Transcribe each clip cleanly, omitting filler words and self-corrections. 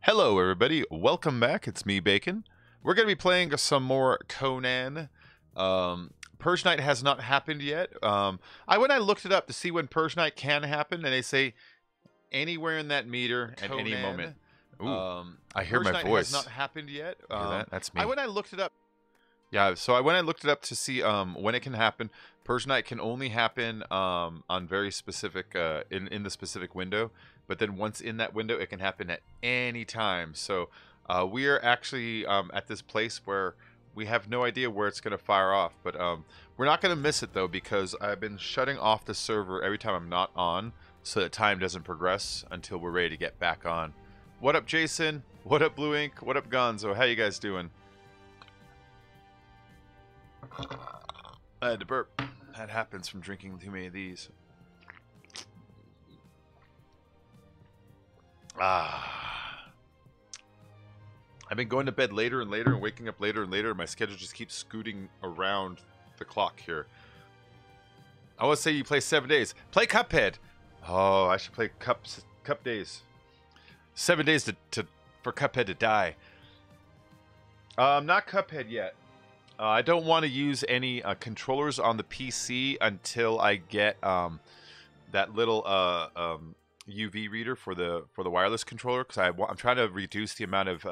Hello, everybody. Welcome back. It's me, Bacon. We're going to be playing some more Conan. Purge Night has not happened yet. When I looked it up to see when Purge Night can happen, and they say anywhere in that meter at any moment. Ooh, I hear Purge my Night voice. has not happened yet. Hear that? That's me. When I looked it up. Yeah, so when I looked it up to see when it can happen, Purge Night can only happen on very specific in the specific window. But then once in that window, it can happen at any time. So we are actually at this place where we have no idea where it's going to fire off. But we're not going to miss it, though, because I've been shutting off the server every time I'm not on so that time doesn't progress until we're ready to get back on. What up, Jason? What up, Blue Ink? What up, Gonzo? How you guys doing? I had to burp. That happens from drinking too many of these. I've been going to bed later and later and waking up later and later. My schedule just keeps scooting around the clock here. I want to say you play 7 days. Play Cuphead. Oh, I should play Cup Days. 7 days for Cuphead to die. Not Cuphead yet. I don't want to use any controllers on the PC until I get that little UV reader for the wireless controller, because I'm trying to reduce the amount of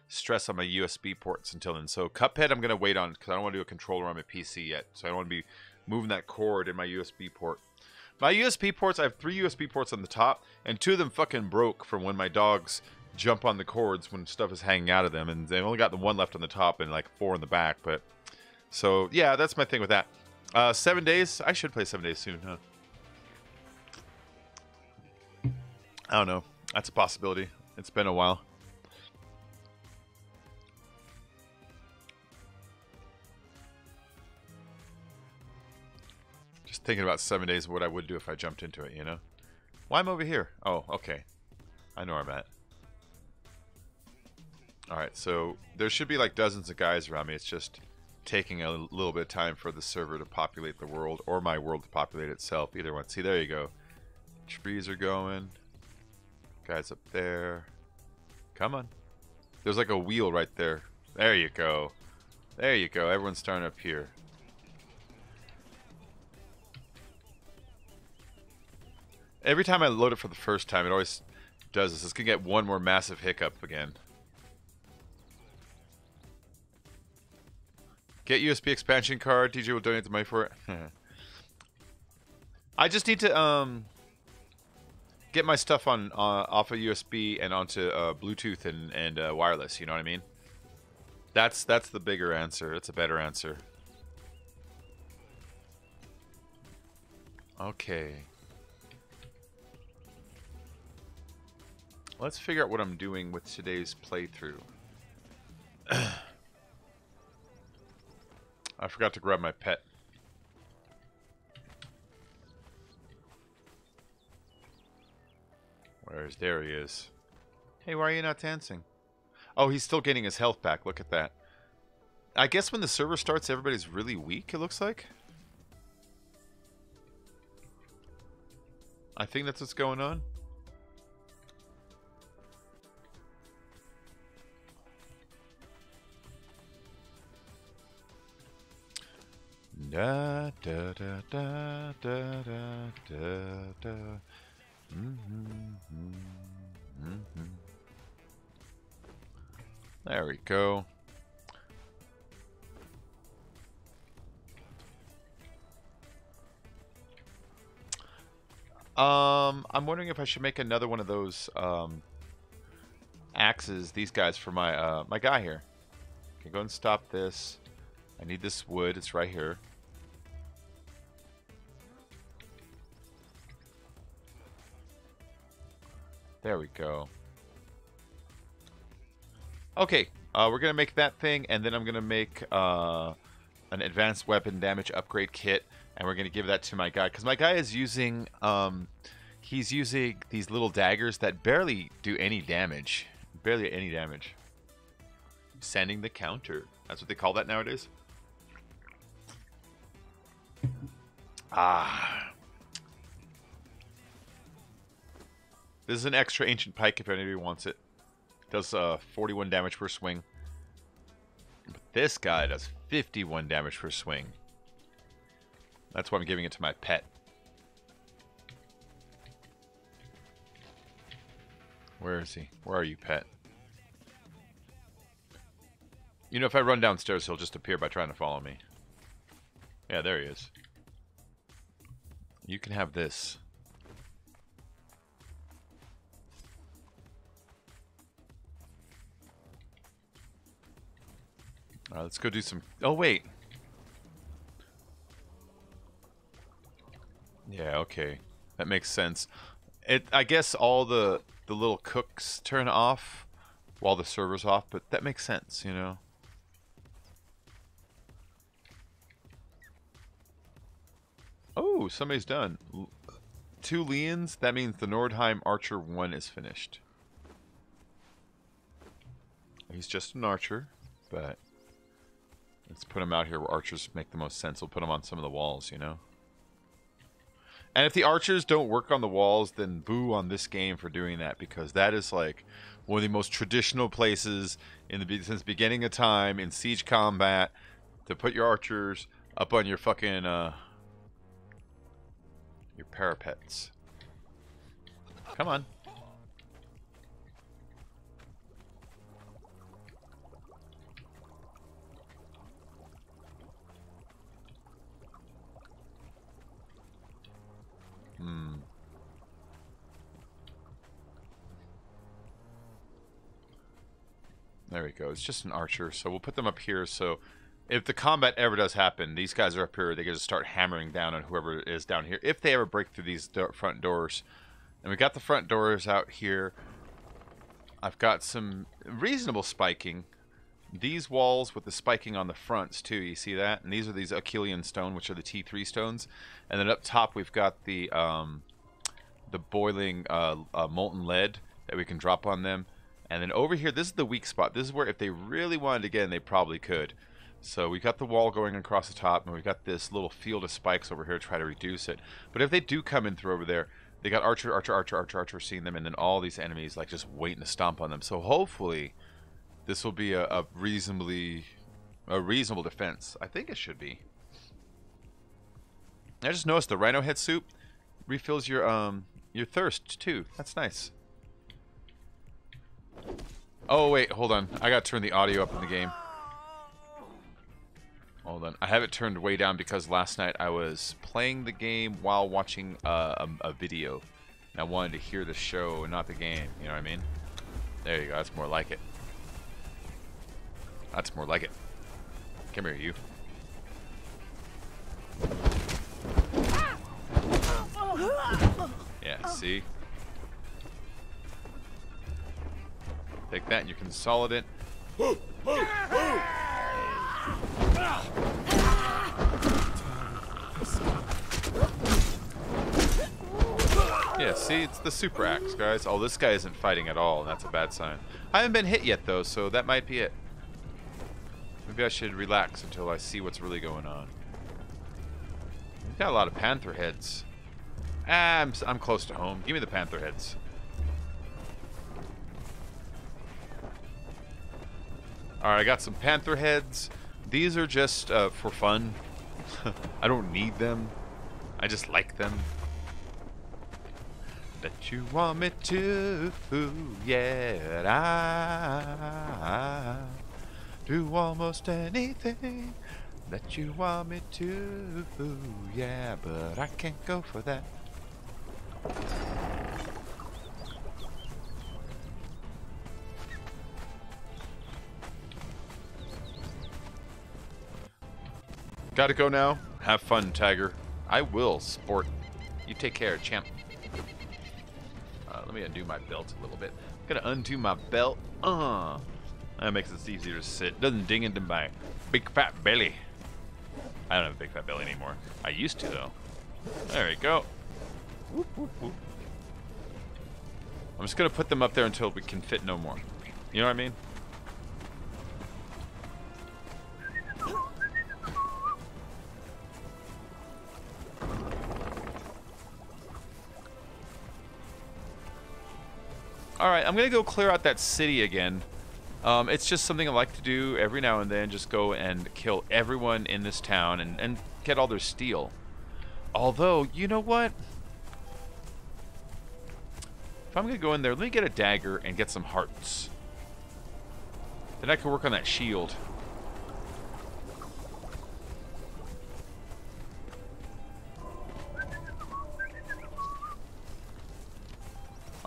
stress on my USB ports until then. So Cuphead I'm going to wait on because I don't want to do a controller on my PC yet. So I don't want to be moving that cord in my USB port. My USB ports, I have 3 USB ports on the top, and 2 of them fucking broke from when my dogs jump on the cords when stuff is hanging out of them, and they only got the 1 left on the top and like 4 in the back. But so yeah, that's my thing with that. 7 days. I should play 7 days soon, huh? I don't know. That's a possibility. It's been a while. Just thinking about 7 days of what I would do if I jumped into it, you know? Why I'm over here? Oh, okay. I know where I'm at. Alright, so there should be like dozens of guys around me. It's just taking a little bit of time for the server to populate the world, or my world to populate itself. Either one. See, there you go. Trees are going. Guys up there. Come on. There's like a wheel right there. There you go. There you go. Everyone's starting up here. Every time I load it for the first time, it always does this. It's going to get one more massive hiccup again. Get USB expansion card. DJ will donate the money for it. I just need to get my stuff on off of USB and onto Bluetooth and wireless. You know what I mean? That's the bigger answer. That's a better answer. Okay. Let's figure out what I'm doing with today's playthrough. I forgot to grab my pet. There he is. Hey, why are you not dancing? Oh, he's still getting his health back. Look at that. I guess when the server starts, everybody's really weak, it looks like. I think that's what's going on. Da da da da da da da da. There we go. I'm wondering if I should make another one of those axes. These guys for my my guy here. Okay, go and stop this. I need this wood. It's right here. There we go. Okay, we're going to make that thing, and then I'm going to make an advanced weapon damage upgrade kit, and we're going to give that to my guy. Because my guy is using, he's using these little daggers that barely do any damage. Barely any damage. Sending the counter. That's what they call that nowadays. Ah. This is an extra ancient pike if anybody wants it. Does 41 damage per swing. But this guy does 51 damage per swing. That's why I'm giving it to my pet. Where is he? Where are you, pet? You know, if I run downstairs, he'll just appear by trying to follow me. Yeah, there he is. You can have this. Alright, let's go do some... Oh, wait. Yeah, okay. That makes sense. I guess all the little cooks turn off while the server's off, but that makes sense, you know? Oh, somebody's done. 2 Leons, that means the Nordheim Archer 1 is finished. He's just an archer, but let's put him out here where archers make the most sense. We'll put him on some of the walls, you know? And if the archers don't work on the walls, then boo on this game for doing that, because that is like one of the most traditional places since the beginning of time in siege combat to put your archers up on your fucking your parapets. Come on. There we go. It's just an archer, so we'll put them up here. So if the combat ever does happen, these guys are up here. They can just start hammering down on whoever is down here. If they ever break through these front doors. And we got the front doors out here. I've got some reasonable spiking. These walls with the spiking on the fronts too. You see that? And these are these Achillean stone, which are the T3 stones. And then up top we've got the boiling molten lead that we can drop on them. And then over here, this is the weak spot. This is where if they really wanted to get in, they probably could. So we got the wall going across the top, and we've got this little field of spikes over here to try to reduce it. But if they do come in through over there, they got archer seeing them, and then all these enemies like just waiting to stomp on them. So hopefully, this will be a reasonable defense. I think it should be. I just noticed the rhino head soup refills your thirst too. That's nice. Oh wait, hold on. I gotta turn the audio up in the game. Hold on. I have it turned way down because last night I was playing the game while watching a video. And I wanted to hear the show and not the game. You know what I mean? There you go. That's more like it. That's more like it. Come here, you. Yeah, see? Take that and you consolidate. Yeah, see, it's the super axe, guys. Oh, this guy isn't fighting at all, and that's a bad sign. I haven't been hit yet, though, so that might be it. Maybe I should relax until I see what's really going on. We've got a lot of panther heads. I'm close to home. Give me the panther heads. Alright, I got some panther heads. These are just for fun. I don't need them. I just like them. That you want me to, yeah, I do almost anything that you want me to, yeah, but I can't go for that. Gotta go now. Have fun, Tiger. I will, sport. You take care, champ. Let me undo my belt a little bit. I'm gonna undo my belt. That makes it easier to sit. Doesn't ding into my big fat belly. I don't have a big fat belly anymore. I used to, though. There we go. Whoop, whoop, whoop. I'm just gonna put them up there until we can fit no more. You know what I mean? Alright, I'm going to go clear out that city again. It's just something I like to do every now and then. Just go and kill everyone in this town and get all their steel. Although, you know what? If I'm going to go in there, let me get a dagger and get some hearts. Then I can work on that shield.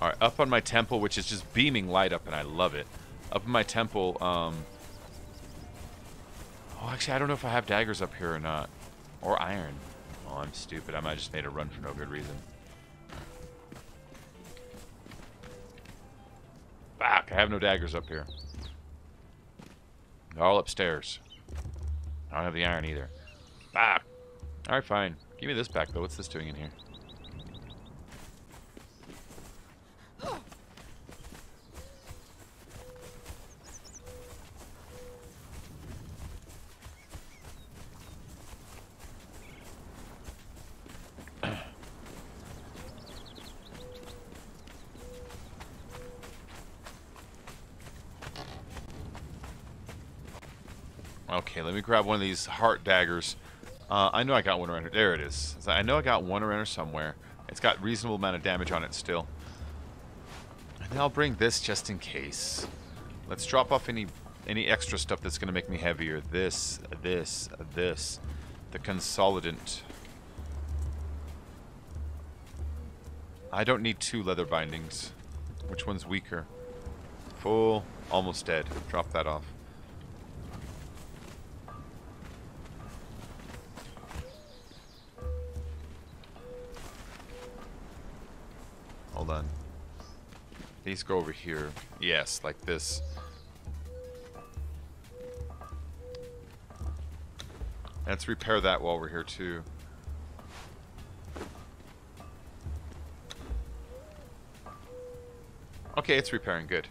Alright, up on my temple, which is just beaming light up, and I love it. Up in my temple, oh, actually, I don't know if I have daggers up here or not. Or iron. Oh, I'm stupid. I might have just made a run for no good reason. Fuck, I have no daggers up here. They're all upstairs. I don't have the iron either. Fuck. Alright, fine. Give me this back, though. What's this doing in here? Okay, let me grab one of these heart daggers. I know I got one around here. There it is. I know I got one around here somewhere. It's got reasonable amount of damage on it still. And then I'll bring this just in case. Let's drop off any extra stuff that's going to make me heavier. This. The consolidant. I don't need 2 leather bindings. Which one's weaker? Full. Almost dead. Drop that off. Hold on. These go over here. Yes, like this. Let's repair that while we're here too. Okay, it's repairing. Good.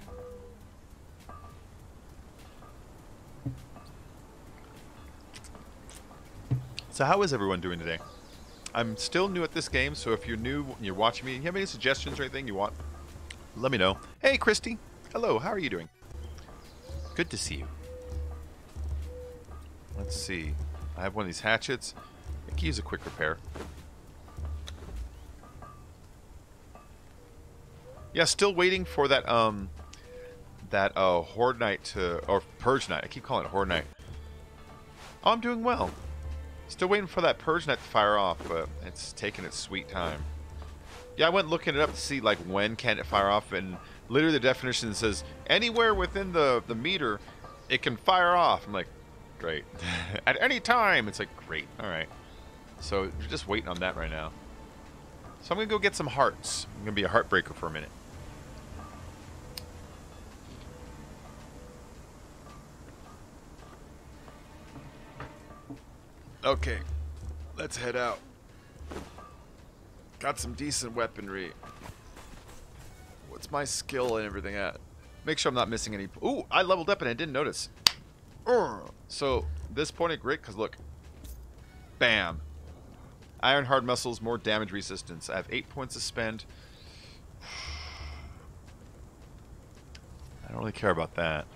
So how is everyone doing today? I'm still new at this game, so if you're new and you're watching me, you have any suggestions or anything you want, let me know. Hey, Christy. Hello, how are you doing? Good to see you. Let's see. I have one of these hatchets. I can use a quick repair. Yeah, still waiting for that, Horde Night to, or Purge Night. I keep calling it Horde Night. Oh, I'm doing well. Still waiting for that Purge Night to fire off, but it's taking its sweet time. Yeah, I went looking it up to see, like, when can it fire off, and literally the definition says, anywhere within the meter, it can fire off. I'm like, great. At any time! It's like, great. Alright. So, we're just waiting on that right now. So I'm going to go get some hearts. I'm going to be a heartbreaker for a minute. Okay, let's head out. Got some decent weaponry. What's my skill and everything at? Make sure I'm not missing any. Ooh, I leveled up and I didn't notice. So, this pointed great because look. Bam. Iron hard muscles, more damage resistance. I have 8 points to spend. I don't really care about that.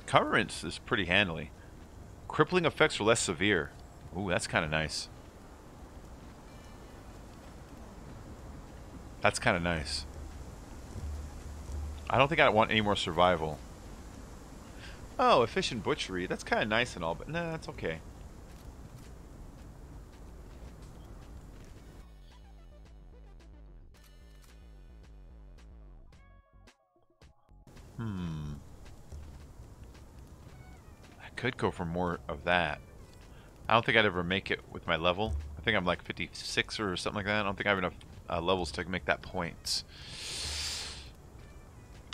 Currents is pretty handily. Crippling effects are less severe. Ooh, that's kind of nice. That's kind of nice. I don't think I want any more survival. Oh, efficient butchery. That's kind of nice and all, but nah, that's okay. Could go for more of that. I don't think I'd ever make it with my level. I think I'm like 56 or something like that. I don't think I have enough levels to make that points.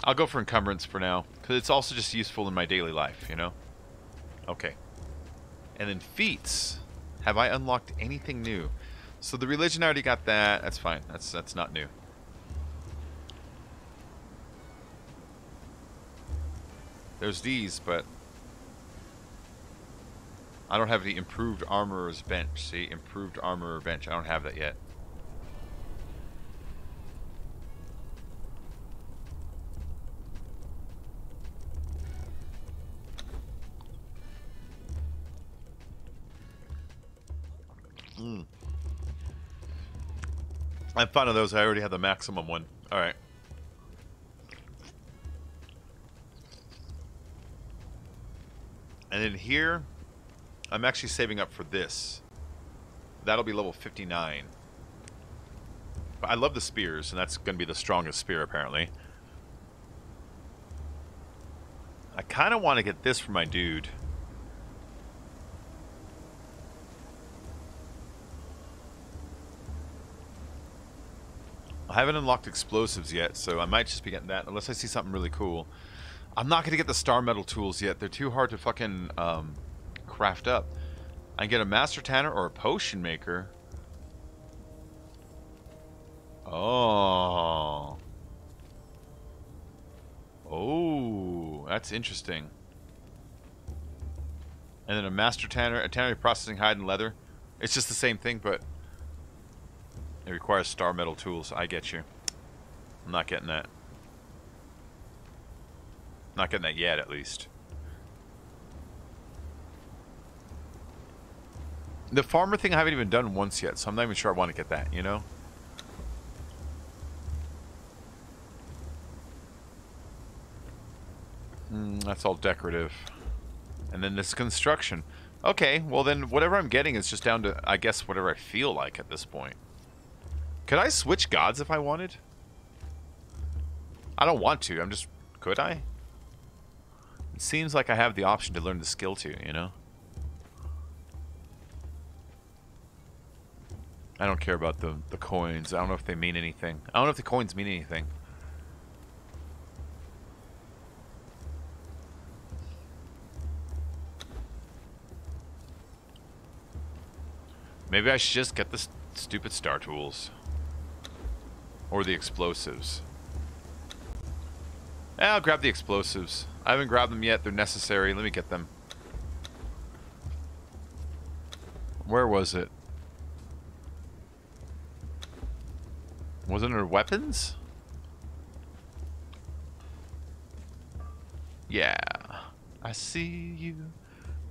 I'll go for encumbrance for now, because it's also just useful in my daily life, you know? Okay. And then feats. Have I unlocked anything new? So the religion, I already got that. That's fine. That's not new. There's these, but I don't have the improved armorer's bench. See, improved armorer bench. I don't have that yet. I'm fine of those. I already have the maximum one. Alright. And then here, I'm actually saving up for this. That'll be level 59. But I love the spears, and that's going to be the strongest spear, apparently. I kind of want to get this for my dude. I haven't unlocked explosives yet, so I might just be getting that, unless I see something really cool. I'm not going to get the star metal tools yet. They're too hard to fucking craft up. I can get a master tanner or a potion maker. Oh. Oh, that's interesting. And then a master tanner, a tannery processing hide and leather. It's just the same thing, but it requires star metal tools. I get you. I'm not getting that. Not getting that yet, at least. The farmer thing I haven't even done once yet, so I'm not even sure I want to get that, you know? That's all decorative. And then this construction. Okay, well then whatever I'm getting is just down to, I guess, whatever I feel like at this point. Could I switch gods if I wanted? I don't want to, I'm just... Could I? It seems like I have the option to learn the skill too, you know? I don't care about the coins. I don't know if they mean anything. I don't know if the coins mean anything. Maybe I should just get the stupid star tools. Or the explosives. Yeah, I'll grab the explosives. I haven't grabbed them yet. They're necessary. Let me get them. Where was it? Wasn't it weapons? Yeah. I see you,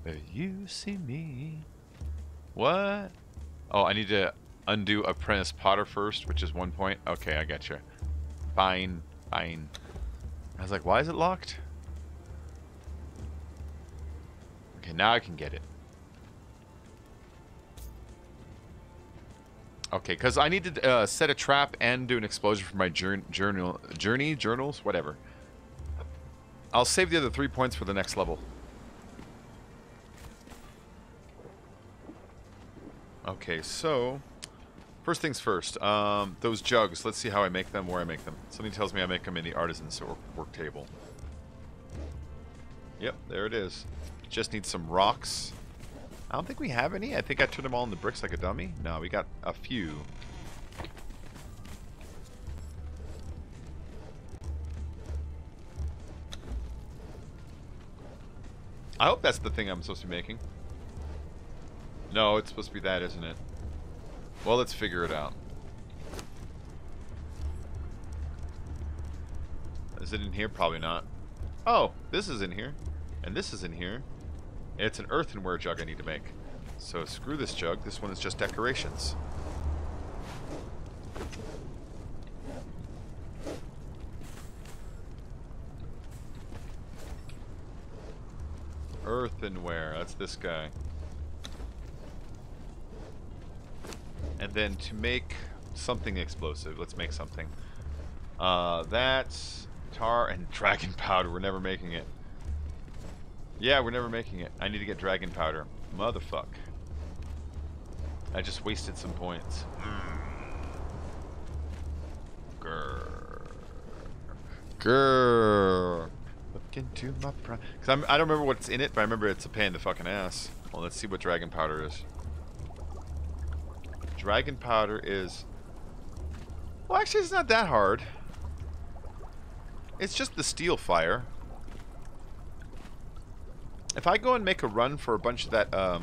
but you see me. What? Oh, I need to undo Apprentice Potter first, which is 1 point. Okay, I got you. Fine, fine. I was like, why is it locked? Okay, now I can get it. Okay, because I need to set a trap and do an explosion for my journals, whatever. I'll save the other 3 points for the next level. Okay, so first things first. Those jugs. Let's see how I make them, where I make them. Something tells me I make them in the artisan's work table. Yep, there it is. Just need some rocks. I don't think we have any. I think I turned them all into bricks like a dummy. No, we got a few. I hope that's the thing I'm supposed to be making. No, it's supposed to be that, isn't it? Well, let's figure it out. Is it in here? Probably not. Oh, this is in here. And this is in here. It's an earthenware jug I need to make. So screw this jug. This one is just decorations. Earthenware. That's this guy. And then to make something explosive, let's make something. That's tar and dragon powder. We're never making it. Yeah, we're never making it. I need to get dragon powder. Motherfuck. I just wasted some points. Grrr. Grrr. Look into my pride. Because I don't remember what's in it, but I remember it's a pain in the fucking ass. Well, let's see what dragon powder is. Dragon powder is... Well, actually, it's not that hard. It's just the steel fire. If I go and make a run for a bunch of that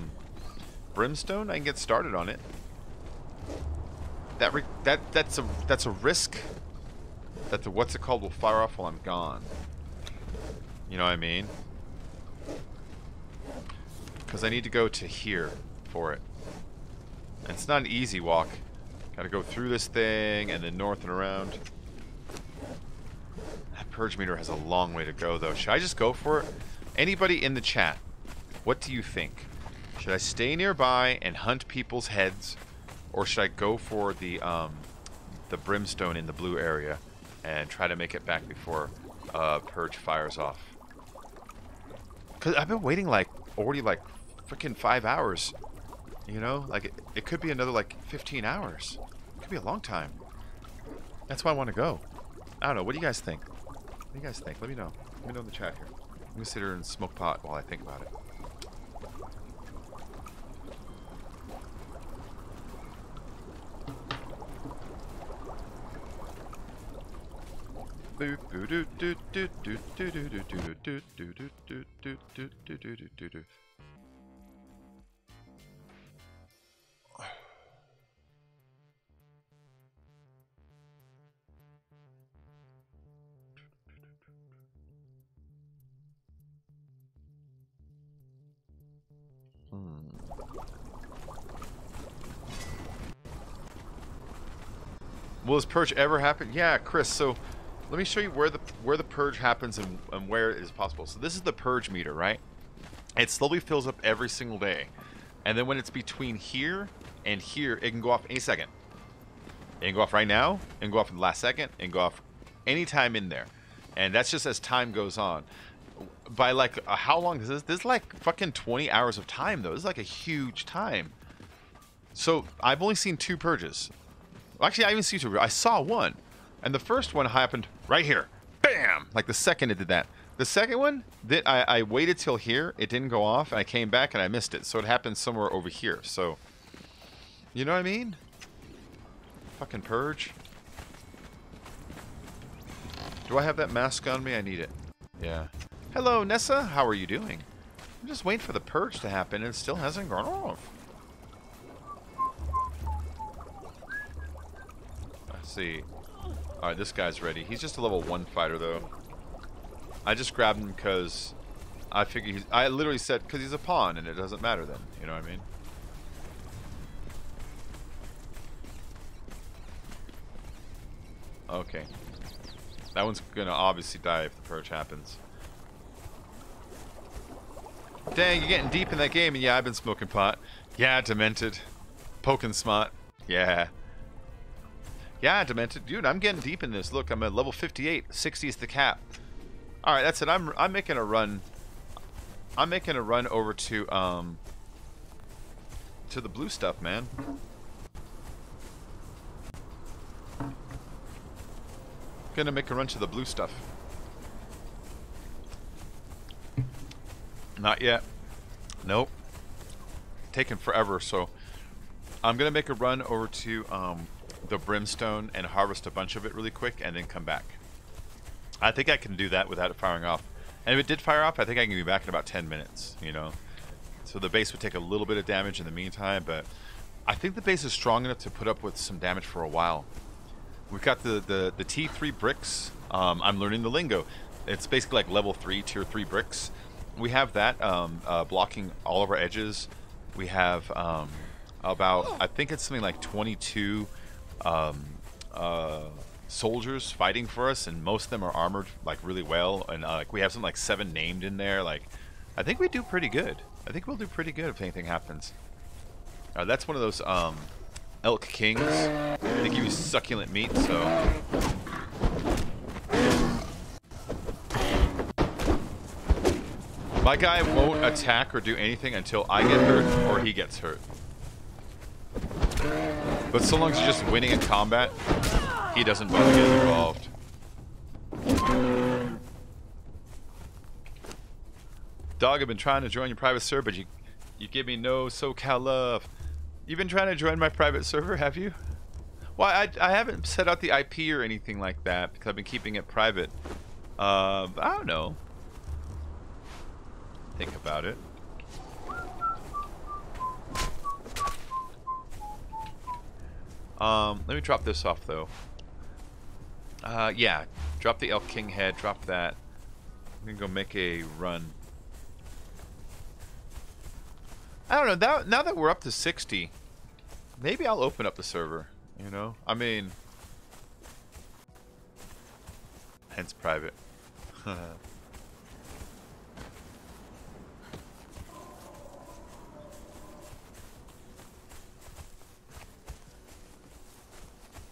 brimstone, I can get started on it. That's a risk that the what's it called will fire off while I'm gone. You know what I mean? Because I need to go to here for it. And it's not an easy walk. Gotta go through this thing and then north and around. That purge meter has a long way to go, though. Should I just go for it? Anybody in the chat, what do you think? Should I stay nearby and hunt people's heads, or should I go for the brimstone in the blue area and try to make it back before purge fires off? Because I've been waiting like already like freaking 5 hours. You know, like it could be another like 15 hours. It could be a long time. That's why I want to go. I don't know. What do you guys think? What do you guys think? Let me know. Let me know in the chat here. I'm gonna sit here and smoke pot while I think about it. Will this purge ever happen? Yeah, Chris. So let me show you where the purge happens and where it is possible. So this is the purge meter, right? It slowly fills up every single day, and then when it's between here and here, it can go off any second. It can go off right now, it can go off in the last second, and go off anytime in there, and that's just as time goes on. By like how long is this? This is like fucking 20 hours of time, though. This is like a huge time. So I've only seen 2 purges. Actually, I even see 2. I saw one, and the first one happened right here. Bam! Like the second it did that. The second one, I waited till here. It didn't go off, and I came back and I missed it. So it happened somewhere over here. So, you know what I mean? Fucking purge. Do I have that mask on me? I need it. Yeah. Hello, Nessa. How are you doing? I'm just waiting for the purge to happen, and it still hasn't gone off. Let's see. Alright, this guy's ready. He's just a level 1 fighter, though. I just grabbed him because I figured I literally said, because he's a pawn, and it doesn't matter then. You know what I mean? Okay. That one's gonna obviously die if the purge happens. Dang, you're getting deep in that game, and yeah, I've been smoking pot. Yeah, demented. Poking smart. Yeah. Yeah, demented. Dude, I'm getting deep in this. Look, I'm at level 58. 60 is the cap. Alright, that's it. I'm making a run. I'm making a run over to the blue stuff, man. Gonna make a run to the blue stuff. Not yet. Nope. Taking forever, so I'm gonna make a run over to the brimstone and harvest a bunch of it really quick and then come back. I think I can do that without it firing off. And if it did fire off, I think I can be back in about 10 minutes, you know. So the base would take a little bit of damage in the meantime, but I think the base is strong enough to put up with some damage for a while. We've got the T3 bricks. I'm learning the lingo. It's basically like level 3, tier 3 bricks. We have that blocking all of our edges. We have about, I think it's something like 22 soldiers fighting for us, and most of them are armored like really well, and like we have something like 7 named in there. Like, I think we do pretty good. I think we'll do pretty good if anything happens. That's one of those elk kings. They give you succulent meat, so my guy won't attack or do anything until I get hurt or he gets hurt. But so long as you're just winning in combat, he doesn't bother getting involved. Dog, I've been trying to join your private server, but you give me no SoCal love. You've been trying to join my private server, have you? Well, I haven't set out the IP or anything like that because I've been keeping it private. I don't know. Think about it. Let me drop this off though. Yeah, drop the Elk King head, drop that. I'm gonna go make a run. I don't know, now that we're up to 60, maybe I'll open up the server. You know? I mean... Hence private.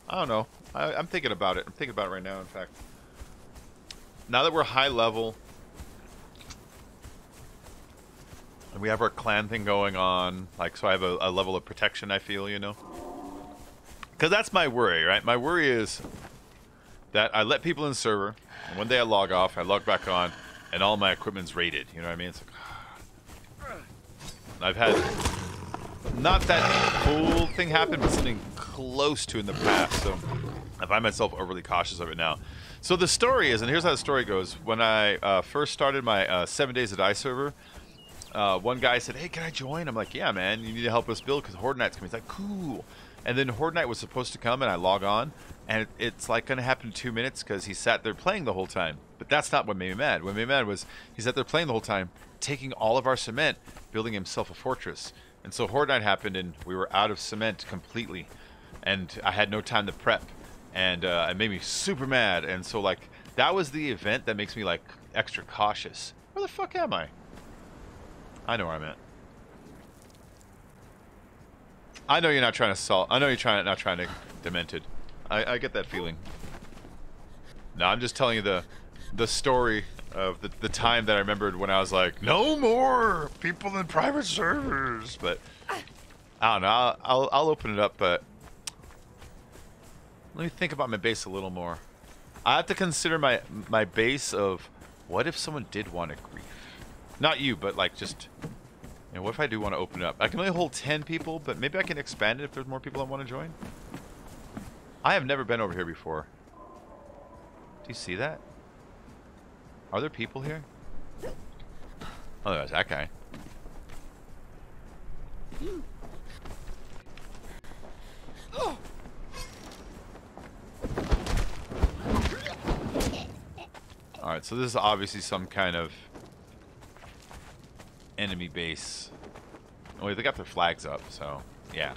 I don't know. I'm thinking about it. I'm thinking about it right now, in fact. Now that we're high level, and we have our clan thing going on, like, so I have a level of protection, I feel, you know? Because that's my worry, right? My worry is that I let people in the server, and one day I log off, I log back on, and all my equipment's raided. You know what I mean? It's like... I've had... Not that full thing happen, but something close to in the past, so I find myself overly cautious of it now. So the story is, and here's how the story goes. When I first started my 7 Days to Die server, one guy said, hey, can I join? I'm like, yeah, man, you need to help us build because Horde Night's coming. He's like, cool. And then Horde Night was supposed to come, and I log on, and it's like going to happen in 2 minutes because he sat there playing the whole time. But that's not what made me mad. What made me mad was he sat there playing the whole time, taking all of our cement, building himself a fortress. And so Horde Night happened, and we were out of cement completely. And I had no time to prep. And it made me super mad. And so, like, that was the event that makes me, like, extra cautious. Where the fuck am I? I know where I'm at. I know you're not trying to solve. I know you're not trying to demented. I get that feeling. No, I'm just telling you the story of the time that I remembered when I was like, no more people in private servers. But I don't know. I'll open it up, but let me think about my base a little more. I have to consider my base of what if someone did want to grief. Not you, but like just, you know, what if I do want to open it up? I can only hold 10 people, but maybe I can expand it if there's more people that want to join. I have never been over here before. Do you see that? Are there people here? Oh, there's that guy. Alright, so this is obviously some kind of enemy base. Oh, they got their flags up, so yeah.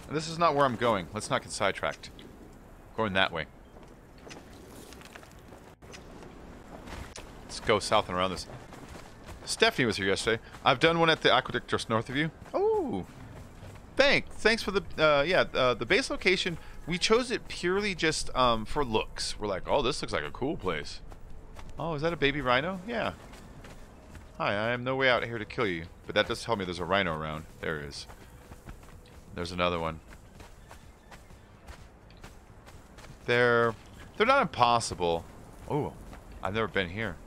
This is not where I'm going. Let's not get sidetracked. Going that way. Let's go south and around this. Stephanie was here yesterday. I've done one at the aqueduct just north of you. Oh, thanks for the the base location. We chose it purely just for looks. We're like, oh, this looks like a cool place. Oh, is that a baby rhino? Yeah. Hi, I am no way out here to kill you, but that does tell me there's a rhino around. There is. There's another one. They're not impossible. Oh, I've never been here.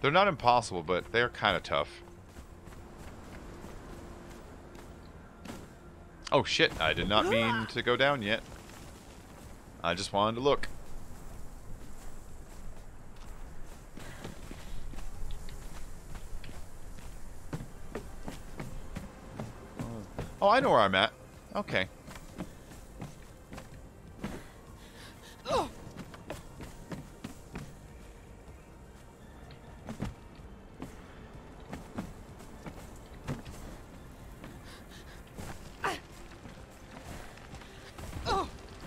They're not impossible, but they're kind of tough. Oh shit, I did not mean to go down yet. I just wanted to look. Oh, I know where I'm at. Okay.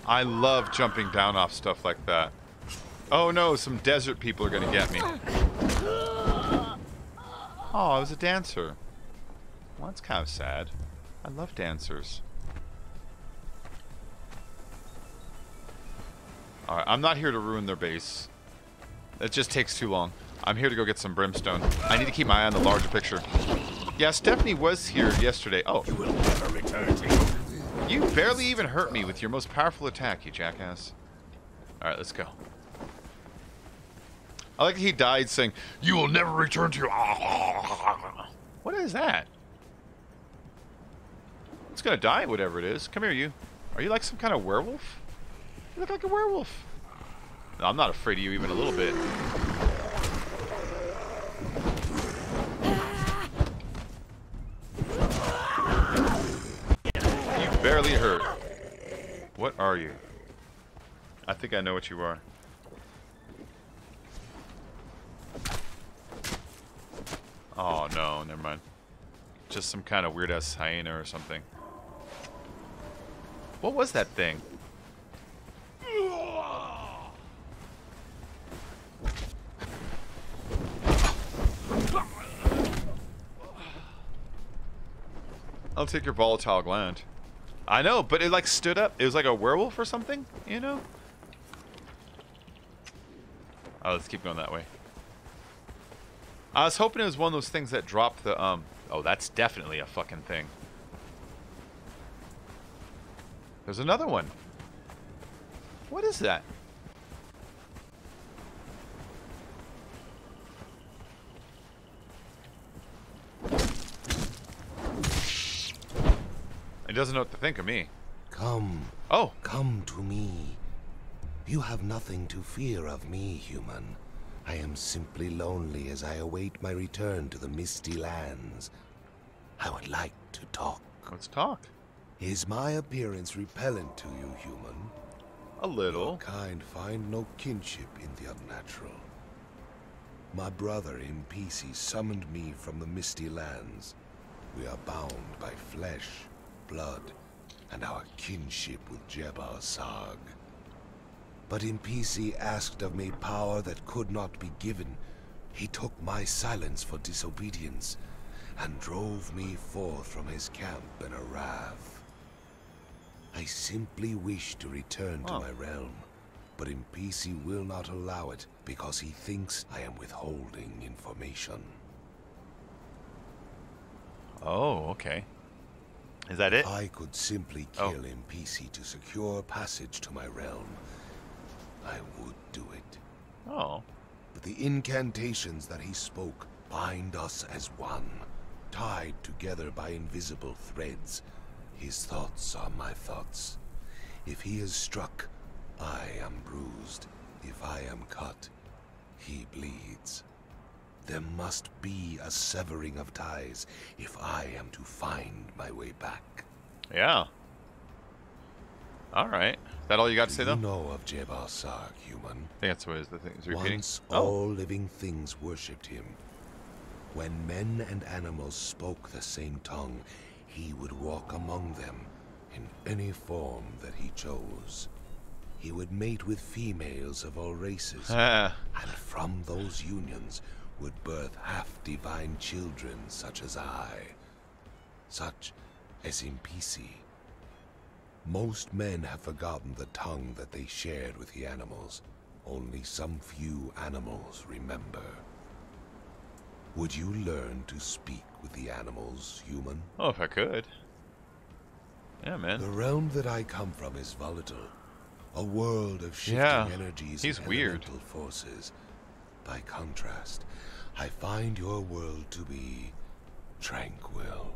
I love jumping down off stuff like that. Oh no, some desert people are gonna get me. Oh, I was a dancer. Well, that's kind of sad. I love dancers. Alright, I'm not here to ruin their base. It just takes too long. I'm here to go get some brimstone. I need to keep my eye on the larger picture. Yeah, Stephanie was here yesterday. Oh. You will never return to you. You barely even hurt me with your most powerful attack, you jackass. Alright, let's go. I like he died saying, you will never return to your... What is that? It's gonna die, whatever it is. Come here, you. Are you like some kind of werewolf? You look like a werewolf. No, I'm not afraid of you even a little bit. You barely hurt. What are you? I think I know what you are. Oh no, never mind. Just some kind of weird ass hyena or something. What was that thing? I'll take your volatile gland. I know, but it like stood up. It was like a werewolf or something, you know? Oh, let's keep going that way. I was hoping it was one of those things that dropped the, Oh, that's definitely a fucking thing. There's another one. What is that? It doesn't know what to think of me. Come. Oh. Come to me. You have nothing to fear of me, human. I am simply lonely as I await my return to the Misty Lands. I would like to talk. Let's talk. Is my appearance repellent to you, human? A little. Your kind find no kinship in the unnatural. My brother in Pieces summoned me from the Misty Lands. We are bound by flesh, blood, and our kinship with Jebbar Sarg. But Impisi asked of me power that could not be given. He took my silence for disobedience, and drove me forth from his camp in a wrath. I simply wish to return to my realm, but Impisi will not allow it because he thinks I am withholding information. Oh, okay. Is that it? I could simply kill Impisi to secure passage to my realm. I would do it. Oh. But the incantations that he spoke bind us as one, tied together by invisible threads. His thoughts are my thoughts. If he is struck, I am bruised. If I am cut, he bleeds. There must be a severing of ties if I am to find my way back. Yeah. All right. Is that all you got to say, though? You know of Jebbar Sarg, human? I think that's what the thing is repeating. Once all living things worshipped him. When men and animals spoke the same tongue, he would walk among them in any form that he chose. He would mate with females of all races, and from those unions would birth half-divine children such as I, such as Impisi. Most men have forgotten the tongue that they shared with the animals. Only some few animals remember. Would you learn to speak with the animals, human? Oh, if I could. Yeah, man. The realm that I come from is volatile. A world of shifting energies and elemental forces. By contrast, I find your world to be tranquil.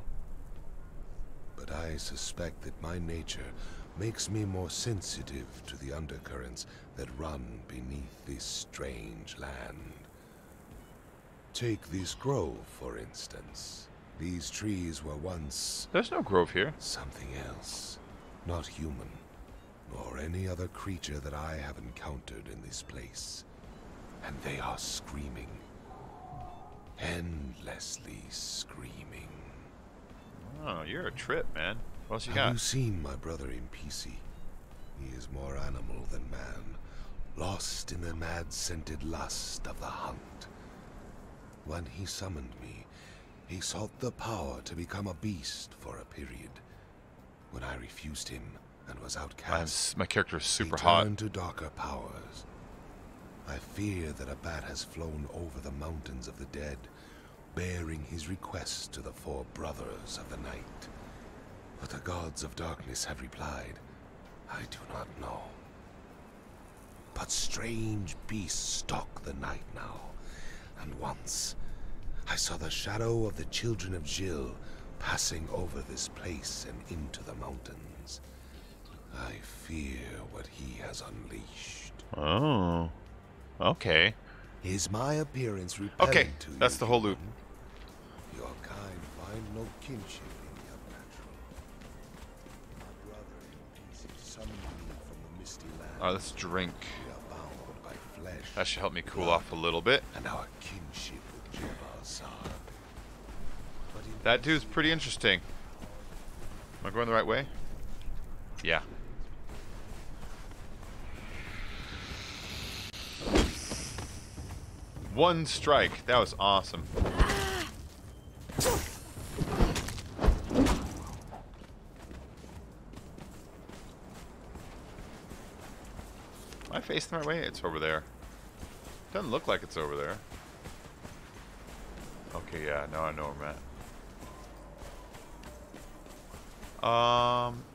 But I suspect that my nature makes me more sensitive to the undercurrents that run beneath this strange land. Take this grove, for instance. These trees were once... There's no grove here. Something else. Not human, nor any other creature that I have encountered in this place. And they are screaming. Endlessly screaming. Oh, you're a trip, man. What else you Have got? you seen my brother Impisi? He is more animal than man, lost in the mad-scented lust of the hunt. When he summoned me, he sought the power to become a beast for a period. When I refused him and was outcast, My character is super he hot. turned to darker powers. I fear that a bat has flown over the mountains of the dead, bearing his request to the four brothers of the night. But the gods of darkness have replied, I do not know. But strange beasts stalk the night now, and once I saw the shadow of the children of Jill passing over this place and into the mountains. I fear what he has unleashed. Oh. Okay. Is my appearance repellent to you? That's the whole loop. Your kind find no kinship in the unnatural. My brother in pieces summoned me from the misty land. Alright, let's drink. We are bound by flesh. That should help me cool off a little bit. And our kinship with Jebbar Sarg. That dude's pretty interesting. Am I going the right way? Yeah. One strike. That was awesome. Am I facing the right way? It's over there. Doesn't look like it's over there. Okay, yeah, now I know where I'm at.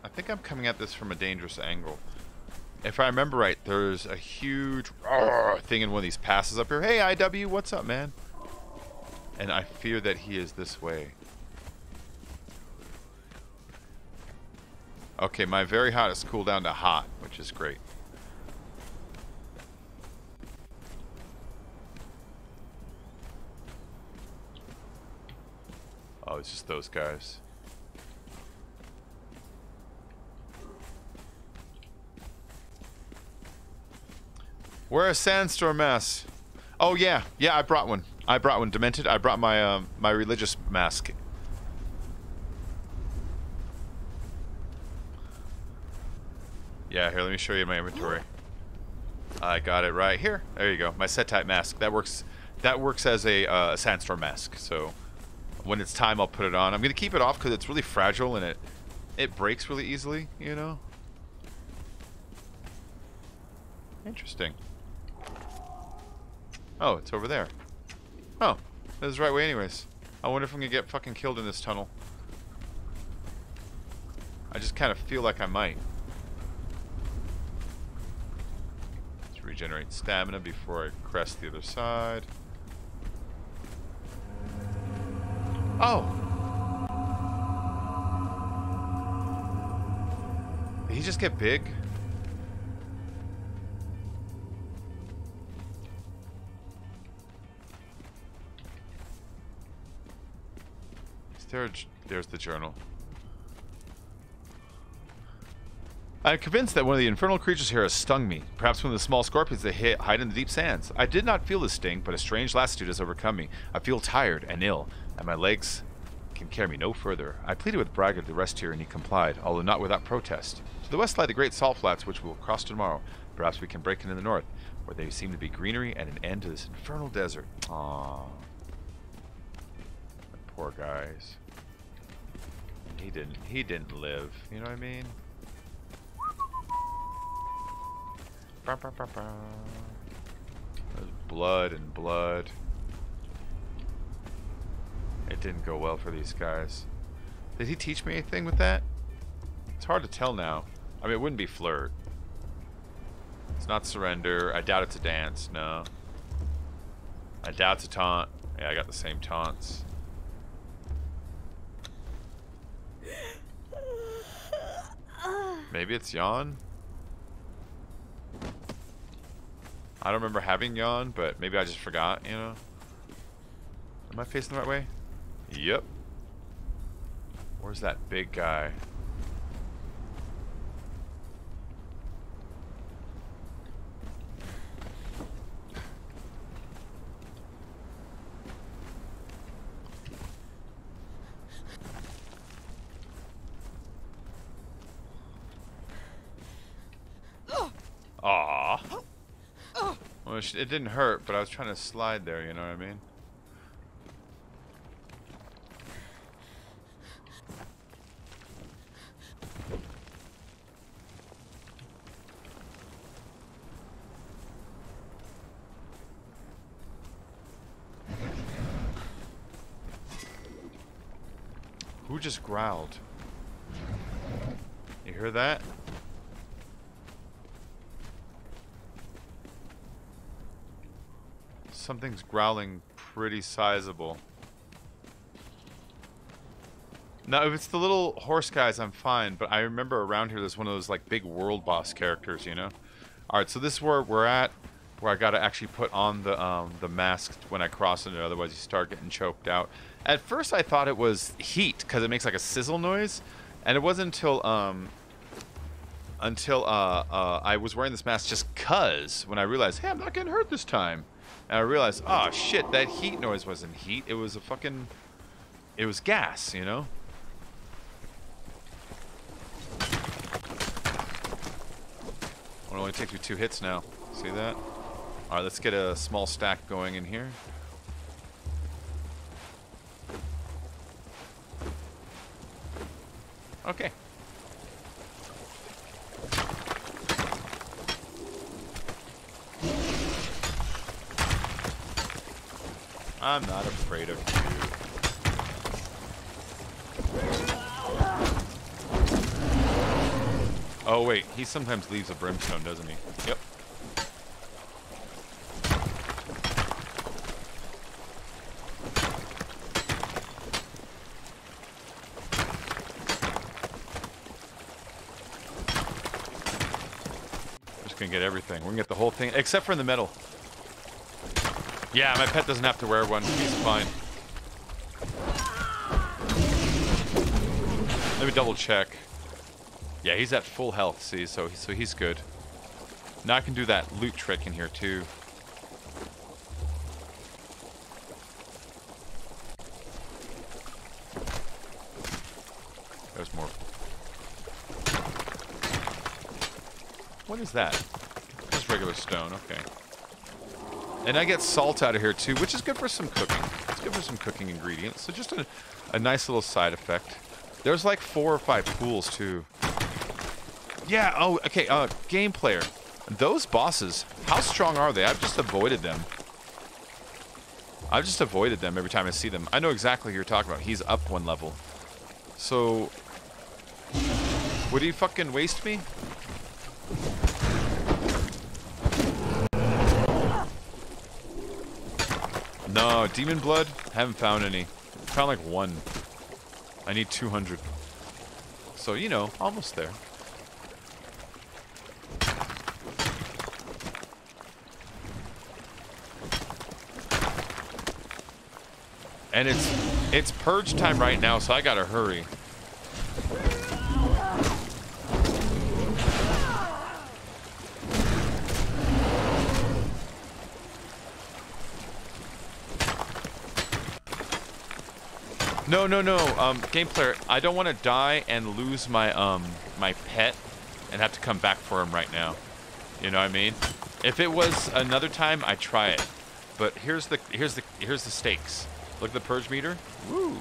I think I'm coming at this from a dangerous angle. If I remember right, there's a huge thing in one of these passes up here. Hey, IW, what's up, man? And I fear that he is this way. Okay, my very hot has cooled down to hot, which is great. Oh, it's just those guys. Wear a sandstorm mask. Oh yeah, yeah, I brought one. I brought one. Demented. I brought my my religious mask. Yeah, here, let me show you my inventory. I got it right here. There you go. My set type mask. That works. That works as a sandstorm mask. So when it's time, I'll put it on. I'm gonna keep it off because it's really fragile and it breaks really easily. You know. Interesting. Oh, it's over there. Oh, this is the right way anyways. I wonder if I'm gonna get fucking killed in this tunnel. I just kind of feel like I might. Let's regenerate stamina before I crest the other side. Oh! Did he just get big? There's the journal. I am convinced that one of the infernal creatures here has stung me. Perhaps one of the small scorpions that hide in the deep sands. I did not feel the sting, but a strange lassitude has overcome me. I feel tired and ill, and my legs can carry me no further. I pleaded with Braga to rest here, and he complied, although not without protest. To the west lie the great salt flats, which we will cross tomorrow. Perhaps we can break into the north, where they seem to be greenery and an end to this infernal desert. Aww. Poor guys. He didn't live. You know what I mean? There's blood and blood. It didn't go well for these guys. Did he teach me anything with that? It's hard to tell now. I mean, it wouldn't be flirt. It's not surrender. I doubt it's a dance. No. I doubt it's a taunt. Yeah, I got the same taunts. Maybe it's yawn? I don't remember having yawn, but maybe I just forgot, you know? Am I facing the right way? Yep. Where's that big guy? Aww. Well, it didn't hurt, but I was trying to slide there, you know what I mean? Who just growled? You hear that? Something's growling pretty sizable. Now, if it's the little horse guys, I'm fine, but I remember around here there's one of those like big world boss characters, you know? Alright, so this is where we're at, where I gotta actually put on the mask when I cross it, otherwise you start getting choked out. At first I thought it was heat, because it makes like a sizzle noise, and it wasn't until I was wearing this mask just cuz, when I realized, hey, I'm not getting hurt this time. And I realized, oh shit, that heat noise wasn't heat. It was a fucking... It was gas, you know? It only takes me 2 hits now. See that? Alright, let's get a small stack going in here. Okay. I'm not afraid of you. Oh wait, he sometimes leaves a brimstone, doesn't he? Yep. Just gonna get everything. We're gonna get the whole thing, except for in the metal. Yeah, my pet doesn't have to wear one. He's fine. Let me double check. Yeah, he's at full health, see, so he's good. Now I can do that loot trick in here too. There's more. What is that? Just regular stone, okay. And I get salt out of here too, which is good for some cooking. It's good for some cooking ingredients. So just a nice little side effect. There's like 4 or 5 pools too. Yeah, oh, okay, game player. Those bosses, how strong are they? I've just avoided them. I've just avoided them every time I see them. I know exactly who you're talking about. He's up 1 level. So, would he fucking waste me? No, demon blood? Haven't found any. Found like 1. I need 200. So, you know, almost there. And it's purge time right now, so I gotta hurry. No, game player, I don't want to die and lose my my pet and have to come back for him right now. You know what I mean? If it was another time, I'd try it. But here's the stakes. Look at the purge meter. Woo!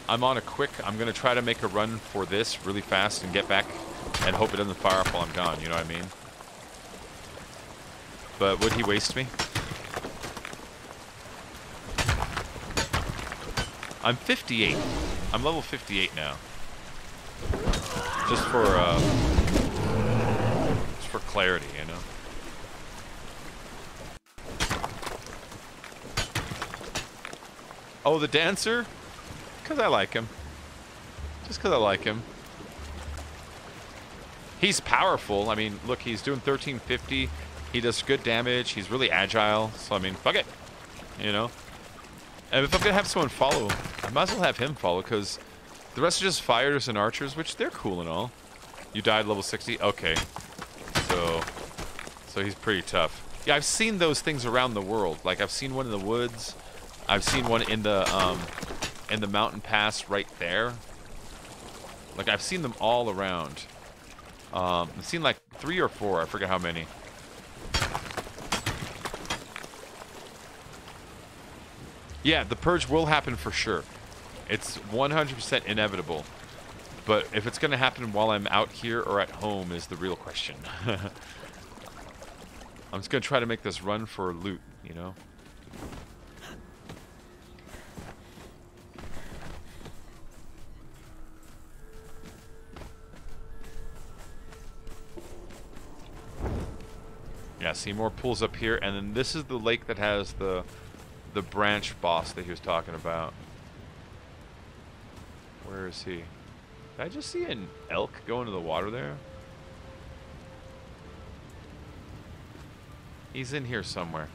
I'm on a quick. I'm gonna try to make a run for this really fast and get back, and hope it doesn't fire up while I'm gone. You know what I mean? But would he waste me? I'm 58. I'm level 58 now. Just for clarity, you know. Oh, the dancer? Because I like him. Just because I like him. He's powerful. I mean, look, he's doing 1350. He does good damage. He's really agile. So, I mean, fuck it. You know? And if I'm going to have someone follow, I might as well have him follow, because the rest are just fighters and archers, which they're cool and all. You died level 60? Okay. So he's pretty tough. Yeah, I've seen those things around the world. Like, I've seen one in the woods. I've seen one in the mountain pass right there. Like, I've seen them all around. I've seen like 3 or 4. I forget how many. Yeah, the purge will happen for sure. It's 100% inevitable. But if it's going to happen while I'm out here or at home is the real question. I'm just going to try to make this run for loot, you know? Yeah, see more pools up here, and then this is the lake that has the branch boss that he was talking about. Where is he? Did I just see an elk go into the water there? He's in here somewhere.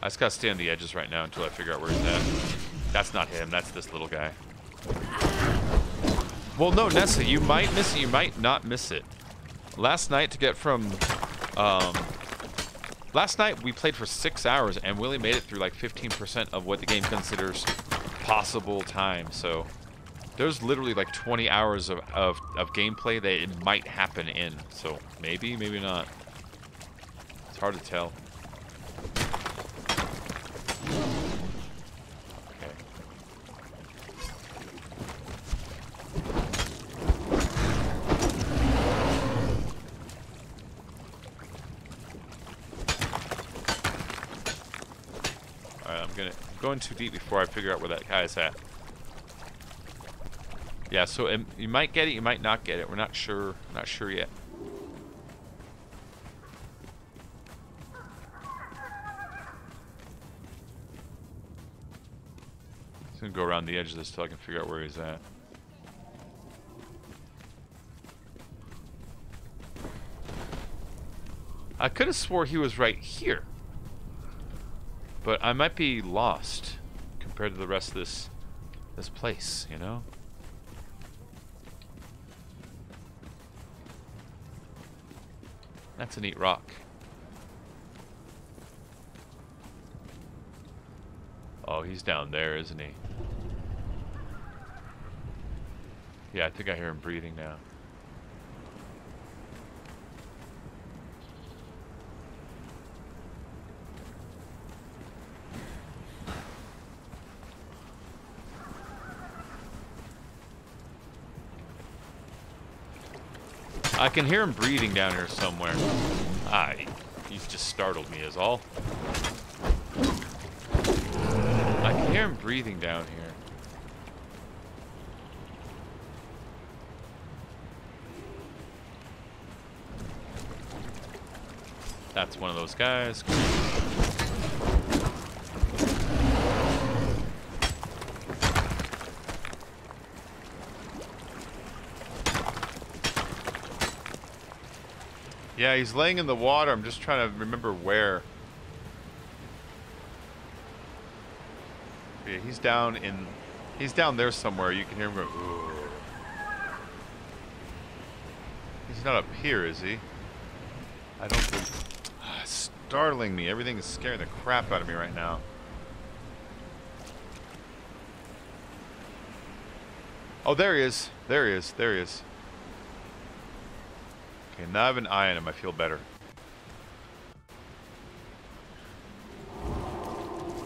I just gotta stay on the edges right now until I figure out where he's at. That's not him, that's this little guy. Well, no, Nessa, you might miss it, you might not miss it. Last night to get from, last night we played for 6 hours and we only made it through like 15% of what the game considers possible time. So there's literally like 20 hours of gameplay that it might happen in. So maybe, maybe not. It's hard to tell. Okay. Alright, I'm going too deep before I figure out where that guy's at. Yeah, so you might get it, you might not get it. We're not sure. Not sure yet. Just gonna go around the edge of this till I can figure out where he's at. I could have swore he was right here, but I might be lost compared to the rest of this place, you know? That's a neat rock. Oh, he's down there, isn't he? Yeah, I think I hear him breathing now. I can hear him breathing down here somewhere. Ah, he's just startled me is all. I can hear him breathing down here. That's one of those guys. Yeah, he's laying in the water. I'm just trying to remember where. Yeah, he's down there somewhere. You can hear him go. Ugh. He's not up here, is he? I don't think. It's startling me. Everything is scaring the crap out of me right now. Oh, there he is. There he is. There he is. Okay, now I have an eye on him. I feel better.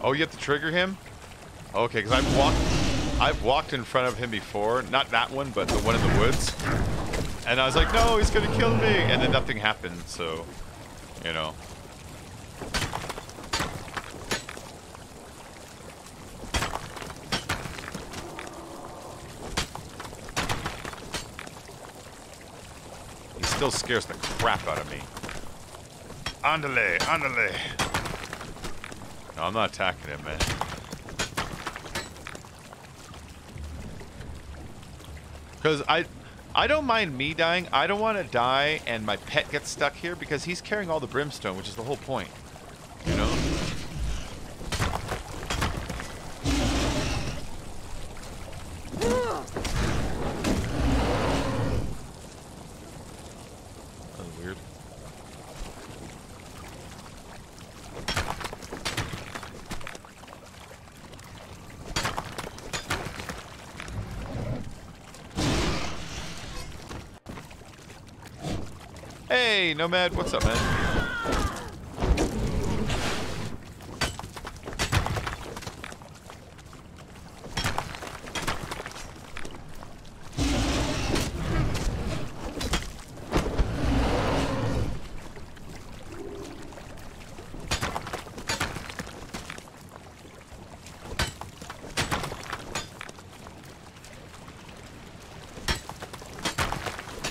Oh, you have to trigger him? Okay, because I've walked in front of him before. Not that one, but the one in the woods. And I was like, no, he's gonna kill me. And then nothing happened, so, you know. He still scares the crap out of me. Andale, andale. No, I'm not attacking him, man. Because I don't mind me dying. I don't want to die and my pet gets stuck here because he's carrying all the brimstone, which is the whole point. You know? That was weird. Hey, Nomad, what's up, man?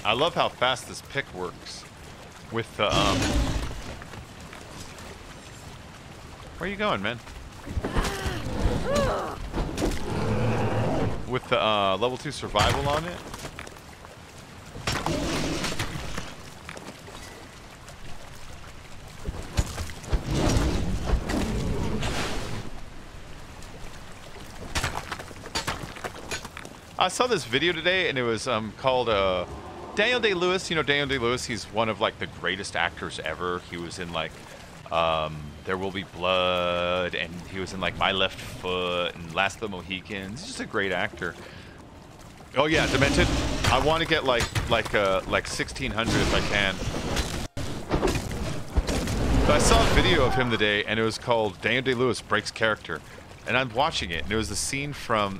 I love how fast this pick works. With the, where are you going, man? With the, level 2 survival on it? I saw this video today, and it was, called, Daniel Day-Lewis, you know Daniel Day-Lewis, he's one of like the greatest actors ever. He was in like There Will Be Blood, and he was in like My Left Foot and Last of the Mohicans. He's just a great actor. Oh yeah, Demented. I want to get like 1600 if I can. But I saw a video of him today, and it was called Daniel Day-Lewis Breaks Character. And I'm watching it, and it was the scene from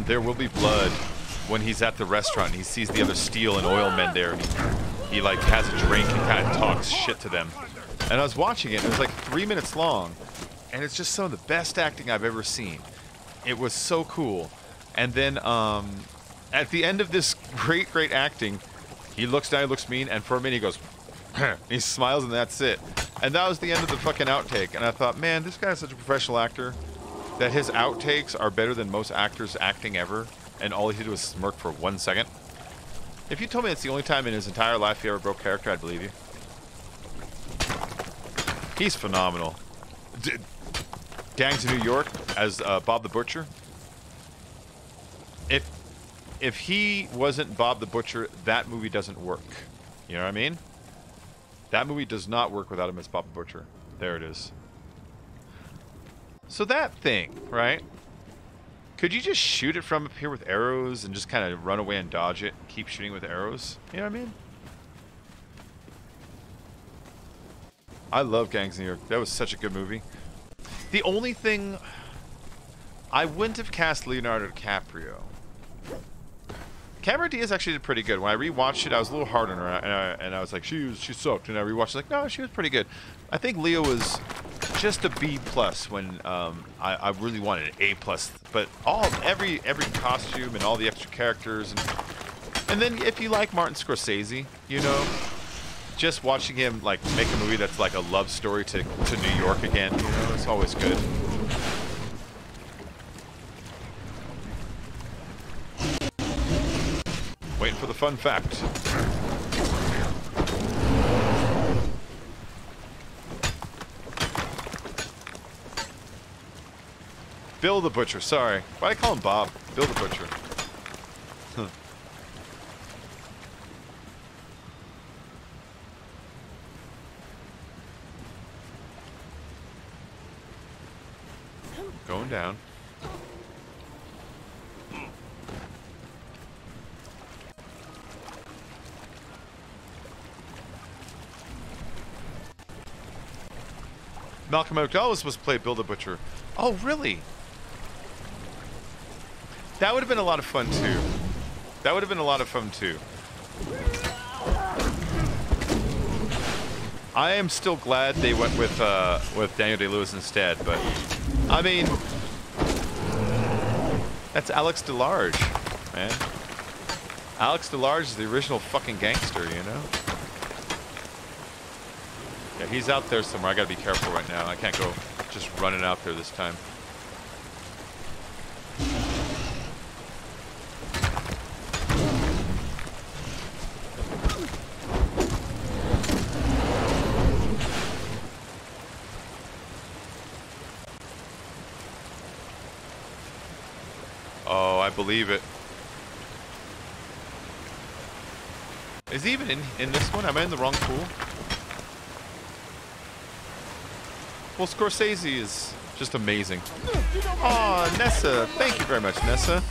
There Will Be Blood when he's at the restaurant and he sees the other steel and oil men there, and he like has a drink and kind of talks shit to them. And I was watching it, and it was like 3 minutes long, and it's just some of the best acting I've ever seen. It was so cool. And then at the end of this great acting, he looks down, he looks mean, and for a minute he goes, he smiles, and that's it. And that was the end of the fucking outtake. And I thought, man, this guy's such a professional actor that his outtakes are better than most actors acting ever, and all he did was smirk for 1 second. If you told me it's the only time in his entire life he ever broke character, I'd believe you. He's phenomenal. Gangs of New York as Bob the Butcher. If he wasn't Bob the Butcher, that movie doesn't work. You know what I mean? That movie does not work without him as Bob the Butcher. There it is. So that thing, right? Could you just shoot it from up here with arrows and just kind of run away and dodge it? Keep shooting with arrows? You know what I mean? I love Gangs of New York. That was such a good movie. The only thing... I wouldn't have cast Leonardo DiCaprio. Cameron Diaz actually did pretty good. When I rewatched it, I was a little hard on her, and I was like, she sucked. And I rewatched it, like, no, she was pretty good. I think Leo was just a B+ when I really wanted an A+. But every costume and all the extra characters, and then if you like Martin Scorsese, you know, just watching him like make a movie that's like a love story to New York again, you know, it's always good. Waiting for the fun fact. Bill the Butcher, sorry. Why did I call him Bob? Bill the Butcher. Huh. Going down. Malcolm McDowell was supposed to play Bill the Butcher. Oh, really? That would have been a lot of fun, too. That would have been a lot of fun, too. I am still glad they went with Daniel Day-Lewis instead, but... I mean... That's Alex DeLarge, man. Alex DeLarge is the original fucking gangster, you know? Yeah, he's out there somewhere. I gotta be careful right now. I can't go just running out there this time. Oh, I believe it. Is he even in this one? Am I in the wrong pool? Well, Scorsese is just amazing. Aw, Nessa. Thank you very much, Nessa.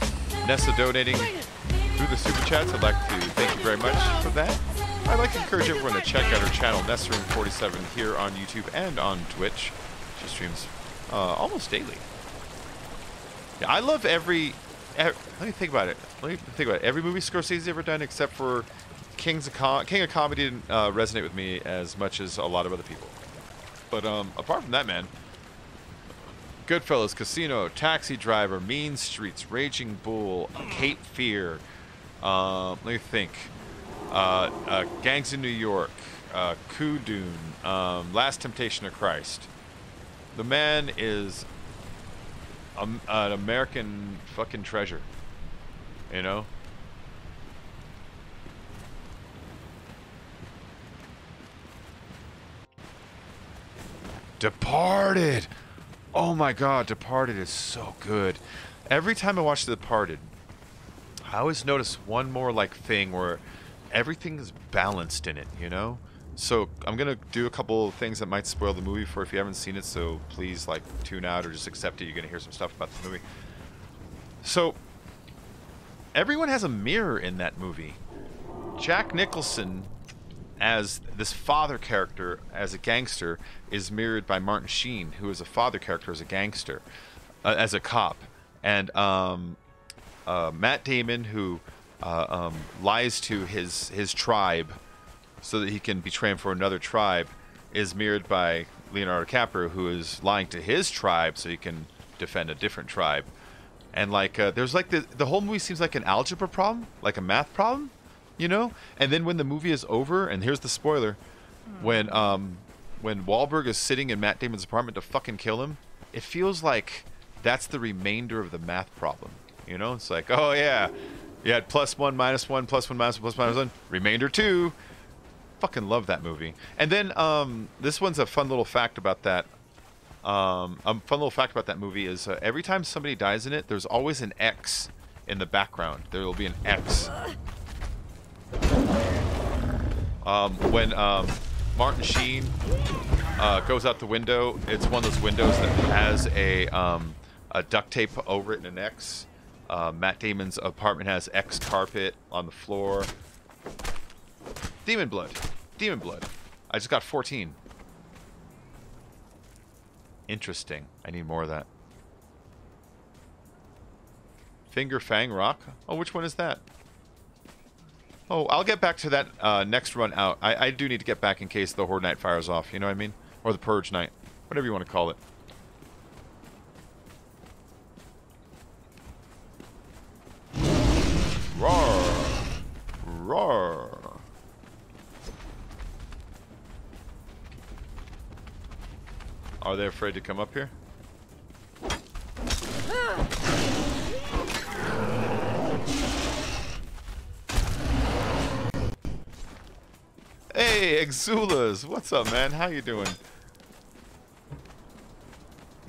Nessa donating through the Super Chats. I'd like to thank you very much for that. I'd like to encourage everyone to check out her channel, NessaRoom47, here on YouTube and on Twitch. She streams almost daily. Yeah, I love let me think about it. Every movie Scorsese's ever done, except for King of Comedy, didn't resonate with me as much as a lot of other people. But apart from that, man, Goodfellas, Casino, Taxi Driver, Mean Streets, Raging Bull, Cape Fear, let me think, Gangs of New York, Kudun, Last Temptation of Christ. The man is an American fucking treasure, you know? Departed! Oh my god, Departed is so good. Every time I watch Departed, I always notice one more like thing where everything is balanced in it, you know? So I'm gonna do a couple of things that might spoil the movie for if you haven't seen it, so please like tune out or just accept it. You're gonna hear some stuff about the movie. So everyone has a mirror in that movie. Jack Nicholson as this father character as a gangster is mirrored by Martin Sheen, who is a father character as a gangster, as a cop, and Matt Damon, who lies to his tribe so that he can betray him for another tribe, is mirrored by Leonardo DiCaprio, who is lying to his tribe so he can defend a different tribe. And like there's like the whole movie seems like an algebra problem, like a math problem, you know? And then when the movie is over, and here's the spoiler, when Wahlberg is sitting in Matt Damon's apartment to fucking kill him, it feels like that's the remainder of the math problem. You know, it's like, oh yeah, you had +1 - 1 +1 - 1 +1 - -1, remainder 2. Fucking love that movie. And then this one's a fun little fact about that. A fun little fact about that movie is every time somebody dies in it, there's always an X in the background. There will be an X. When Martin Sheen goes out the window, it's one of those windows that has a duct tape over it and an X. Matt Damon's apartment has X carpet on the floor. Demon blood. Demon blood. I just got 14. Interesting. I need more of that. Finger Fang Rock? Oh, which one is that? Oh, I'll get back to that next run out. I do need to get back in case the Horde Night fires off, you know what I mean? Or the Purge Night. Whatever you want to call it. Roar! Roar! Are they afraid to come up here? Hey, Exulas! What's up, man? How you doing?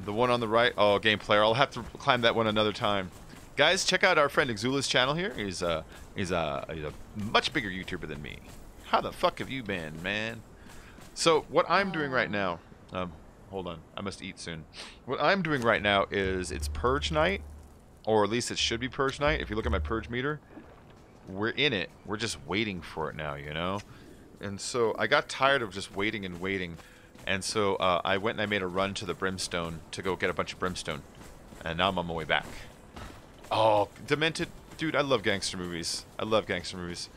The one on the right? Oh, game player. I'll have to climb that one another time. Guys, check out our friend Exula's channel here. He's a much bigger YouTuber than me. How the fuck have you been, man? So, what I'm doing right now... hold on. I must eat soon. What I'm doing right now is it's Purge Night, or at least it should be Purge Night. If you look at my Purge meter, we're in it. We're just waiting for it now, you know? And so I got tired of just waiting and waiting. And so I went and I made a run to the Brimstone to go get a bunch of Brimstone. And now I'm on my way back. Oh, Demented. Dude, I love gangster movies. I love gangster movies.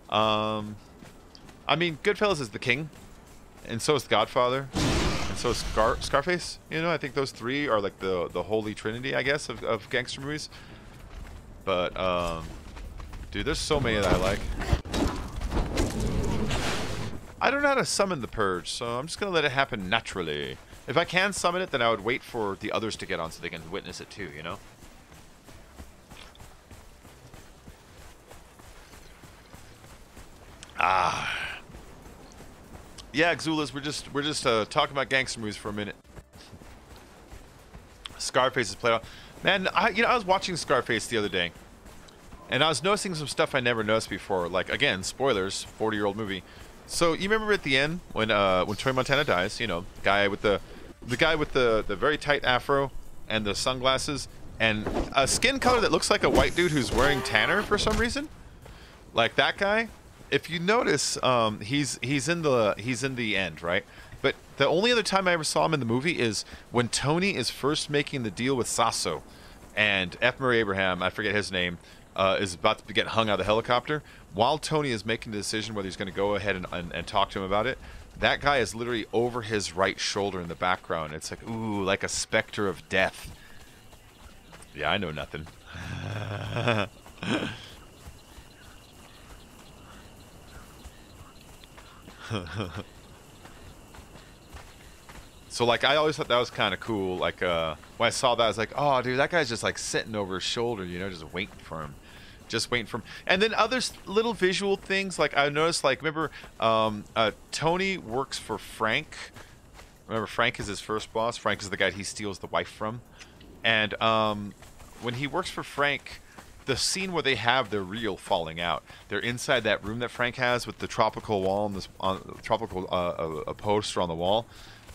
I mean, Goodfellas is the king. And so is The Godfather. And so is Scarface. You know, I think those three are like the holy trinity, I guess, of gangster movies. But, dude, there's so many that I like. I don't know how to summon the Purge, so I'm just going to let it happen naturally. If I can summon it, then I would wait for the others to get on so they can witness it too, you know? Ah. Yeah, Xulas, we're just talking about gangster movies for a minute. Scarface is played out. Man, I was watching Scarface the other day, and I was noticing some stuff I never noticed before. Like, again, spoilers, 40-year-old movie. So you remember at the end when Troy Montana dies, you know, the guy with the very tight afro and the sunglasses and a skin color that looks like a white dude who's wearing tanner for some reason, like that guy. If you notice, he's in the end, right? But the only other time I ever saw him in the movie is when Tony is first making the deal with Sasso, and F. Murray Abraham, I forget his name, is about to get hung out of the helicopter. While Tony is making the decision whether he's going to go ahead and talk to him about it, that guy is literally over his right shoulder in the background. It's like, ooh, like a specter of death. Yeah, I know nothing. So, like, I always thought that was kind of cool. Like, when I saw that, I was like, oh, dude, that guy's just, like, sitting over his shoulder, you know, just waiting for him. Just waiting for him. And then other little visual things, like, I noticed, like, remember, Tony works for Frank. Remember, Frank is his first boss. Frank is the guy he steals the wife from. And when he works for Frank, the scene where they have their reel falling out, they're inside that room that Frank has with the tropical wall and this tropical a poster on the wall.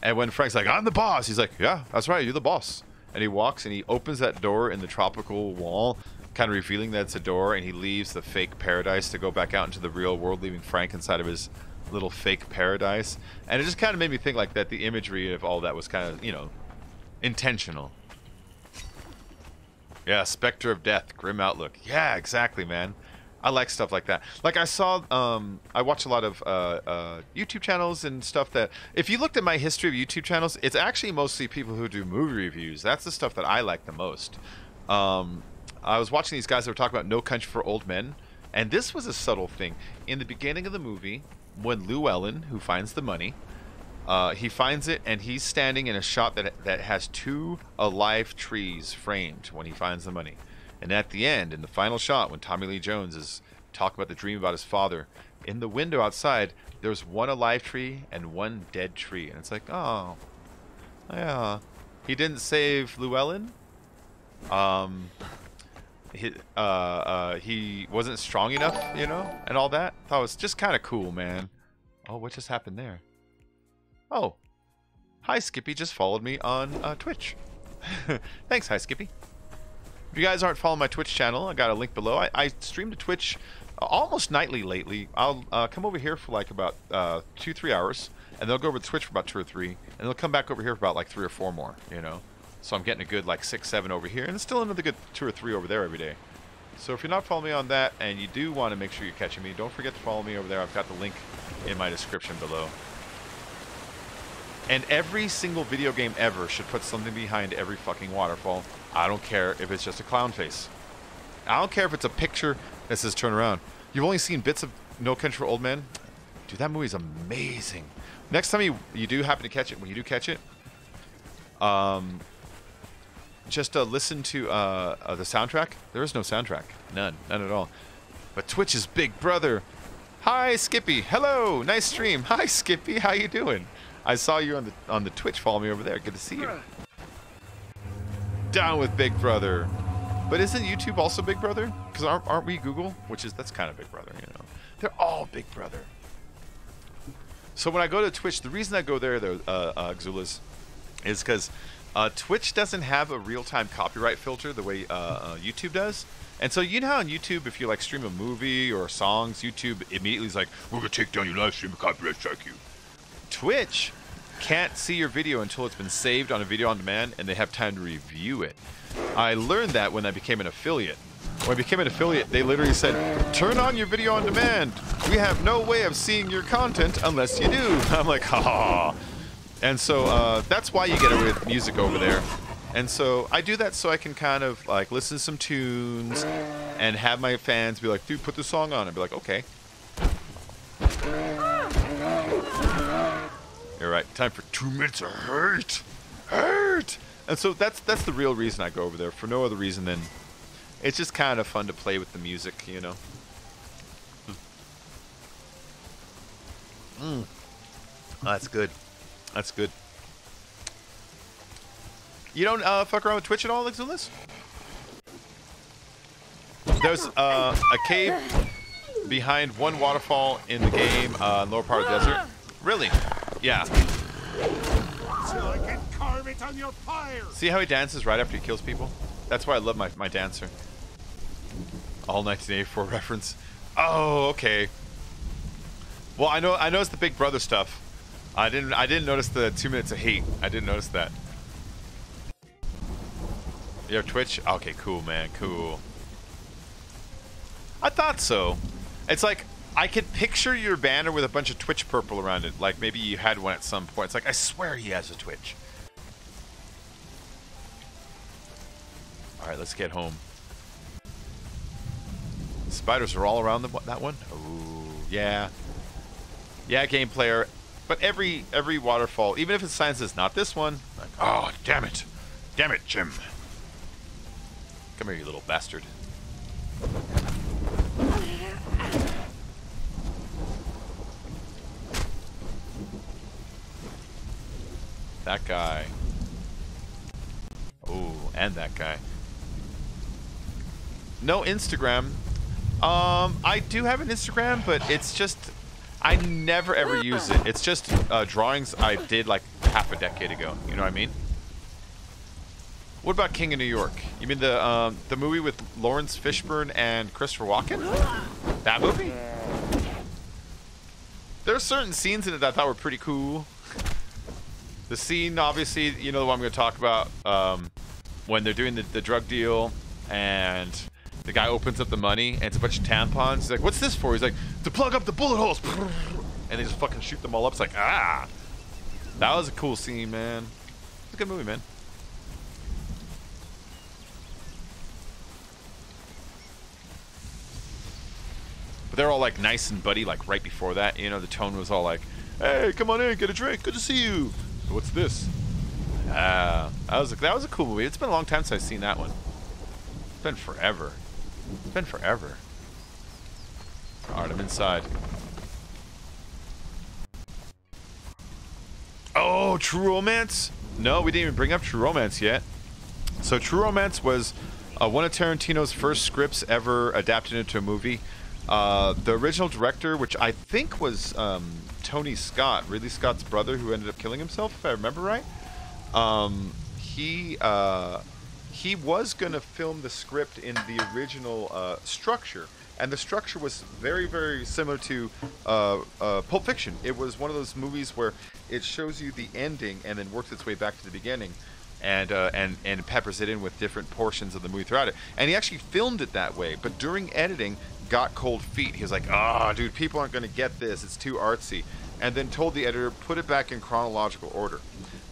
And when Frank's like, I'm the boss, he's like, yeah, that's right, you're the boss. And he walks and he opens that door in the tropical wall, kind of revealing that it's a door, and he leaves the fake paradise to go back out into the real world, leaving Frank inside of his little fake paradise, and it just kind of made me think like that the imagery of all that was kind of, you know, intentional. Yeah, Spectre of Death, Grim Outlook. Yeah, exactly, man. I like stuff like that. Like I saw, I watch a lot of YouTube channels and stuff that, if you looked at my history of YouTube channels, it's actually mostly people who do movie reviews. That's the stuff that I like the most. I was watching these guys that were talking about No Country for Old Men, and this was a subtle thing. In the beginning of the movie, when Llewellyn, who finds the money, he finds it, and he's standing in a shot that has 2 alive trees framed when he finds the money. And at the end, in the final shot, when Tommy Lee Jones is talking about the dream about his father, in the window outside, there's 1 alive tree and 1 dead tree. And it's like, oh, yeah. He didn't save Llewellyn. He wasn't strong enough, you know, and all that. Thought it was just kind of cool, man. Oh, what just happened there? Oh, hi, Skippy just followed me on Twitch. Thanks, hi, Skippy. If you guys aren't following my Twitch channel, I got a link below. I stream to Twitch almost nightly lately. I'll come over here for like about 2-3 hours, and they'll go over to Twitch for about 2 or 3, and they'll come back over here for about like 3 or 4 more, you know. So I'm getting a good like 6-7 over here, and still another good 2 or 3 over there every day. So if you're not following me on that, and you do want to make sure you're catching me, don't forget to follow me over there. I've got the link in my description below. And every single video game ever should put something behind every fucking waterfall. I don't care if it's just a clown face. I don't care if it's a picture that says turn around. You've only seen bits of No Country for Old Men? Dude, that movie's amazing. Next time you do happen to catch it, when you do catch it, just listen to the soundtrack. There is no soundtrack. None at all. But Twitch is Big Brother. Hi, Skippy. Hello. Nice stream. Hi, Skippy. How you doing? I saw you on the Twitch. Follow me over there. Good to see you. Down with Big Brother. But isn't YouTube also Big Brother? Because aren't we Google? That's kind of Big Brother, you know. They're all Big Brother. So when I go to Twitch, the reason I go there, though, Xulas, is because Twitch doesn't have a real-time copyright filter the way YouTube does. And so you know how on YouTube, if you like stream a movie or songs, YouTube immediately is like, we're going to take down your live stream and copyright strike you. Twitch can't see your video until it's been saved on a video on demand and they have time to review it. I learned that when I became an affiliate. When I became an affiliate, they literally said, turn on your video on demand. We have no way of seeing your content unless you do. I'm like, ha. And so that's why you get away with music over there. And so I do that so I can kind of like listen to some tunes and have my fans be like, dude, put the song on. I'd be like, okay. You're right. Time for 2 minutes of hurt. Hurt. And so that's the real reason I go over there. For no other reason than it's just kind of fun to play with the music, you know. Oh, that's good. That's good. You don't fuck around with Twitch at all, Exulis? There's a cave behind one waterfall in the game, lower part of the desert. Really? Yeah. So I can carve it on your fire. See how he dances right after he kills people? That's why I love my dancer. All 1984 reference. Oh, okay. Well, I know it's the Big Brother stuff. I didn't notice the 2 minutes of hate. I didn't notice that. You have Twitch? Okay, cool, man. Cool. I thought so. It's like I could picture your banner with a bunch of Twitch purple around it. Like maybe you had one at some point. It's like I swear he has a Twitch. All right, let's get home. Spiders are all around that one. Oh, yeah. Yeah, game player. But every waterfall, even if it signs as not this one, like, oh, damn it. Damn it, Jim. Come here, you little bastard. That guy. Oh, and that guy. No Instagram. I do have an Instagram, but it's just I never ever use it. It's just drawings I did like half a decade ago. You know what I mean? What about King of New York? You mean the movie with Lawrence Fishburne and Christopher Walken? That movie? There are certain scenes in it that I thought were pretty cool. The scene, obviously, you know the one I'm going to talk about, when they're doing the drug deal, and the guy opens up the money, and it's a bunch of tampons. He's like, what's this for? He's like, to plug up the bullet holes. And they just fucking shoot them all up. It's like, ah. That was a cool scene, man. It's a good movie, man. But they're all like nice and buddy, like right before that. You know, the tone was all like, hey, come on in, get a drink. Good to see you. What's this? That was a cool movie. It's been a long time since I've seen that one. It's been forever. It's been forever. Alright, I'm inside. Oh, True Romance? No, we didn't even bring up True Romance yet. So True Romance was one of Tarantino's first scripts ever adapted into a movie. The original director, which I think was Tony Scott, Ridley Scott's brother, who ended up killing himself, if I remember right. He was going to film the script in the original structure. And the structure was very, very similar to Pulp Fiction. It was one of those movies where it shows you the ending and then works its way back to the beginning, and peppers it in with different portions of the movie throughout it. And he actually filmed it that way, but during editing, got cold feet. He was like, "Ah, dude, people aren't going to get this. It's too artsy." And then told the editor, put it back in chronological order.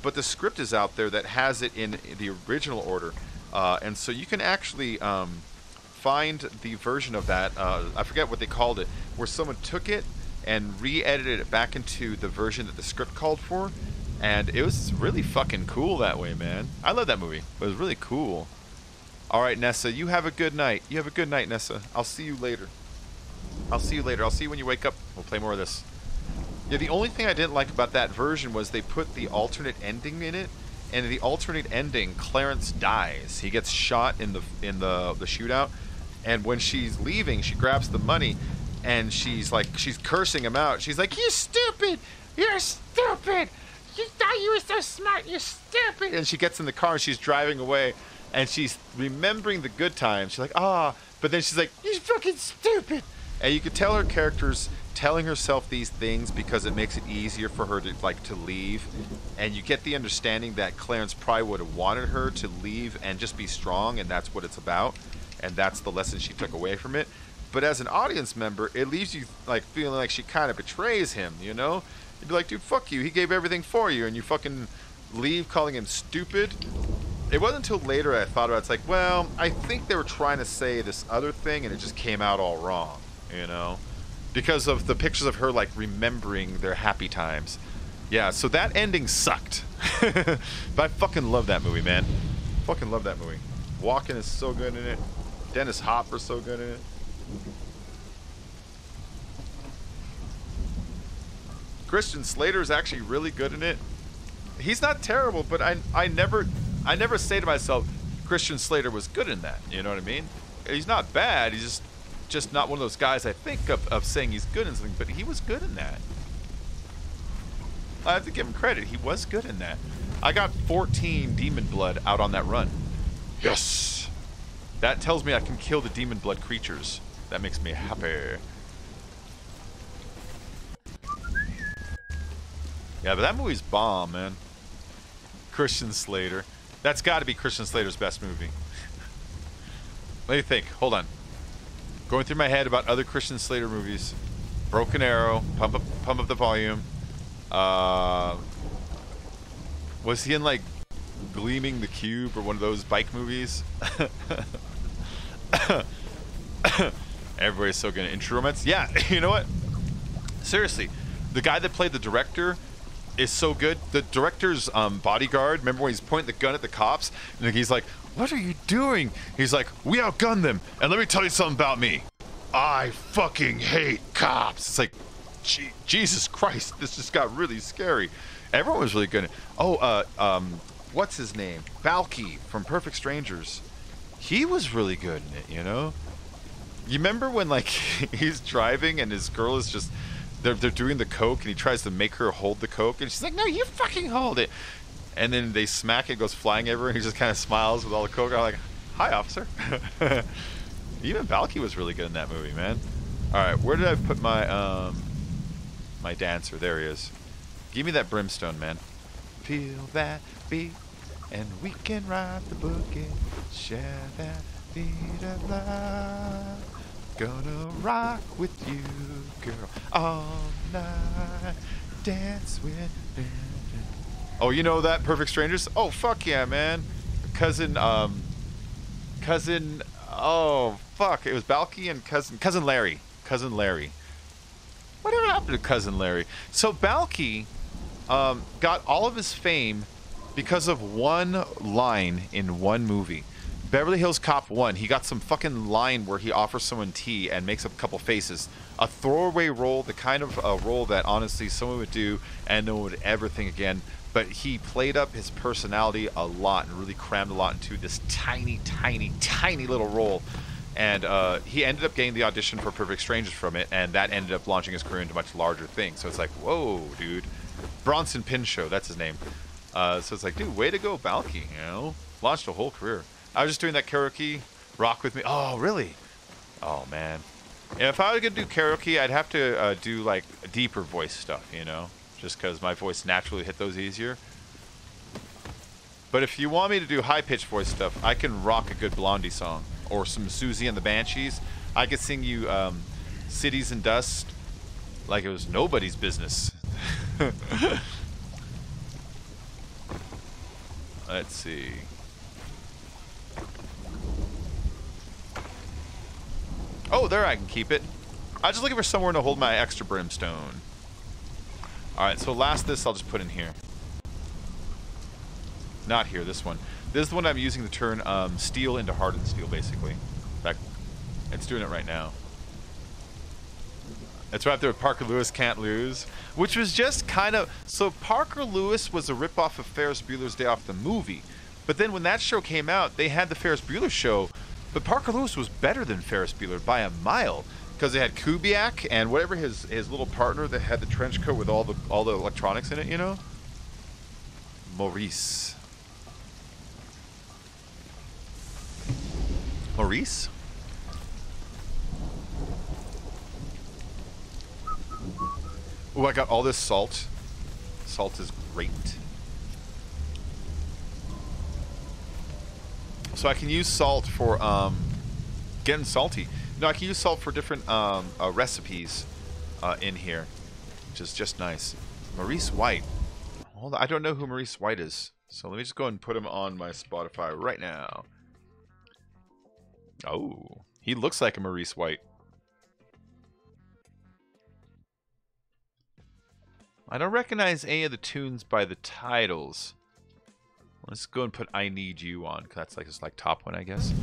But the script is out there that has it in the original order, and so you can actually find the version of that, I forget what they called it, where someone took it and re-edited it back into the version that the script called for, and it was really fucking cool that way, man. I love that movie. It was really cool. Alright, Nessa, you have a good night. You have a good night, Nessa. I'll see you later. I'll see you later. I'll see you when you wake up. We'll play more of this. Yeah, the only thing I didn't like about that version was they put the alternate ending in it, and in the alternate ending, Clarence dies. He gets shot in the shootout. And when she's leaving, she grabs the money, and she's cursing him out. She's like, "You stupid! You're stupid! You thought you were so smart! You're stupid!" And she gets in the car, and she's driving away, and she's remembering the good times. She's like, "Ah," but then she's like, "You're fucking stupid!" And you could tell her character's telling herself these things because it makes it easier for her to leave. And you get the understanding that Clarence probably would have wanted her to leave and just be strong, and that's what it's about. And that's the lesson she took away from it. But as an audience member, it leaves you like feeling like she kind of betrays him, you know? You'd be like, dude, fuck you. He gave everything for you, and you fucking leave calling him stupid. It wasn't until later I thought about it. It's like, well, I think they were trying to say this other thing, and it just came out all wrong, you know? Because of the pictures of her, like, remembering their happy times. Yeah, so that ending sucked. But I fucking love that movie, man. Fucking love that movie. Walken is so good in it. Dennis Hopper's so good in it. Christian Slater is actually really good in it. He's not terrible, but I never say to myself, Christian Slater was good in that. You know what I mean? He's not bad. He's just not one of those guys I think of saying he's good in something, but he was good in that. I have to give him credit. He was good in that. I got 14 demon blood out on that run. Yes! That tells me I can kill the demon blood creatures. That makes me happy. Yeah, but that movie's bomb, man. Christian Slater. That's got to be Christian Slater's best movie. Let me think. Hold on. Going through my head about other Christian Slater movies. Broken Arrow. Pump up the volume. Was he in like Gleaming the Cube or one of those bike movies? Everybody's so good in True Romance. Yeah, you know what? Seriously, the guy that played the director is so good. The director's bodyguard, remember when he's pointing the gun at the cops? And he's like, "What are you doing?" He's like, "We outgunned them. And let me tell you something about me. I fucking hate cops." It's like, Jesus Christ, this just got really scary. Everyone was really good. What's his name? Balky from Perfect Strangers. He was really good in it, you know? You remember when, like, he's driving and his girl is just... They're doing the coke and he tries to make her hold the coke and she's like, "No, you fucking hold it." And then they smack it, goes flying everywhere, and he just kind of smiles with all the coke. I'm like, "Hi, officer." Even Balky was really good in that movie, man. Alright, where did I put my... my dancer. There he is. Give me that brimstone, man. Feel that beat, and we can ride the boogie. Share that beat of love. Gonna rock with you, girl, all night. Dance with me. Oh, you know that Perfect Strangers? Oh, fuck yeah, man. Cousin, oh, fuck. It was Balky and Cousin Larry. Cousin Larry. Whatever happened to Cousin Larry? So Balky got all of his fame because of one line in one movie. Beverly Hills Cop 1, he got some fucking line where he offers someone tea and makes up a couple faces. A throwaway role, the kind of role that honestly someone would do and no one would ever think again. But he played up his personality a lot and really crammed a lot into this tiny, tiny, tiny little role. And he ended up getting the audition for Perfect Strangers from it, and that ended up launching his career into much larger things. So it's like, whoa, dude. Bronson Pinchot, that's his name. So it's like, dude, way to go, Balky, you know? Launched a whole career. I was just doing that karaoke, Rock With Me. Oh, really? Oh, man. And if I was going to do karaoke, I'd have to do, like, deeper voice stuff, you know? Just because my voice naturally hit those easier. But if you want me to do high-pitched voice stuff, I can rock a good Blondie song. Or some Susie and the Banshees. I could sing you Cities and Dust like it was nobody's business. Let's see. Oh, there I can keep it. I'm just looking for somewhere to hold my extra brimstone. Alright, so last this I'll just put in here. Not here, this one. This is the one I'm using to turn steel into hardened steel, basically. In fact, it's doing it right now. It's right there with Parker Lewis Can't Lose, which was just kind of... So Parker Lewis was a ripoff of Ferris Bueller's Day Off the movie. But then when that show came out, they had the Ferris Bueller show. But Parker Lewis was better than Ferris Bueller by a mile. Because they had Kubiak and whatever his little partner that had the trench coat with all the electronics in it, you know? Maurice. Maurice? Oh, I got all this salt. Salt is great. So I can use salt for getting salty. No, I can use salt for different recipes in here, which is just nice. Maurice White. Hold on, I don't know who Maurice White is. So let me just go and put him on my Spotify right now. Oh, he looks like a Maurice White. I don't recognize any of the tunes by the titles. Let's go and put I Need You on, because that's like his top one, I guess.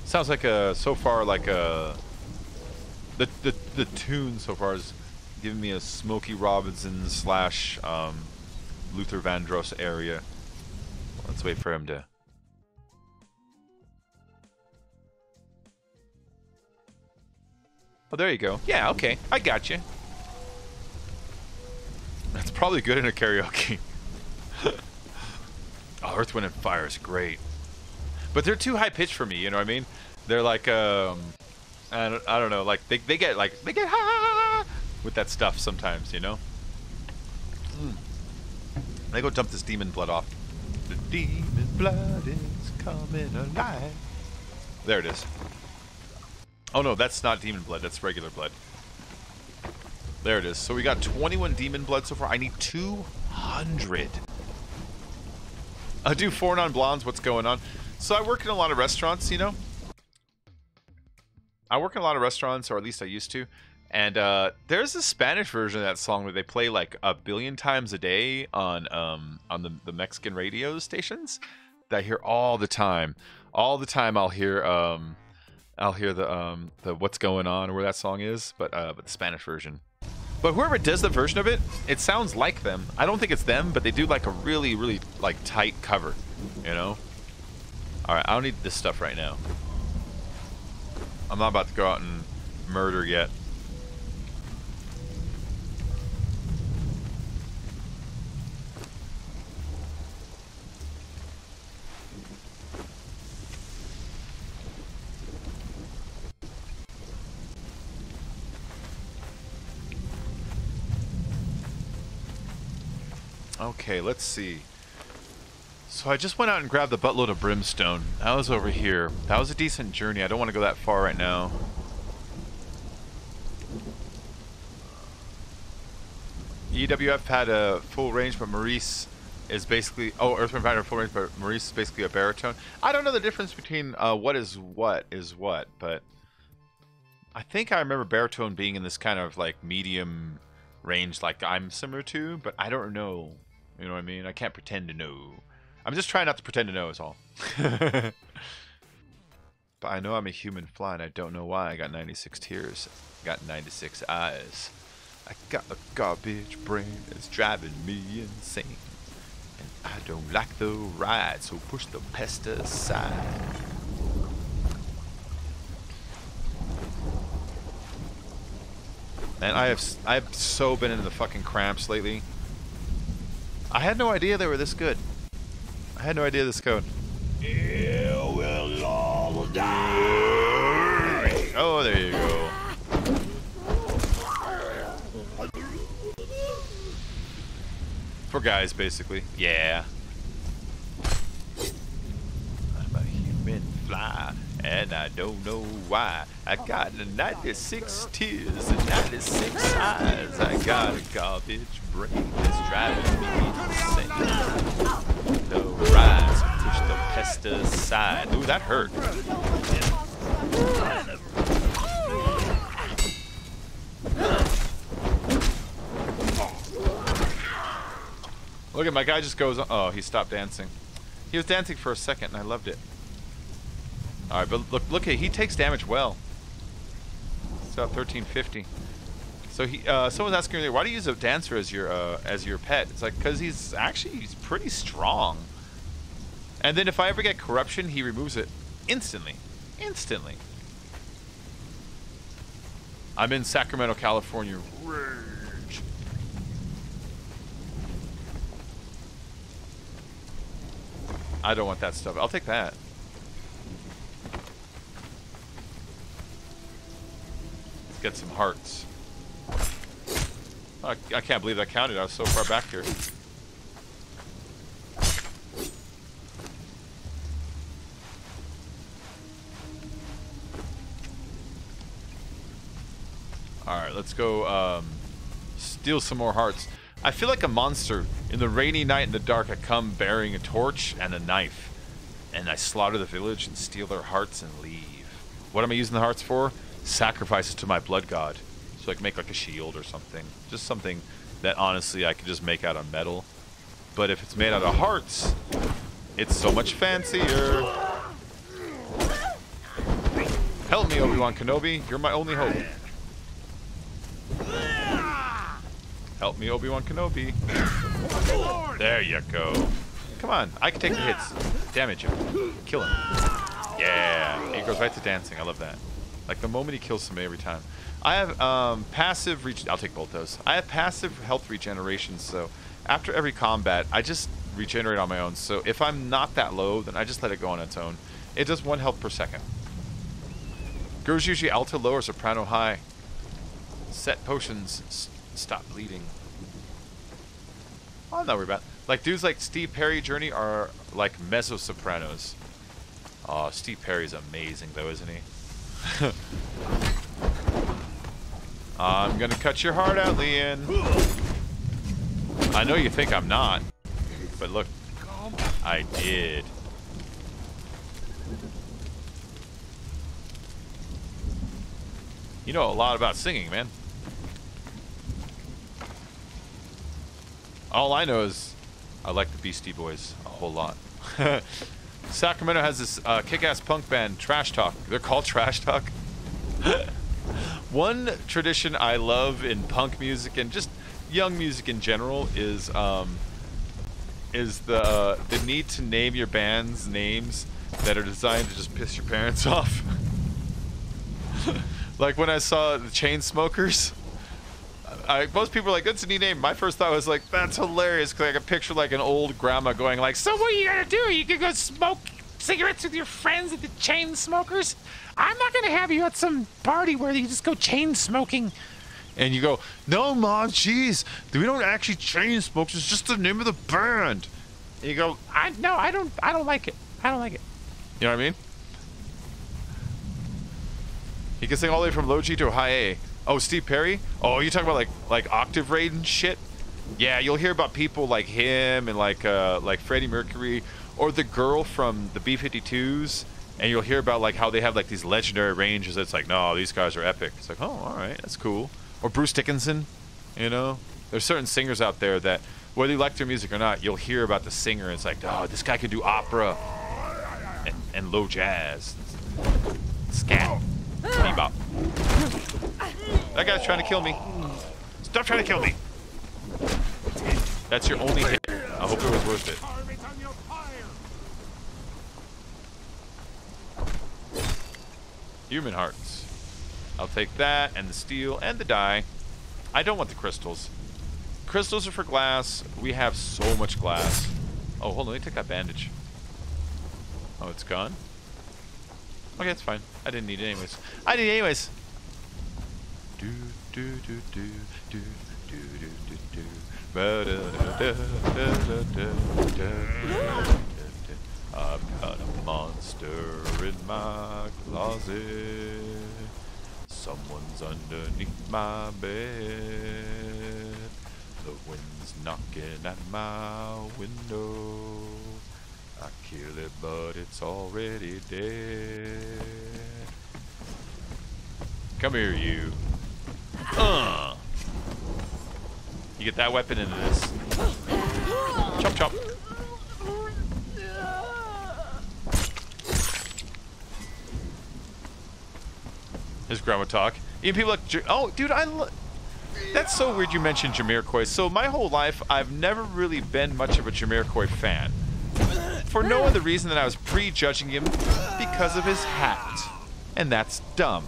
Sounds like a, so far like a, the tune so far is giving me a Smokey Robinson / Luther Vandross area. Let's wait for him to. Oh, there you go. Yeah, okay. I got you. That's probably good in a karaoke. Oh, Earth, Wind, and Fire is great. But they're too high-pitched for me, you know what I mean? They're like, I don't know, like, they get ha with that stuff sometimes, you know? Let me go dump this demon blood off. The demon blood is coming alive. There it is. Oh no, that's not demon blood, that's regular blood. There it is. So we got 21 demon blood so far. I need 200. I'll do 4 non-blondes, what's going on? So I work in a lot of restaurants, you know? I work in a lot of restaurants, or at least I used to. And there's a Spanish version of that song that they play like a billion times a day on the Mexican radio stations that I hear all the time. All the time I'll hear the What's Going On, or where that song is, but the Spanish version. But whoever does the version of it, it sounds like them. I don't think it's them, but they do like a really, really like tight cover, you know? Alright, I don't need this stuff right now. I'm not about to go out and murder yet. Okay, let's see. So I just went out and grabbed the buttload of brimstone. That was over here. That was a decent journey. I don't want to go that far right now. EWF had a full range, but Maurice is basically... Oh, Earthwind had a full range, but Maurice is basically a baritone. I don't know the difference between what is what, but... I think I remember baritone being in this kind of, like, medium range like I'm similar to, but I don't know. You know what I mean? I can't pretend to know. I'm just trying not to pretend to know is all. But I know I'm a human fly, and I don't know why. I got 96 tears. I got 96 eyes. I got a garbage brain that's driving me insane. And I don't like the ride, so push the pest aside. And I've so been into the fucking cramps lately. I had no idea they were this good. I had no idea this code. You will all die. Oh, there you go. For guys, basically. Yeah. I'm a human fly, and I don't know why. I got 96 tears and 96 eyes. I got a garbage brain that's driving me insane. The rise, push the pest aside. Ooh, that hurt. Look at my guy just goes. Oh, he stopped dancing. He was dancing for a second, and I loved it. All right, but look, he takes damage well. It's about 1350. So he, someone's asking earlier, why do you use a dancer as your pet? It's like because he's pretty strong. And then if I ever get corruption, he removes it instantly. Instantly. I'm in Sacramento, California. Rage. I don't want that stuff. I'll take that. Let's get some hearts. I can't believe that counted. I was so far back here. Alright, let's go steal some more hearts. I feel like a monster. In the rainy night in the dark, I come bearing a torch and a knife. And I slaughter the village and steal their hearts and leave. What am I using the hearts for? Sacrifices to my blood god. So I can make like a shield or something. Just something that honestly I could just make out of metal. But if it's made out of hearts, it's so much fancier. Help me, Obi-Wan Kenobi. You're my only hope. Help me, Obi-Wan Kenobi. There you go. Come on, I can take the hits. Damage him. Kill him. Yeah. He goes right to dancing. I love that. Like the moment he kills somebody every time. I have passive reach. I'll take both those. I have passive health regeneration, so after every combat, I just regenerate on my own. So if I'm not that low, then I just let it go on its own. It does 1 health per second. Girls usually alto low or soprano high. Set potions. Stop bleeding. Oh, no, we're about. Like dudes like Steve Perry Journey are like mezzo sopranos. Oh, Steve Perry's amazing though, isn't he? I'm gonna cut your heart out, Leon. I know you think I'm not, but look, I did. You know a lot about singing, man. All I know is I like the Beastie Boys a whole lot. Sacramento has this kick-ass punk band, Trash Talk. They're called Trash Talk. One tradition I love in punk music and just young music in general is the need to name your band's names that are designed to just piss your parents off. Like when I saw the Chainsmokers. Most people are like, that's a neat name. My first thought was like, that's hilarious, because I could picture like an old grandma going like, so what are you gonna do? You could go smoke cigarettes with your friends at the Chainsmokers? I'm not gonna have you at some party where you just go chain smoking And you go, no, Mom, jeez, we don't actually chain smoke. It's just the name of the band. And you go, no, I don't like it. I don't like it. You know what I mean? He can sing all the way from low G to a high A. Oh, Steve Perry? Oh, you talking about like octave rate and shit? Yeah, you'll hear about people like him and like Freddie Mercury or the girl from the B-52s, and you'll hear about like how they have like these legendary ranges. It's like, no, these guys are epic. It's like, oh, all right, that's cool. Or Bruce Dickinson, you know? There's certain singers out there that, whether you like their music or not, you'll hear about the singer, and it's like, oh, this guy can do opera and low jazz, scat, bebop. That guy's trying to kill me. Stop trying to kill me. That's your only hit. I hope it was worth it. Human hearts. I'll take that and the steel and the dye. I don't want the crystals. Crystals are for glass. We have so much glass. Oh, hold on. Let me take that bandage. Oh, it's gone? Okay, it's fine. I didn't need it anyways. I need it anyways. Do do do do do do do do do. I've got a monster in my closet. Someone's underneath my bed. The wind's knocking at my window. I kill it, but it's already dead. Come here, you. You get that weapon into this. Chop, chop. His grandma talk. Even people like, oh, dude, that's so weird you mentioned Jamiroquai. So my whole life, I've never really been much of a Jamiroquai fan. For no other reason than I was prejudging him because of his hat. And that's dumb.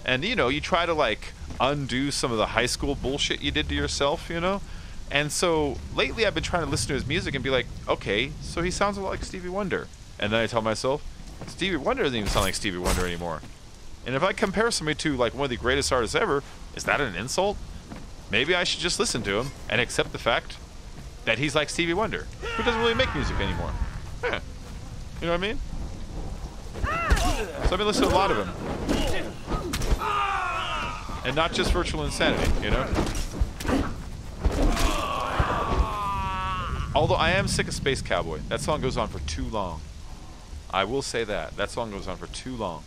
And, you know, you try to, like, undo some of the high school bullshit you did to yourself, you know? And so, lately I've been trying to listen to his music and be like, okay, so he sounds a lot like Stevie Wonder. And then I tell myself, Stevie Wonder doesn't even sound like Stevie Wonder anymore. And if I compare somebody to, like, one of the greatest artists ever, is that an insult? Maybe I should just listen to him and accept the fact that he's like Stevie Wonder, who doesn't really make music anymore. Yeah. You know what I mean? So I've been listening to a lot of him. And not just Virtual Insanity, you know? Although I am sick of Space Cowboy. That song goes on for too long. I will say that. That song goes on for too long.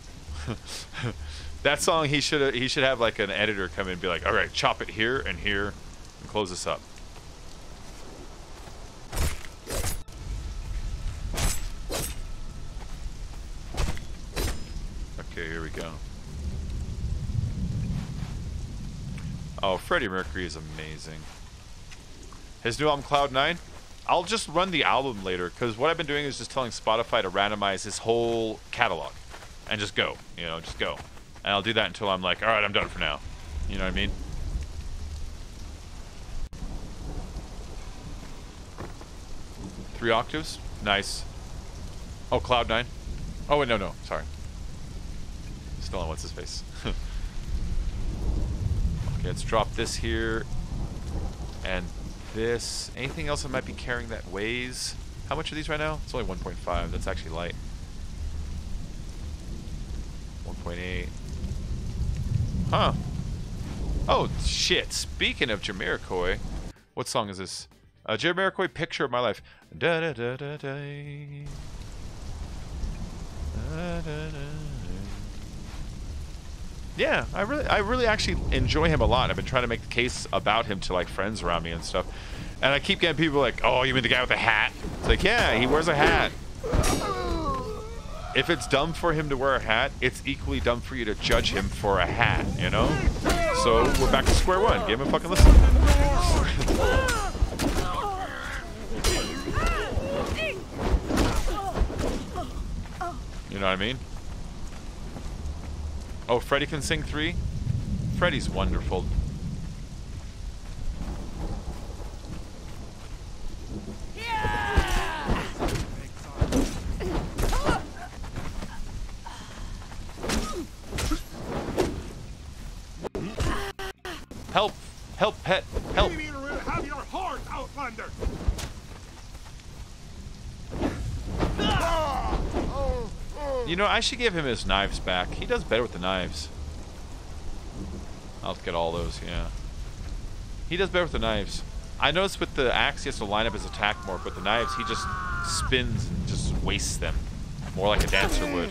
That song, he should have like an editor come in and be like, all right, chop it here and here and close this up. Okay, here we go. Oh, Freddie Mercury is amazing. His new album, Cloud9, I'll just run the album later, because what I've been doing is just telling Spotify to randomize his whole catalog. And just go, you know, just go. And I'll do that until I'm like, alright, I'm done for now. You know what I mean? Three octaves? Nice. Oh, Cloud9? Oh, wait, no, sorry. Still on what's his face. Okay, let's drop this here. And this. Anything else that might be carrying that weighs? How much are these right now? It's only 1.5. That's actually light. 1.8. Huh. Oh, shit. Speaking of Jamiroquai, what song is this? Jamiroquai, Picture of My Life. Da da da da da. Da, da, da. Yeah, I really actually enjoy him a lot. I've been trying to make the case about him to like friends around me and stuff. And I keep getting people like, oh, you mean the guy with the hat? It's like, yeah, he wears a hat. If it's dumb for him to wear a hat, it's equally dumb for you to judge him for a hat, you know? So we're back to square one. Give him a fucking listen. You know what I mean? Oh, Freddy can sing 3? Freddy's wonderful. Help, pet! Help! Ymir will have your heart, Outlander! You know, I should give him his knives back. He does better with the knives. I'll get all those, yeah. He does better with the knives. I noticed with the axe, he has to line up his attack more, but the knives, he just spins and just wastes them. More like a dancer would.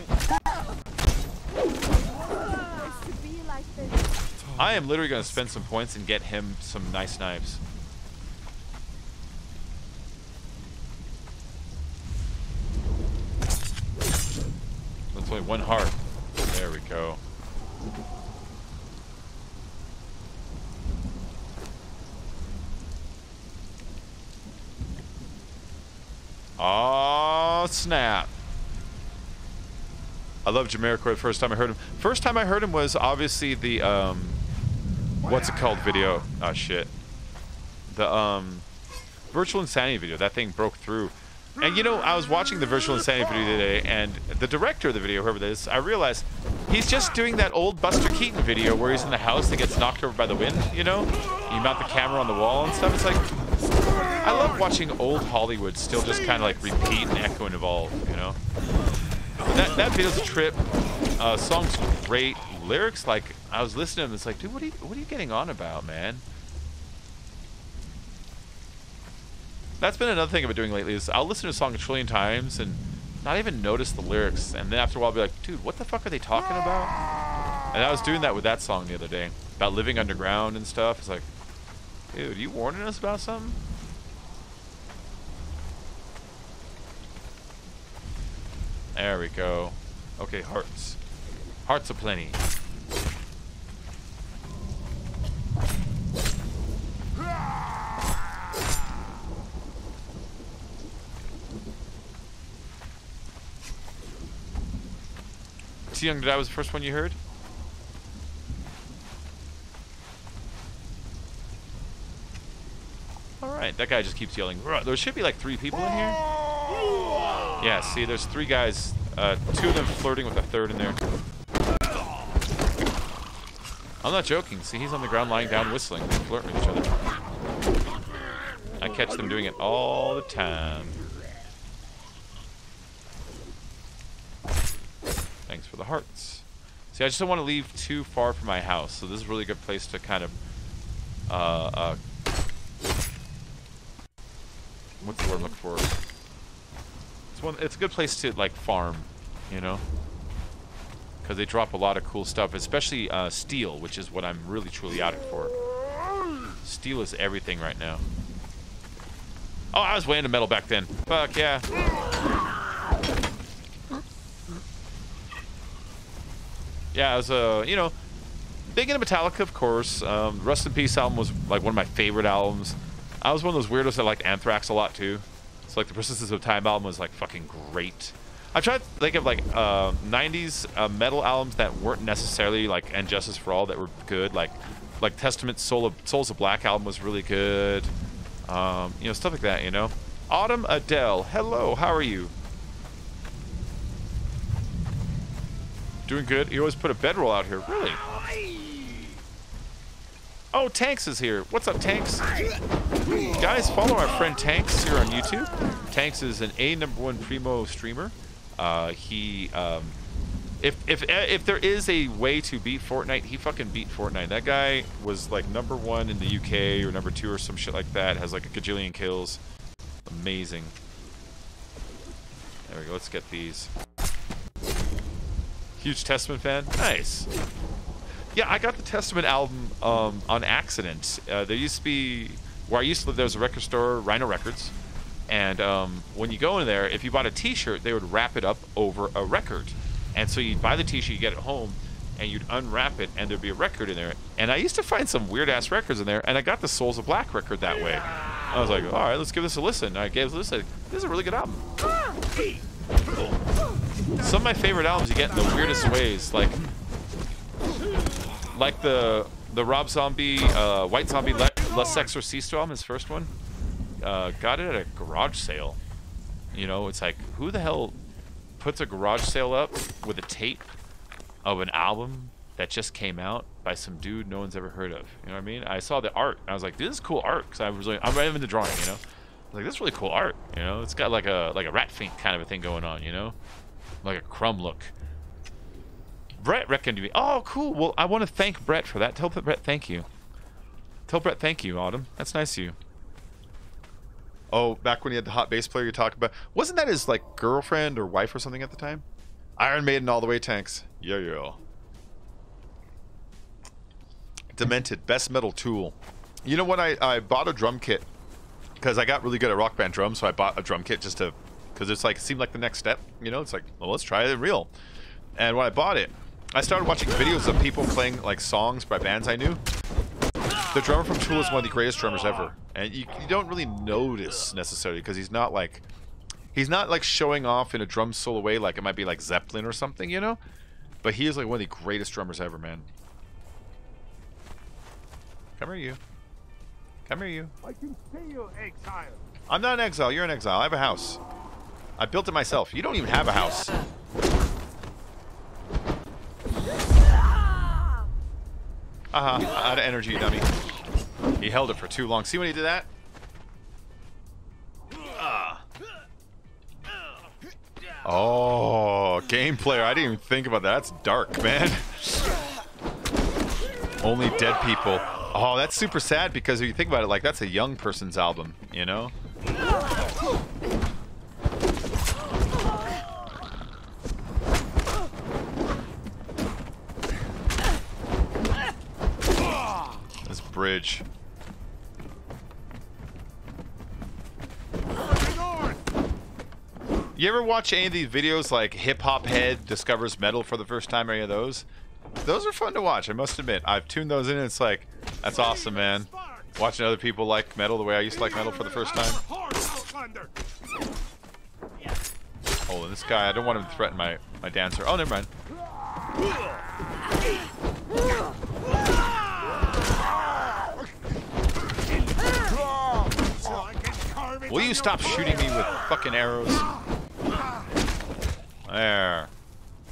I am literally going to spend some points and get him some nice knives. That's only one heart. There we go. Oh, snap. I love Jamiroquai the first time I heard him. First time I heard him was obviously the, what's it called video? Oh, shit. The, Virtual Insanity video. That thing broke through. And, you know, I was watching the Virtual Insanity video today, and the director of the video, whoever that is, I realized he's just doing that old Buster Keaton video where he's in the house that gets knocked over by the wind, you know? You mount the camera on the wall and stuff. It's like, I love watching old Hollywood still just kind of like repeat and echo and evolve, you know? That video's a trip. Song's great. Lyrics, like, I was listening to him, it's like, dude, what are you getting on about, man? That's been another thing I've been doing lately is I'll listen to a song a trillion times and not even notice the lyrics, and then after a while I'll be like, dude, what the fuck are they talking about? And I was doing that with that song the other day about living underground and stuff. It's like, dude, you warning us about something? There we go. Okay, hearts. Hearts aplenty. Too Young to Die was the first one you heard? Alright, that guy just keeps yelling. There should be like 3 people in here. Yeah, see, there's 3 guys. 2 of them flirting with a 3rd in there. I'm not joking. See, he's on the ground lying down whistling. They're flirting with each other. I catch them doing it all the time. Thanks for the hearts. See, I just don't want to leave too far from my house, so this is a really good place to kind of, what's the word I'm looking for? It's a good place to, like, farm, you know? Because they drop a lot of cool stuff, especially steel, which is what I'm really, truly out for. Steel is everything right now. Oh, I was way into metal back then. Fuck, yeah. Yeah, I was, you know, big into Metallica, of course. Rust in Peace album was, like, one of my favorite albums. I was one of those weirdos that liked Anthrax a lot, too. So, like, the Persistence of Time album was, like, fucking great. I've tried to think of, like, 90s metal albums that weren't necessarily, like, And Justice for All that were good. Like Testament, Souls of Black album was really good. You know, stuff like that, you know? Autumn Adele, hello, how are you? Doing good. You always put a bedroll out here. Really? Oh, Tanks is here. What's up, Tanks? Guys, follow our friend Tanks here on YouTube. Tanks is an #1 primo streamer. If there is a way to beat Fortnite, he fucking beat Fortnite. That guy was like #1 in the UK or #2 or some shit like that. Has like a gajillion kills. Amazing. There we go. Let's get these. Huge Testament fan. Nice. Yeah, I got the Testament album on accident. There used to be, where I used to live, there was a record store, Rhino Records. And when you go in there, if you bought a t-shirt, they would wrap it up over a record. And so you'd buy the t-shirt, you get it home, and you'd unwrap it, and there'd be a record in there. And I used to find some weird-ass records in there, and I got the Souls of Black record that way. I was like, all right, let's give this a listen. I gave it a listen. This is a really good album. Some of my favorite albums you get in the weirdest ways, like the Rob Zombie, White Zombie, Les Exorcisto album, his first one. Got it at a garage sale. You know, it's like, who the hell puts a garage sale up with a tape of an album that just came out by some dude no one's ever heard of. You know what I mean? I saw the art. And I was like, this is cool art. Because I'm right into drawing, you know? I was like, this is really cool art. You know? It's got like a rat fink kind of a thing going on, you know? Like a crumb look. Brett recommended me. Oh, cool. Well, I want to thank Brett for that. Tell Brett thank you. Tell Brett thank you, Autumn. That's nice of you. Oh, back when he had the hot bass player you talked about. Wasn't that his, like, girlfriend or wife or something at the time? Iron Maiden all the way, tanks. Yeah. Demented. Best metal tool. You know what? I bought a drum kit because I got really good at Rock Band drums, so I bought a drum kit just to... Because it's like, it seemed like the next step. You know, it's like, well, let's try it real. And when I bought it, I started watching videos of people playing, like, songs by bands I knew. The drummer from Tool is one of the greatest drummers ever. And you don't really notice, necessarily, because he's not, like, showing off in a drum solo way like it might be, like, Zeppelin or something, you know? But he is, like, one of the greatest drummers ever, man. Come here, you. Come here, you. I can see you, exile. I'm not an exile. You're an exile. I have a house. I built it myself. You don't even have a house. Out of energy, you dummy. He held it for too long. See when he did that? Oh, game player. I didn't even think about that. That's dark, man. Only dead people. Oh, that's super sad because if you think about it, like, that's a young person's album, you know? This bridge. You ever watch any of these videos like Hip Hop Head discovers metal for the first time or any of those? Those are fun to watch, I must admit. I've tuned those in and it's like, that's awesome, man. Watching other people like metal the way I used to like metal for the first time. Oh, and this guy, I don't want him to threaten my dancer. Oh, never mind. Will you stop shooting me with fucking arrows? There.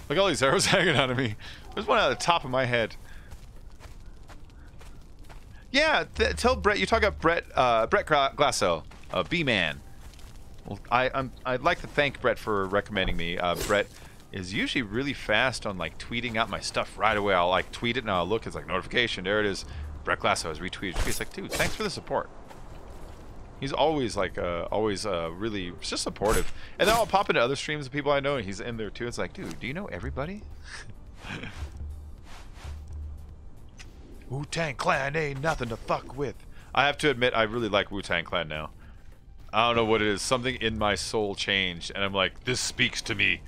Look at all these arrows hanging out of me. There's one out of the top of my head. Yeah, tell Brett. You talk about Brett Glasso, B-Man. Well, I'd like to thank Brett for recommending me. Brett is usually really fast on like tweeting out my stuff right away. I'll like tweet it and I'll look. It's like notification. There it is. Brett Glasso has retweeted. He's like, dude, thanks for the support. He's always like, really just supportive. And then I'll pop into other streams of people I know, and he's in there too. It's like, dude, do you know everybody? Wu-Tang Clan ain't nothing to fuck with. I have to admit, I really like Wu-Tang Clan now. I don't know what it is. Something in my soul changed, and I'm like, this speaks to me.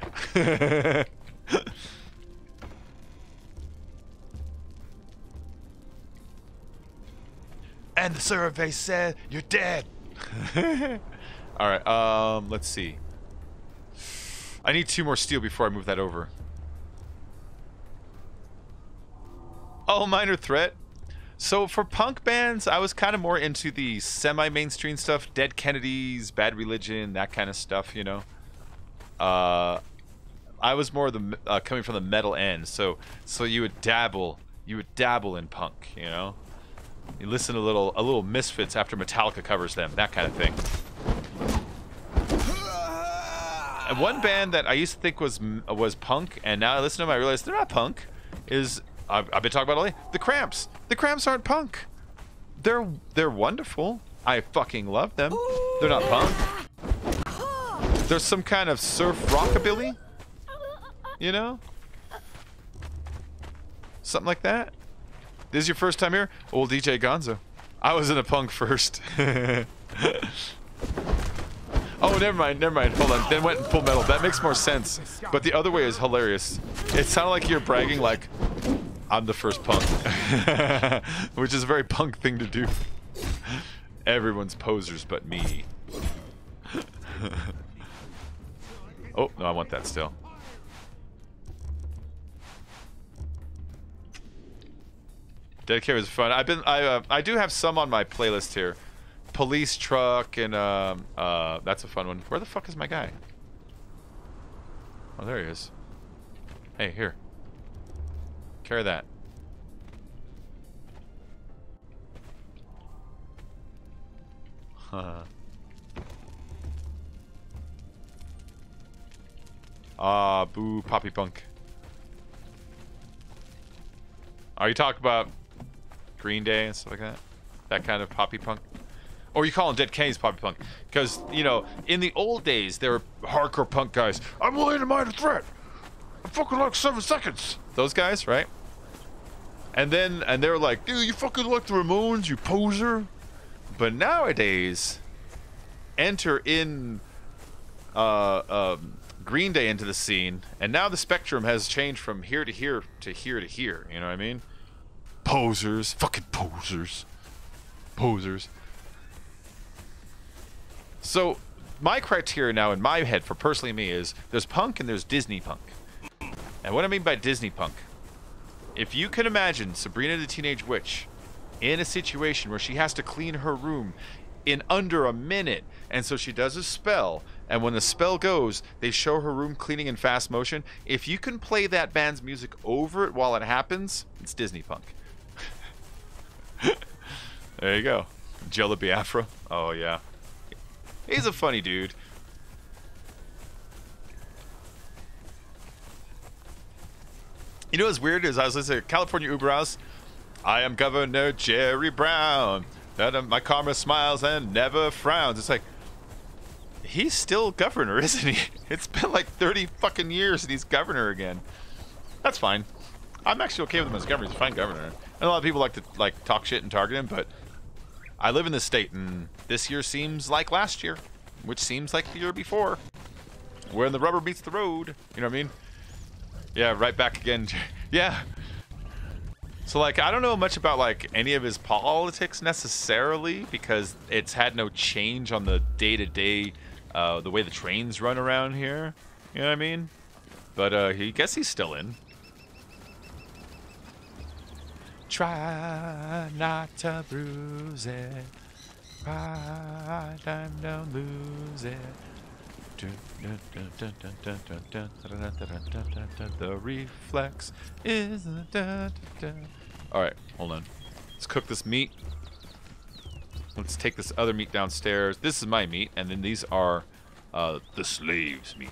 And the survey said you're dead. Alright, let's see. I need 2 more steel before I move that over. Oh, minor threat. So for punk bands, I was kind of more into the semi-mainstream stuff. Dead Kennedys, Bad Religion, that kind of stuff, you know. I was more the coming from the metal end. So you would dabble in punk, you know. You listen to a little Misfits after Metallica covers them, that kind of thing. And one band that I used to think was punk, and now I listen to them, I realize they're not punk. Is I've been talking about all day. The Cramps. The Cramps aren't punk. They're wonderful. I fucking love them. They're not punk. There's some kind of surf rockabilly, you know, something like that. This is your first time here? Old DJ Gonzo. I was in a punk first. Oh, never mind. Hold on. Then went in full metal. That makes more sense. But the other way is hilarious. It sounded like you're bragging like, I'm the first punk. Which is a very punk thing to do. Everyone's posers but me. Oh, no, I want that still. Dead Care is fun. I do have some on my playlist here. Police Truck and that's a fun one. Where the fuck is my guy? Oh, there he is. Hey, here. Carry that. Ah, boo, Poppy Punk. Are you talking about Green Day and stuff like that? That kind of Poppy Punk? Or you call them Dead Kennedys Poppy Punk? Because, you know, in the old days, there were hardcore punk guys. I'm willing to mind a threat. I fucking like 7 seconds. Those guys, right? And they were like, dude, you fucking like the Ramones, you poser. But nowadays, enter in Green Day into the scene, and now the spectrum has changed from here to here to here to here. You know what I mean? Posers, fucking posers, posers. So my criteria now in my head for personally me is there's punk and there's Disney punk. And what I mean by Disney punk, if you can imagine Sabrina the Teenage Witch in a situation where she has to clean her room in under a minute, and so she does a spell, and when the spell goes, they show her room cleaning in fast motion. If you can play that band's music over it while it happens, it's Disney punk. There you go. Jello Biafra. Oh yeah, he's a funny dude. You know what's weird is I was listening to California Uber House. I am Governor Jerry Brown. My karma smiles and never frowns. It's like, he's still governor, isn't he? It's been like 30 fucking years and he's governor again. That's fine. I'm actually okay with him as governor. He's a fine governor. And a lot of people like to talk shit and target him, but I live in this state, and this year seems like last year, which seems like the year before, where the rubber meets the road. You know what I mean? Yeah, right back again. Yeah. So, like, I don't know much about, like, any of his politics necessarily, because it's had no change on the day-to-day, the way the trains run around here. You know what I mean? But, he guess he's still in. Try not to bruise it. Right time, don't lose it. The reflex is Alright, hold on. Let's cook this meat. Let's take this other meat downstairs. This is my meat, and then these are the slaves' meat.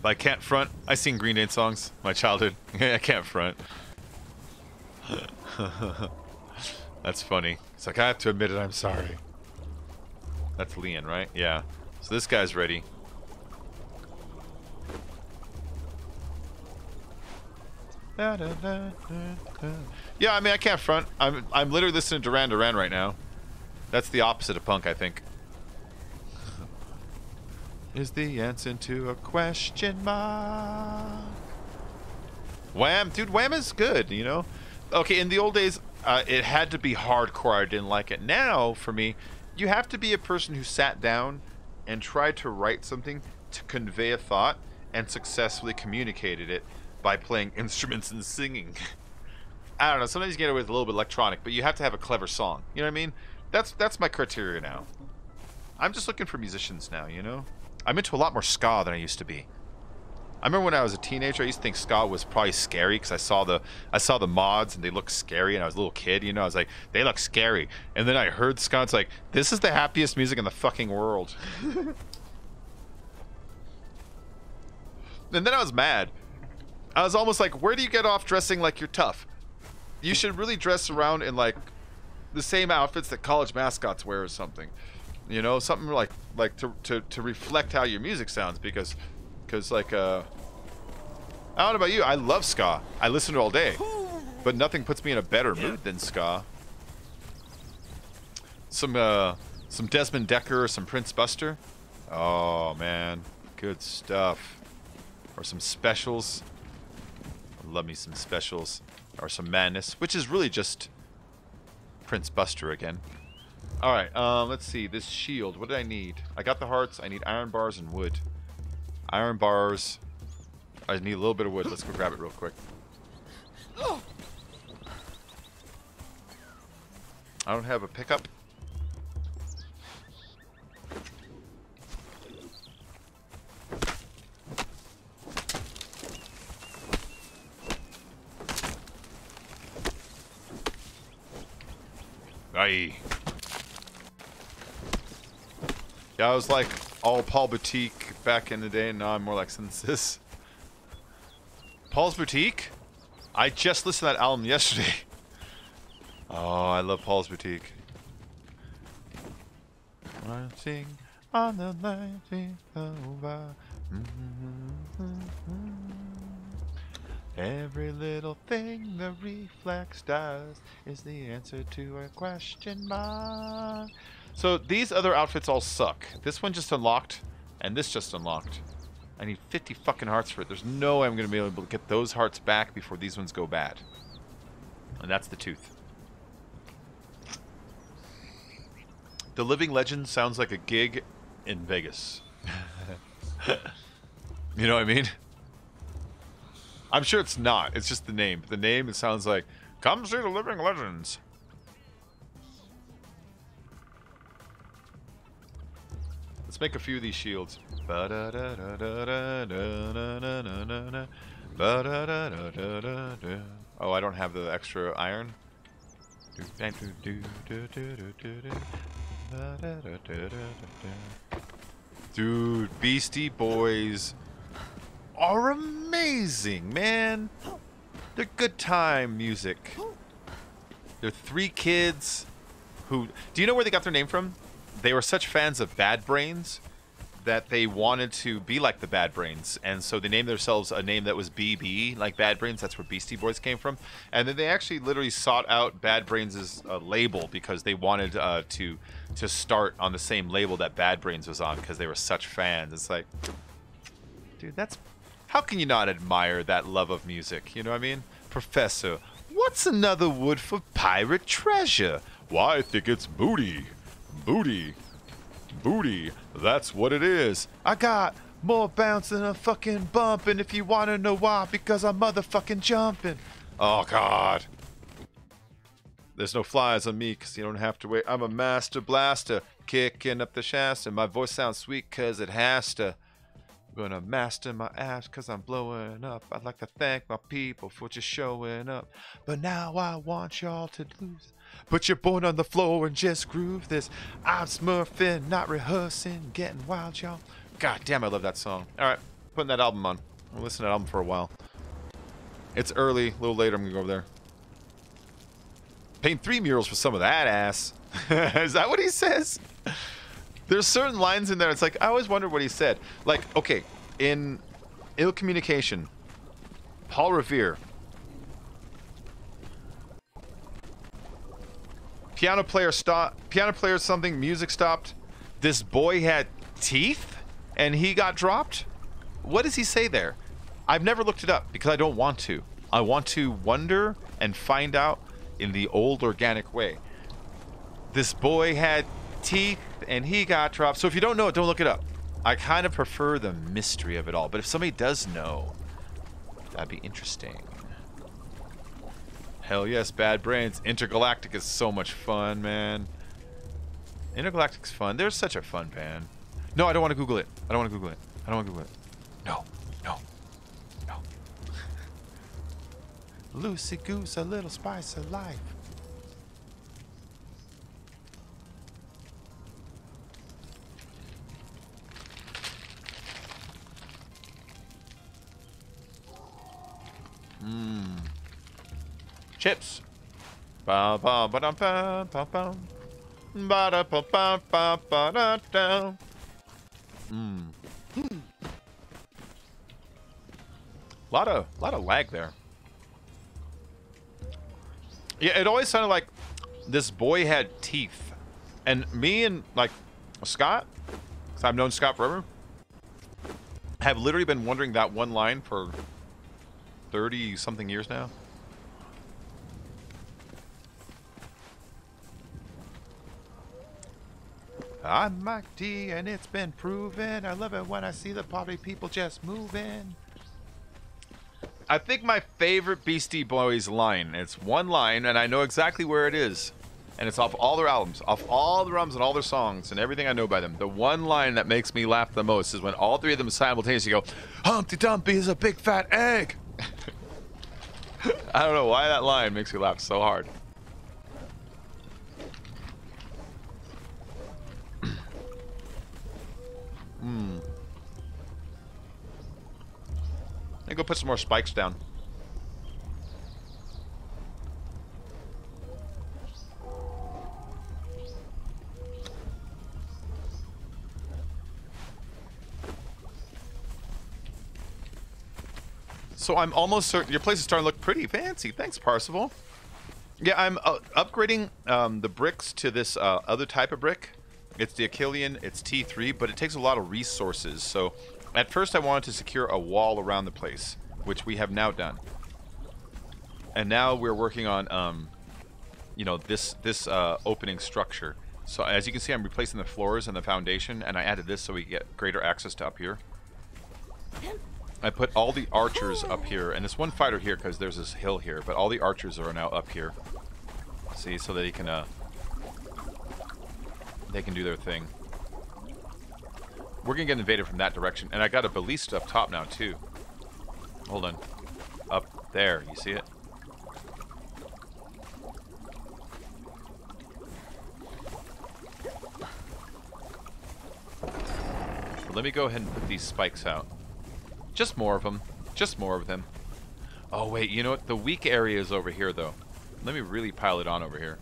But I can't front. I sing Green Day songs my childhood. I can't front. That's funny. It's like, I have to admit it, I'm sorry. That's Leon, right? Yeah. So this guy's ready. Yeah, I mean, I can't front. I'm literally listening to Duran Duran right now. That's the opposite of punk, I think. Is the answer to a question mark? Wham! Dude, Wham is good, you know? Okay, in the old days, it had to be hardcore. I didn't like it. Now, for me, you have to be a person who sat down and tried to write something to convey a thought and successfully communicated it by playing instruments and singing. I don't know, sometimes you get away with a little bit electronic, but you have to have a clever song. You know what I mean? That's my criteria now. I'm just looking for musicians now, you know? I'm into a lot more ska than I used to be. I remember when I was a teenager, I used to think ska was probably scary because I saw the mods and they looked scary, and I was a little kid, you know. I was like, they look scary. And then I heard ska, it's like, this is the happiest music in the fucking world. And then I was mad. I was almost like, where do you get off dressing like you're tough? You should really dress around in like the same outfits that college mascots wear or something. You know, something like to reflect how your music sounds, because like I don't know about you, I love ska. I listen to it all day. But nothing puts me in a better mood than ska. Some Desmond Decker or some Prince Buster. Oh man, good stuff. Or some specials. I love me some specials. Or some Madness, which is really just Prince Buster again. Alright, let's see. This shield, what did I need? I got the hearts. I need iron bars and wood. Iron bars. I need a little bit of wood. Let's go grab it real quick. I don't have a pickup. Aye. Yeah, I was like all Paul Boutique back in the day, and now I'm more like Synthesis. Paul's Boutique? I just listened to that album yesterday. Oh, I love Paul's Boutique. I sing on the night over. Every little thing the reflex does is the answer to a question mark. So these other outfits all suck. This one just unlocked, and this just unlocked. I need 50 fucking hearts for it. There's no way I'm going to be able to get those hearts back before these ones go bad. And that's the tooth. The Living Legend sounds like a gig in Vegas. You know what I mean? I'm sure it's not. It's just the name. The name, it sounds like, come see the Living Legends. Let's make a few of these shields. Oh, I don't have the extra iron. Dude, Beastie Boys are amazing, man. They're good time music. They're three kids who... Do you know where they got their name from? They were such fans of Bad Brains that they wanted to be like the Bad Brains, and so they named themselves a name that was BB, like Bad Brains. That's where Beastie Boys came from. And then they actually literally sought out Bad Brains' label because they wanted to start on the same label that Bad Brains was on because they were such fans. It's like, dude, that's... How can you not admire that love of music? You know what I mean? Professor, what's another word for pirate treasure? Why, I think it's booty. Booty. Booty. That's what it is. I got more bounce than a fucking bump, and if you want to know why, because I'm motherfucking jumping. Oh, God. There's no flies on me because you don't have to wait. I'm a master blaster, kicking up the shafts, and my voice sounds sweet because it has to. I'm gonna master my ass because I'm blowing up. I'd like to thank my people for just showing up. But now I want y'all to lose. Put your board on the floor and just groove this. I'm smurfing, not rehearsing, getting wild, y'all. God damn, I love that song. Alright, putting that album on. I'll listen to that album for a while. It's early, a little later, I'm gonna go over there. Paint 3 murals for some of that ass. Is that what he says? There's certain lines in there, it's like, I always wonder what he said. Like, okay, in Ill Communication, Paul Revere, piano player something, music stopped. This boy had teeth and he got dropped? What does he say there? I've never looked it up because I don't want to. I want to wonder and find out in the old organic way. This boy had teeth and he got dropped. So if you don't know it, don't look it up. I kind of prefer the mystery of it all. But if somebody does know, that'd be interesting. Hell yes, Bad Brains. Intergalactic is so much fun, man. Intergalactic's fun. They're such a fun band. No, I don't want to Google it. I don't want to Google it. I don't want to Google it. No, no, no. Loosey goose, a little spice of life. Mmm. Chips. Ba ba ba da ba ba ba. Ba da ba ba ba ba da da. Mmm. Lot of lag there. Yeah, it always sounded like this boy had teeth, and me and like Scott, because I've known Scott forever, have literally been wondering that one line for 30 something years now. I'm Mike D, and it's been proven. I love it when I see the poverty people just moving. I think my favorite Beastie Boys line, it's one line, and I know exactly where it is. And it's off all their albums, off all the albums and all their songs and everything I know by them. The one line that makes me laugh the most is when all three of them simultaneously go, Humpty Dumpty is a big fat egg. I don't know why that line makes me laugh so hard. me go put some more spikes down. So I'm almost certain your place is starting to look pretty fancy. Thanks, Parsival. Yeah, I'm upgrading the bricks to this other type of brick. It's the Achillean, it's T3, but it takes a lot of resources. So at first I wanted to secure a wall around the place, which we have now done. And now we're working on, you know, this opening structure. So as you can see, I'm replacing the floors and the foundation, and I added this so we get greater access to up here. I put all the archers up here, and this one fighter here because there's this hill here, but all the archers are now up here. See, so they can do their thing. We're gonna get invaded from that direction, and I got a ballista up top now too. Hold on, up there, you see it? Let me go ahead and put these spikes out. Just more of them. Just more of them. Oh, wait. You know what? The weak area is over here, though. Let me really pile it on over here.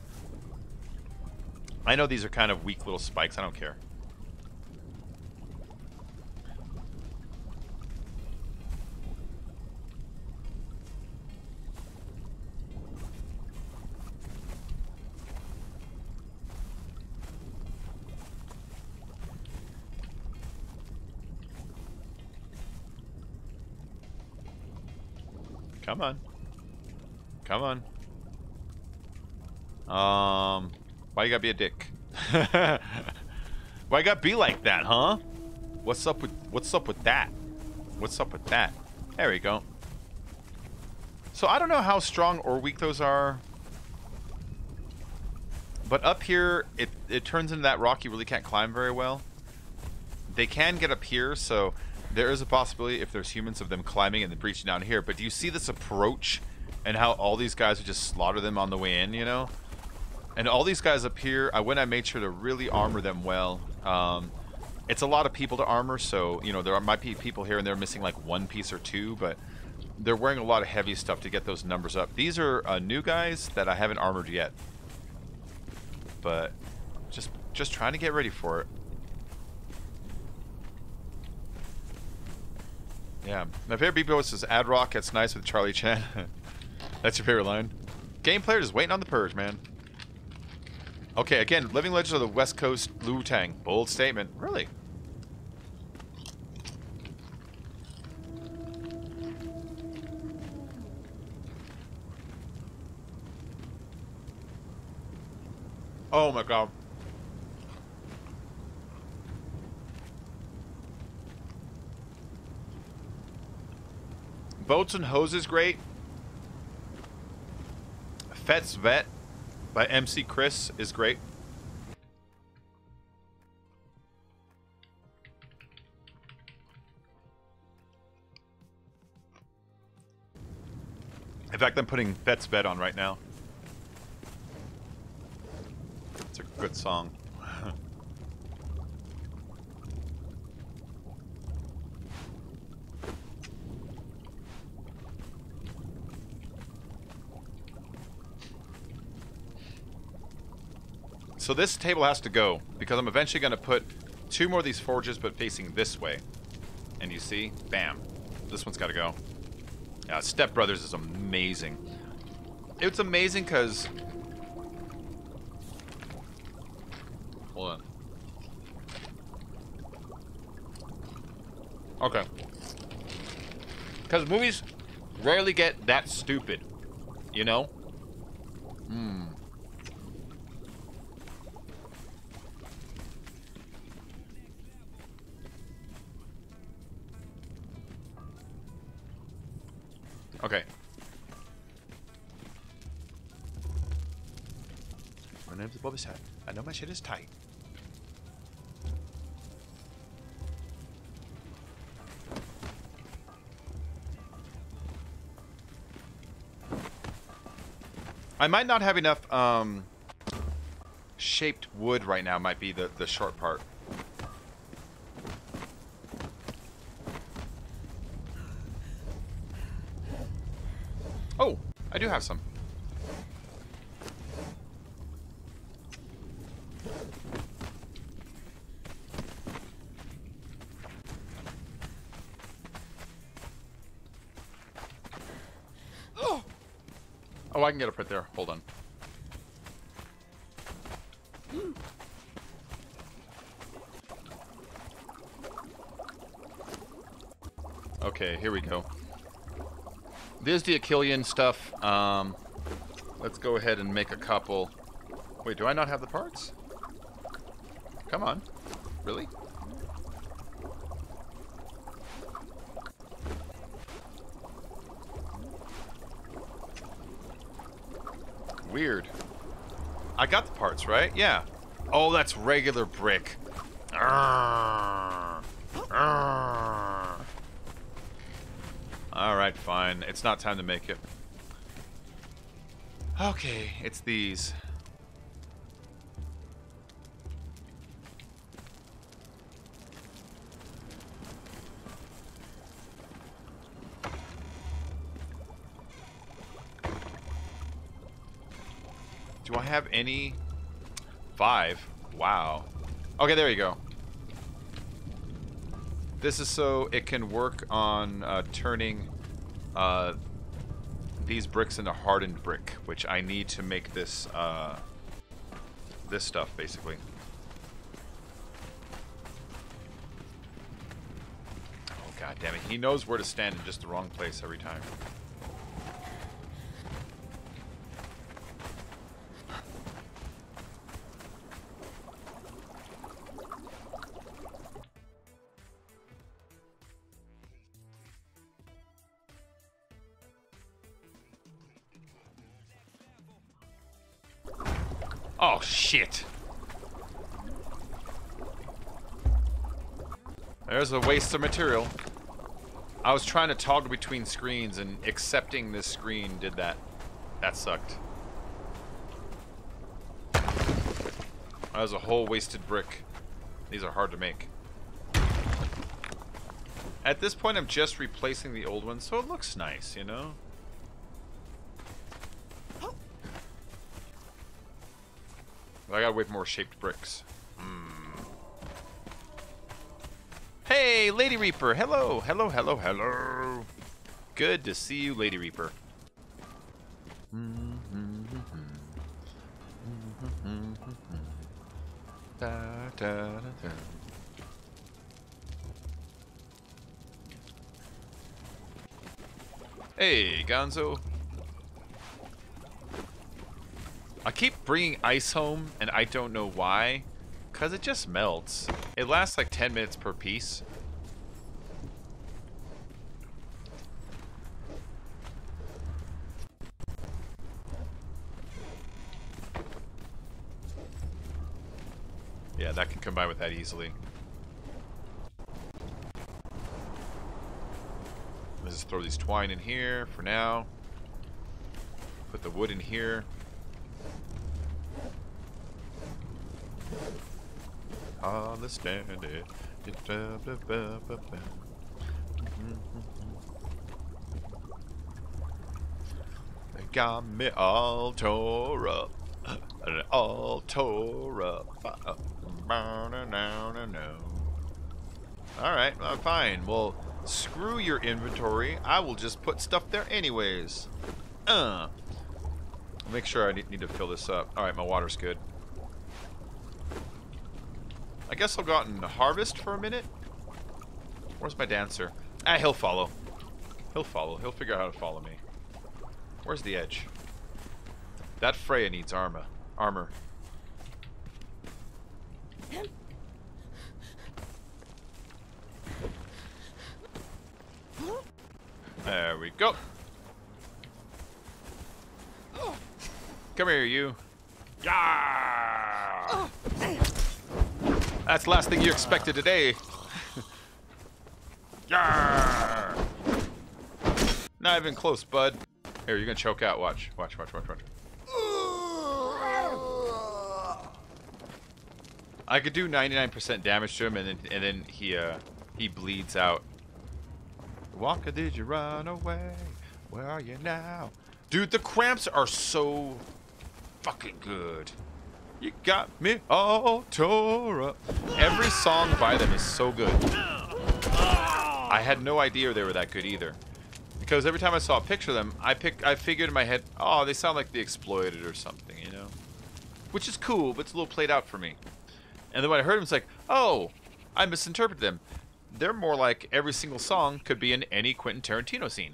I know these are kind of weak little spikes. I don't care. Come on. Come on. Why you gotta be a dick? Why you gotta be like that, huh? What's up with that? What's up with that? There we go. So I don't know how strong or weak those are. But up here, it turns into that rock you really can't climb very well. They can get up here, so there is a possibility, if there's humans, of them climbing and then breaching down here. But do you see this approach and how all these guys would just slaughter them on the way in, you know? And all these guys up here, I made sure to really armor them well. It's a lot of people to armor, so, you know, there might be people here and there missing like one piece or two, but they're wearing a lot of heavy stuff to get those numbers up. These are new guys that I haven't armored yet. But just trying to get ready for it. Yeah, my favorite beat is Ad Rock. It's nice with Charlie Chan. That's your favorite line. Game player just waiting on the purge, man. Okay, again, Living Legends of the West Coast Lu Tang. Bold statement. Really? Oh my god. Boats and Hoses great. Fet's Vet by MC Chris is great. In fact, I'm putting Fet's Vet on right now. It's a good song. So this table has to go, because I'm eventually going to put 2 more of these forges, but facing this way. And you see? Bam. This one's got to go. Yeah, Step Brothers is amazing. It's amazing because... Hold on. Okay. Because movies rarely get that stupid. You know? Okay. My name's Bobby Sad. I know my shit is tight. I might not have enough shaped wood right now, might be the short part. Oh, I do have some. Oh, I can get up right there. Hold on. Okay, here we go. There's the Achillean stuff. Let's go ahead and make a couple. Wait, do I not have the parts? Come on. Really? Weird. I got the parts, right? Yeah. Oh, that's regular brick. Alright, fine. It's not time to make it. Okay, it's these. Do I have any? 5. Wow. Okay, there you go. This is so it can work on turning these bricks into hardened brick, which I need to make this this stuff basically. Oh god damn it! He knows where to stand in just the wrong place every time. Oh, shit. There's a waste of material. I was trying to toggle between screens, and accepting this screen did that. That sucked. That was a whole wasted brick. These are hard to make. At this point, I'm just replacing the old one, so it looks nice, you know? I gotta wait for more shaped bricks. Hey, Lady Reaper! Hello! Hello, hello, hello! Good to see you, Lady Reaper. Hey, Gonzo. I keep bringing ice home, and I don't know why. Because it just melts. It lasts like 10 minutes per piece. Yeah, that can combine with that easily. Let's just throw these twine in here for now. Put the wood in here. Understand it. They got me all tore up. All tore up. Alright, fine. Well, screw your inventory. I will just put stuff there anyways. Make sure I need to fill this up. Alright, my water's good. I guess I'll go out and harvest for a minute. Where's my dancer? Ah, he'll follow. He'll follow. He'll figure out how to follow me. Where's the edge? That Freya needs armor. There we go. Come here, you. Yeah! That's the last thing you expected today. Yeah! Not even close, bud. Here, you're gonna choke out. Watch. Watch. I could do 99% damage to him, and then he bleeds out. Walker, did you run away? Where are you now? Dude, the Cramps are so fucking good. You got me all tore up. Every song by them is so good. I had no idea they were that good either. Because every time I saw a picture of them, I figured in my head, oh, they sound like The Exploited or something, you know? Which is cool, but it's a little played out for me. And then when I heard them, it's like, oh, I misinterpreted them. They're more like every single song could be in any Quentin Tarantino scene.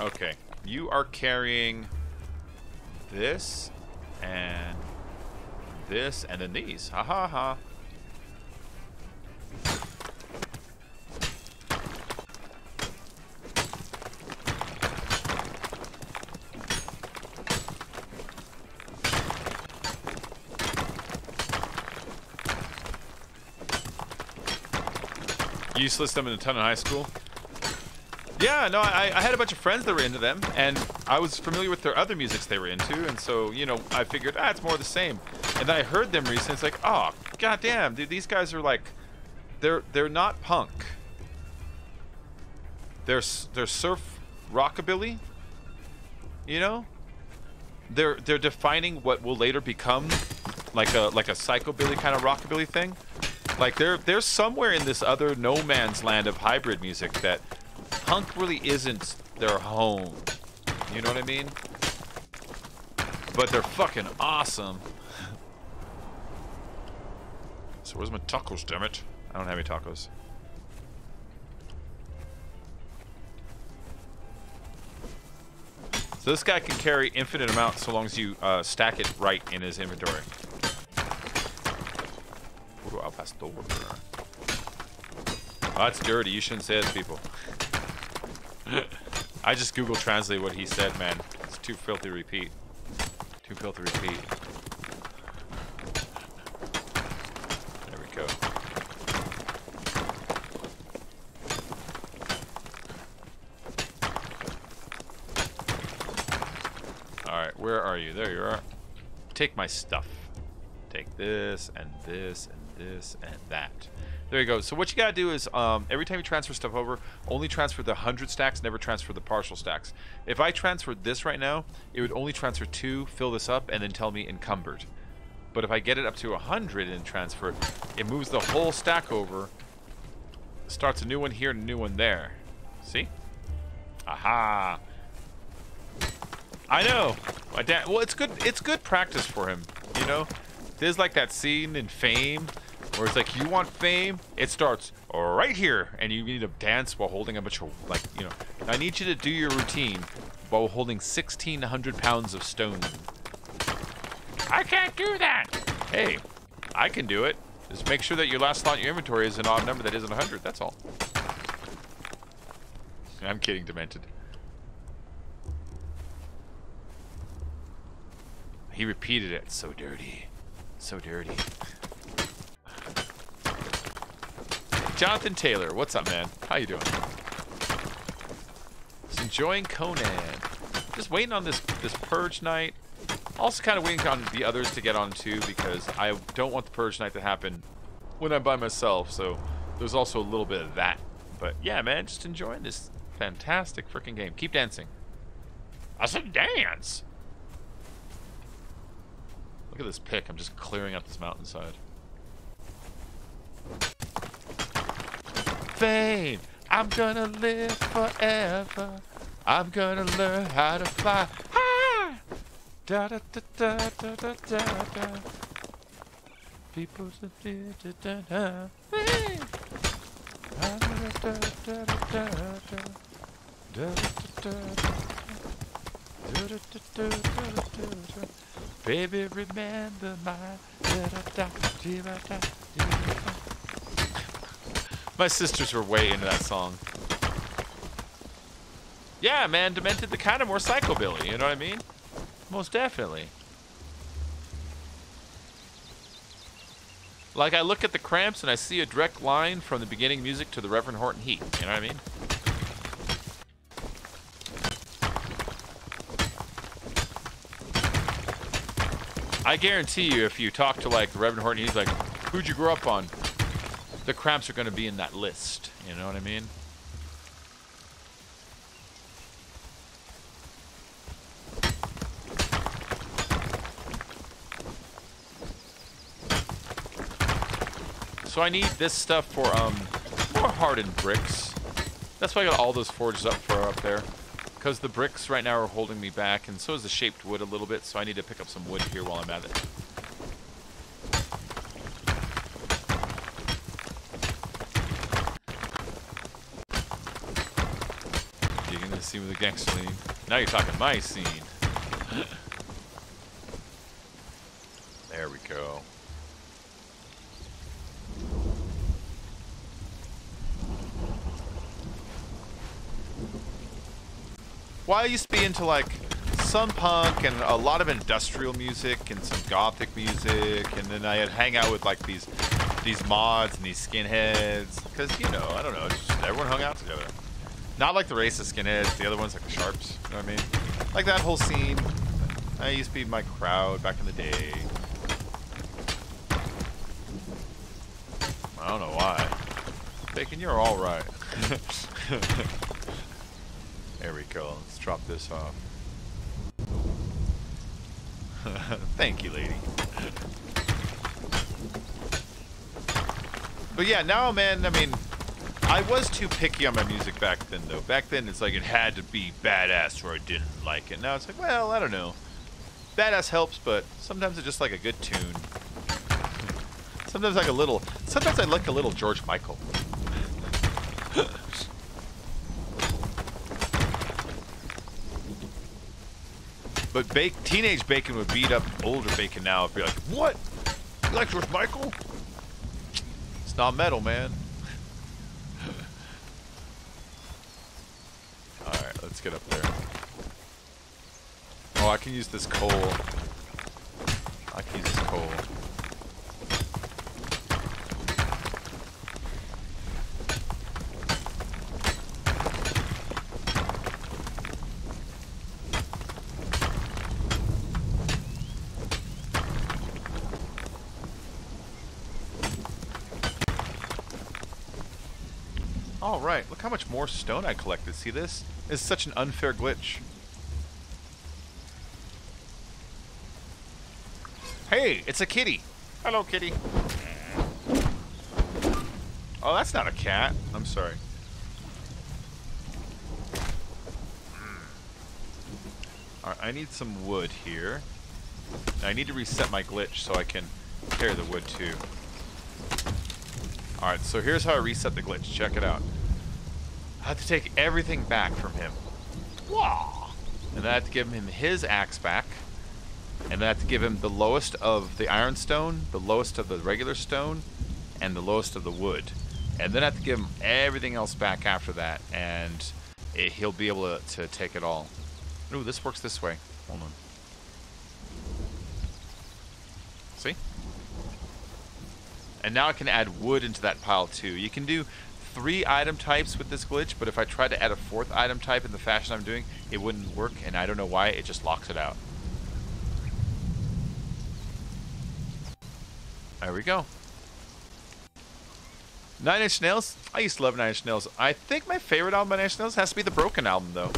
Okay, you are carrying this and this and then these. Ha ha ha. You used to listen to them in a ton in high school? Yeah, no, I had a bunch of friends that were into them, and I was familiar with their other musics they were into, and so, you know, I figured, it's more of the same. And then I heard them recently, it's like, oh, goddamn, dude, these guys are like, they're not punk. They're surf rockabilly, you know? They're defining what will later become like a psychobilly kind of rockabilly thing. Like they're somewhere in this other no man's land of hybrid music that punk really isn't their home. You know what I mean? But they're fucking awesome. So where's my tacos, damn it? I don't have any tacos. So this guy can carry infinite amounts so long as you stack it right in his inventory. Puro al pastor. Oh, that's dirty. You shouldn't say that to people. I just Google Translate what he said, man. It's too filthy to repeat. Too filthy to repeat. There we go. Alright, where are you? There you are. Take my stuff. Take this, and this, and this, and that. There you go. So what you gotta do is, every time you transfer stuff over, only transfer the 100 stacks, never transfer the partial stacks. If I transferred this right now, it would only transfer 2, fill this up, and then tell me encumbered. But if I get it up to 100 and transfer it, it moves the whole stack over, starts a new one here and a new one there. See? Aha! I know! My dad, well, it's good practice for him, you know? There's like that scene in Fame where it's like, you want fame? It starts right here, and you need to dance while holding a bunch of, like, you know. I need you to do your routine while holding 1,600 pounds of stone. I can't do that! Hey, I can do it. Just make sure that your last slot in your inventory is an odd number that isn't 100, that's all. I'm kidding, Demented. He repeated it. So dirty. So dirty. Jonathan Taylor, what's up, man? How you doing? Just enjoying Conan. Just waiting on this Purge night. Also kind of waiting on the others to get on too, because I don't want the Purge night to happen when I'm by myself, so there's also a little bit of that. But yeah, man, just enjoying this fantastic freaking game. Keep dancing. I said dance! Look at this pick. I'm just clearing up this mountainside. Fame, I'm gonna live forever. I'm gonna learn how to fly high. Da da da da da da da da. People da da da da. Fame. Da da da da da da. Da da da da. Baby, remember my da da da da da. My sisters were way into that song. Yeah, man, Demented, the kind of more psychobilly, you know what I mean? Most definitely. Like, I look at the Cramps and I see a direct line from the beginning music to the Reverend Horton Heat, you know what I mean? I guarantee you, if you talk to like Reverend Horton, he's like, "Who'd you grow up on?" The Cramps are going to be in that list. You know what I mean? So I need this stuff for more hardened bricks. That's why I got all those forges up there. Because the bricks right now are holding me back, and so is the shaped wood a little bit, so I need to pick up some wood here while I'm at it. Digging the scene with the gangster lean. Now you're talking my scene. There we go. Well, I used to be into like some punk and a lot of industrial music and some gothic music, and then I'd hang out with like these mods and these skinheads, because you know, I don't know, it's just everyone hung out together. Not like the racist skinheads, the other ones like the sharps, you know what I mean? Like that whole scene. I used to be my crowd back in the day. I don't know why. Bacon, you're all right. There we go. Let's drop this off. Thank you, lady. But yeah, now, man, I mean, I was too picky on my music back then, though. Back then, it's like it had to be badass or I didn't like it. Now it's like, well, I don't know. Badass helps, but sometimes it's just like a good tune. Sometimes I like a little George Michael. But teenage Bacon would beat up older Bacon now and be like, "What? You like George Michael? It's not metal, man." Alright, let's get up there. Oh, I can use this coal. I can use this coal. All right, look how much more stone I collected. See this? It's such an unfair glitch. Hey, it's a kitty. Hello, kitty. Oh, that's not a cat. I'm sorry. All right, I need some wood here. I need to reset my glitch so I can carry the wood too. All right, so here's how I reset the glitch. Check it out. I have to take everything back from him. Wow. And then I have to give him his axe back. And then I have to give him the lowest of the iron stone, the lowest of the regular stone, and the lowest of the wood. And then I have to give him everything else back after that, and he'll be able to take it all. Ooh, this works this way. Hold on. See? And now I can add wood into that pile too. You can do 3 item types with this glitch, but if I tried to add a 4th item type in the fashion I'm doing, it wouldn't work, and I don't know why, it just locks it out. There we go. 9 Inch Nails? I used to love 9 Inch Nails. I think my favorite album by 9 Inch Nails has to be the Broken album, though.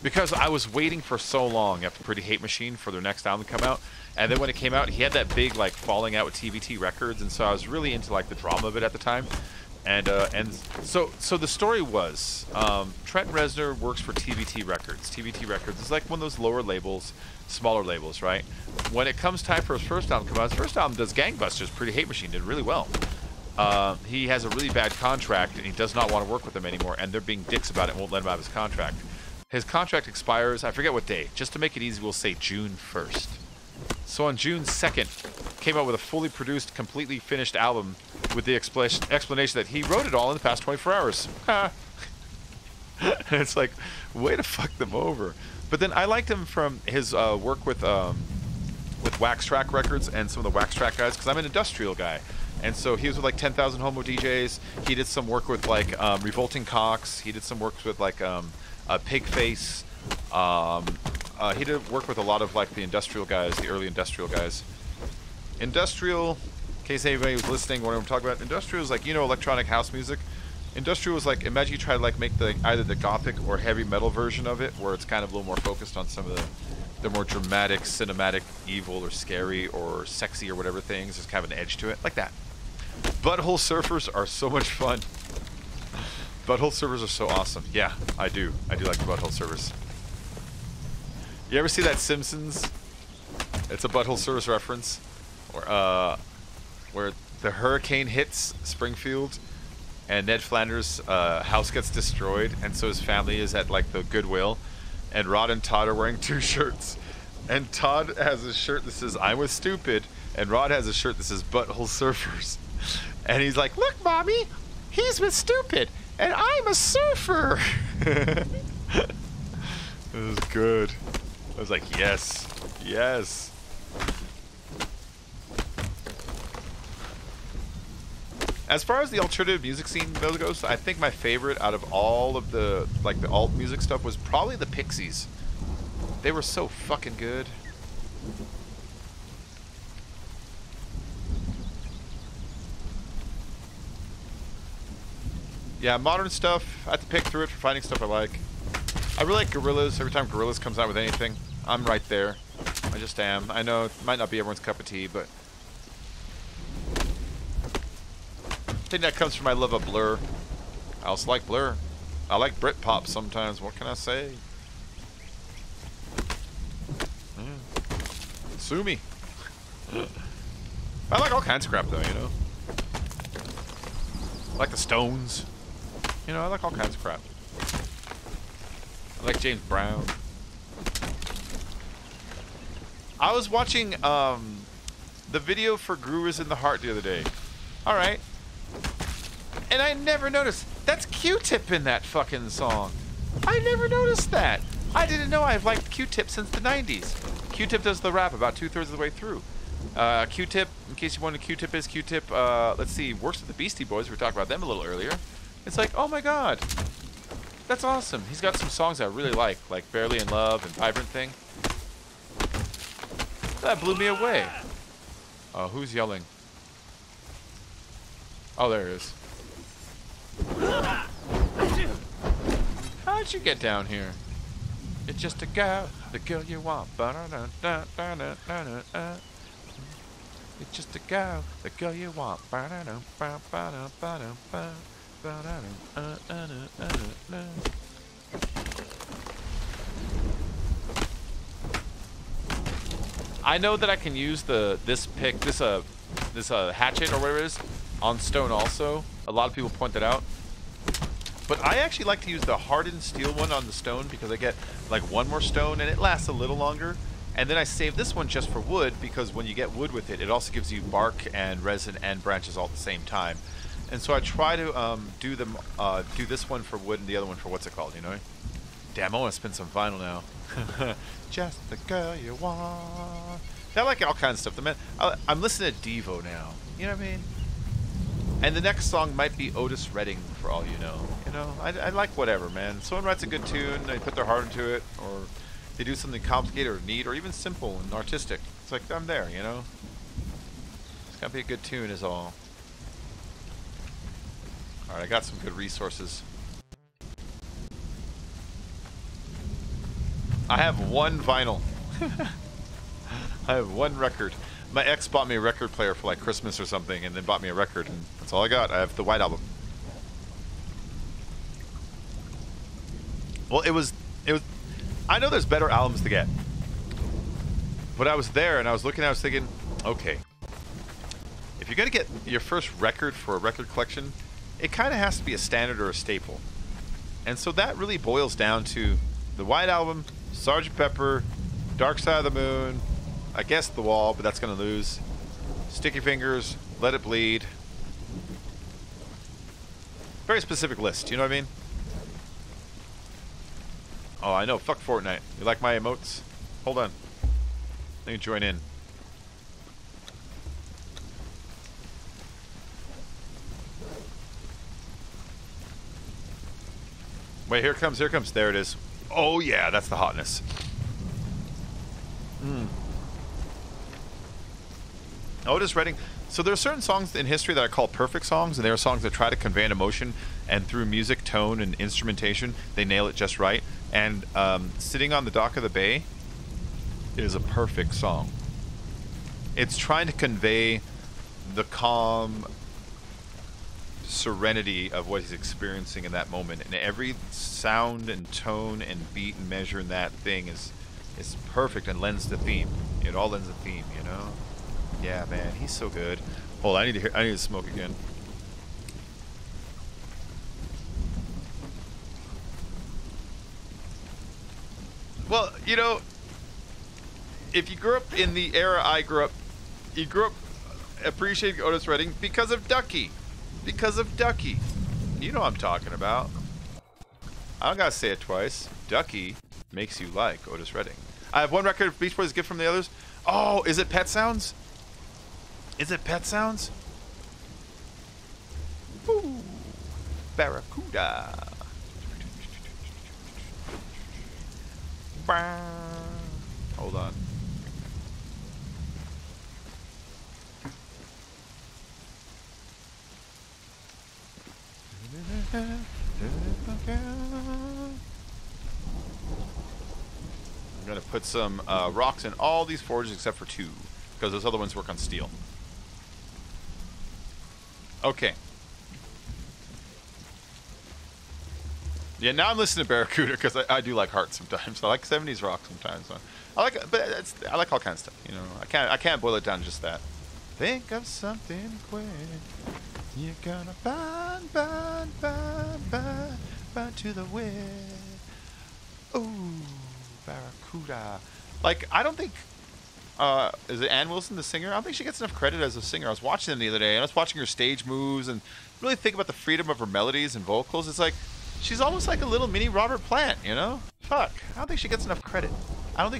Because I was waiting for so long after Pretty Hate Machine for their next album to come out. And then when it came out, he had that big, like, falling out with TVT Records, and so I was really into, like, the drama of it at the time. And so the story was, Trent Reznor works for TVT Records. TVT Records is like one of those lower labels, smaller labels, right? When it comes time for his first album to come out, his first album does gangbusters. Pretty Hate Machine did really well. He has a really bad contract, and he does not want to work with them anymore, and they're being dicks about it and won't let him out of his contract. His contract expires, I forget what day. Just to make it easy, we'll say June 1st. So on June 2nd, came out with a fully produced, completely finished album with the explanation that he wrote it all in the past 24 hours. It's like, way to fuck them over. But then I liked him from his work with Wax Track Records and some of the Wax Track guys, because I'm an industrial guy. And so he was with like 10,000 Homo DJs. He did some work with like Revolting Cox. He did some work with like Pigface. He did work with a lot of like the industrial guys, the early industrial guys. Industrial, in case anybody was listening, what I'm talking about, industrial is like, you know, electronic house music. Industrial is like, imagine you try to like make the either the gothic or heavy metal version of it, where it's kind of a little more focused on some of the more dramatic, cinematic, evil or scary or sexy or whatever things. There's kind of an edge to it, like that. Butthole surfers are so much fun. Butthole servers are so awesome. Yeah, I do. I do like the butthole servers. You ever see that Simpsons? It's a butthole servers reference, where the hurricane hits Springfield, and Ned Flanders' house gets destroyed, and so his family is at like the Goodwill, and Rod and Todd are wearing 2 shirts, and Todd has a shirt that says "I'm with stupid," and Rod has a shirt that says "Butthole surfers," and he's like, "Look, mommy, he's with stupid, and I'm a surfer." It was good. I was like, yes, yes. As far as the alternative music scene goes, I think my favorite out of all of the like the alt music stuff was probably the Pixies. They were so fucking good. Yeah, modern stuff, I have to pick through it for finding stuff I like. I really like Gorillaz. Every time Gorillaz comes out with anything, I'm right there. I just am. I know it might not be everyone's cup of tea, but I think that comes from my love of Blur. I also like Blur. I like Britpop sometimes. What can I say? Sue me. I like all kinds of crap, though, you know? I like the Stones. You know, I like all kinds of crap. I like James Brown. I was watching the video for Groove is in the Heart the other day. Alright. And I never noticed. That's Q-Tip in that fucking song. I never noticed that. I didn't know I've liked Q-Tip since the 90s. Q-Tip does the rap about 2/3 of the way through. Q-Tip, in case you wonder who Q-Tip is, Q-Tip, let's see, works with the Beastie Boys. We talked about them a little earlier. It's like, oh my god. That's awesome. He's got some songs I really like Barely in Love and Vibrant Thing. That blew me away. Oh, who's yelling? Oh, there it is. How'd you get down here? It's just a girl, the girl you want. It's just a girl, the girl you want. I know that I can use this hatchet or whatever it is on stone also. A lot of people point that out. But I actually like to use the hardened steel one on the stone because I get like 1 more stone and it lasts a little longer. And then I save this one just for wood because when you get wood with it, it also gives you bark and resin and branches all at the same time. And so I try to do this one for wood and the other one for what's it called, you know? Damn, I want to spin some vinyl now. Just the girl you want. I like all kinds of stuff. I'm listening to Devo now. You know what I mean? And the next song might be Otis Redding, for all you know. You know, I like whatever, man. Someone writes a good tune, they put their heart into it, or they do something complicated or neat, or even simple and artistic. It's like, I'm there, you know? It's gotta be a good tune is all. Alright, I got some good resources. I have 1 vinyl. I have 1 record. My ex bought me a record player for like Christmas or something and then bought me a record, and that's all I got. I have the White Album. Well, it was I know there's better albums to get. But I was there and I was looking, I was thinking, okay, if you're gonna get your first record for a record collection, it kind of has to be a standard or a staple. And so that really boils down to the White Album, Sgt. Pepper, Dark Side of the Moon, I guess The Wall, but that's going to lose. Sticky Fingers, Let It Bleed. Very specific list, you know what I mean? Oh, I know, fuck Fortnite. You like my emotes? Hold on. Let me join in. Wait, here it comes, here it comes. There it is. Oh yeah, that's the hotness. Otis Redding. So there are certain songs in history that I call perfect songs, and there are songs that try to convey an emotion, and through music, tone, and instrumentation, they nail it just right. And Sitting on the Dock of the Bay is a perfect song. It's trying to convey the calm serenity of what he's experiencing in that moment, and every sound and tone and beat and measure in that thing is perfect and lends the theme. It all lends the theme, you know. Yeah, man, he's so good. Hold on, I need to smoke again. Well, you know, if you grew up in the era I grew up, you grew up appreciating Otis Redding because of Ducky. Because of Ducky. You know what I'm talking about. I don't gotta say it twice. Ducky makes you like Otis Redding. I have one record of Beach Boys gift from the others. Oh, is it Pet Sounds? Is it Pet Sounds? Ooh, Barracuda. Hold on. I'm gonna put some rocks in all these forges except for 2, because those other ones work on steel. Okay. Yeah, now I'm listening to Barracuda because I do like Heart sometimes. I like 70s rock sometimes. I like all kinds of stuff. You know, I can't boil it down to just that. Think of something quick. You're gonna burn to the wind. Ooh, Barracuda. Like, I don't think. Is it Ann Wilson, the singer? I don't think she gets enough credit as a singer. I was watching them the other day, and I was watching her stage moves, and really think about the freedom of her melodies and vocals. It's like she's almost like a little mini Robert Plant, you know? Fuck. I don't think she gets enough credit. I'm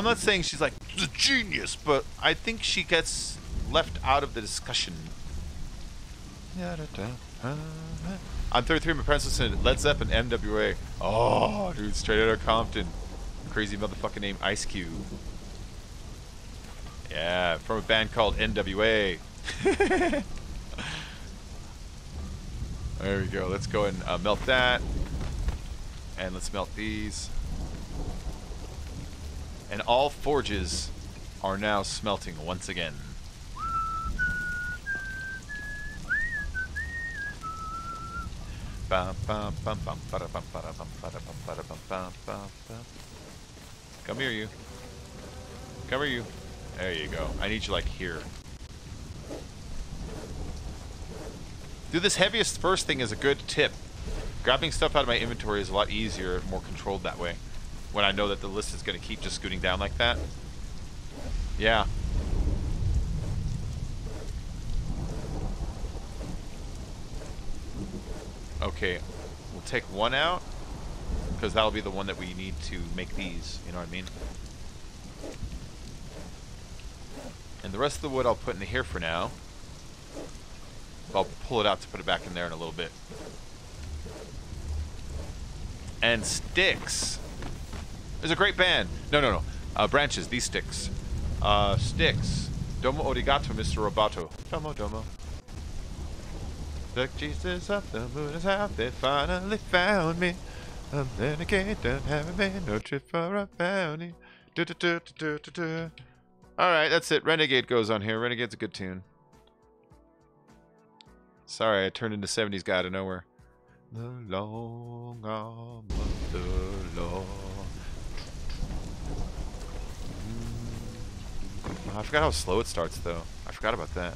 not saying she's like a genius, but I think she gets left out of the discussion. I'm 33, my parents listen to Led Zeppelin, NWA. Oh, dude, straight out of Compton. Crazy motherfucking name, Ice Cube. Yeah, from a band called NWA. There we go. Let's go and melt that. And let's melt these. And all forges are now smelting once again. Come here, you. Come here, you. There you go. I need you, like, here. Do this heaviest first thing is a good tip. Grabbing stuff out of my inventory is a lot easier and more controlled that way. When I know that the list is going to keep just scooting down like that. Yeah. Okay. We'll take one out. Because that'll be the one that we need to make these. You know what I mean? And the rest of the wood I'll put in here for now. I'll pull it out to put it back in there in a little bit. And sticks. There's a great band. No. Branches. These sticks. Sticks. Domo origato, Mr. Roboto. Domo. The Jesus of the moon is out. They finally found me. And then again, don't have made no trip for a bounty. Alright, that's it. Renegade goes on here. Renegade's a good tune. Sorry, I turned into 70s guy out of nowhere. The long arm of the law. Oh, I forgot how slow it starts, though. I forgot about that.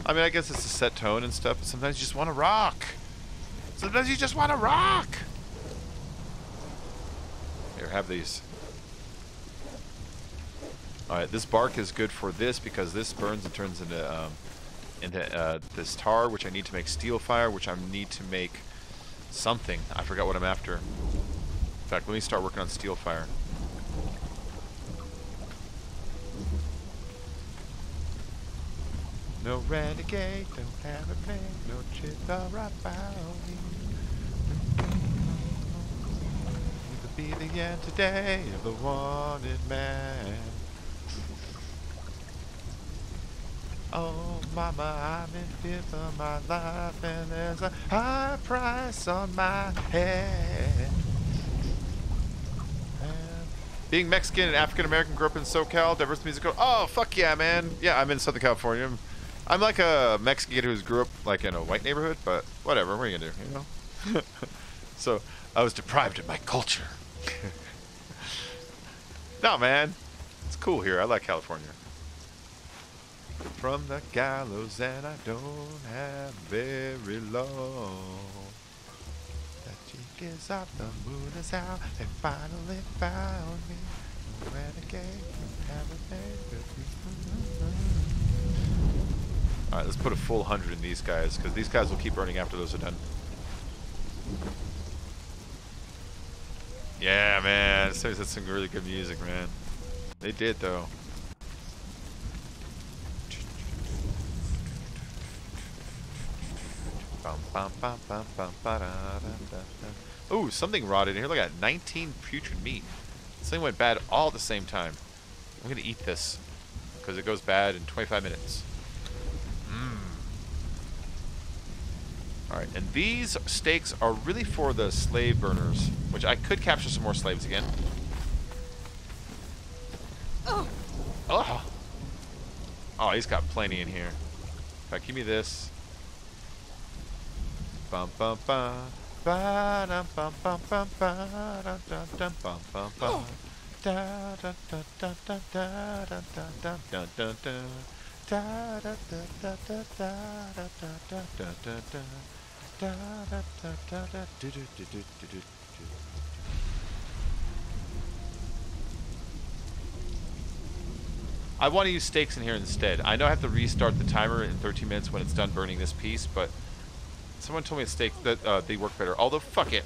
I mean, I guess it's a set tone and stuff, but sometimes you just want to rock. Sometimes you just want to rock. Here, have these. Alright, this bark is good for this because this burns and turns into this tar, which I need to make steel fire, which I need to make something. I forgot what I'm after. In fact, let me start working on steel fire. No renegade, don't have a name, no chip or a bounty. You could be the end today of the wanted man. Oh, mama, I'm in fear for my life, and there's a high price on my head. Being Mexican and African American, grew up in SoCal, diverse musical. Oh, fuck yeah, man. Yeah, I'm in Southern California. I'm like a Mexican kid who grew up like in a white neighborhood, but whatever. What are you gonna do? You know. So I was deprived of my culture. No, man, it's cool here. I like California. From the gallows, and I don't have very long. The cheek is up, the moon is out. They finally found me. Renegade from everything. Alright, let's put a full 100 in these guys, because these guys will keep burning after those are done. Yeah, man. That's some really good music, man. They did, though. Ooh, something rotted in here. Look at that. 19 putrid meat. This thing went bad all at the same time. I'm going to eat this, because it goes bad in 25 minutes. Alright, and these steaks are really for the slave burners, which I could capture some more slaves again. Oh! Oh, he's got plenty in here. In fact, give me this. Bum bum bum. Ba dum bum bum bum ba dum dum dum bum bum bum. Da da da da da da da da da da da. Da da da da da da da da da da da. Da, da, da, da, da, do, do, do, do, do, do. I want to use steaks in here instead. I know I have to restart the timer in 13 minutes when it's done burning this piece, but someone told me steak that they work better. Although, fuck it.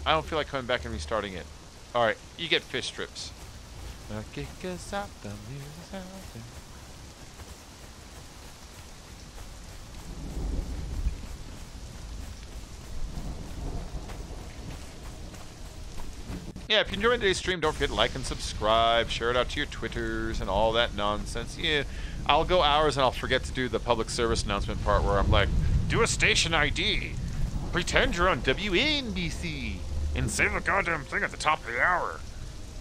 I don't feel like coming back and restarting it. Alright, you get fish strips. Yeah, if you enjoyed today's stream, don't forget to like and subscribe, share it out to your Twitters and all that nonsense. Yeah, I'll go hours and I'll forget to do the public service announcement part where I'm like, do a station ID, pretend you're on WNBC, and say the goddamn thing at the top of the hour.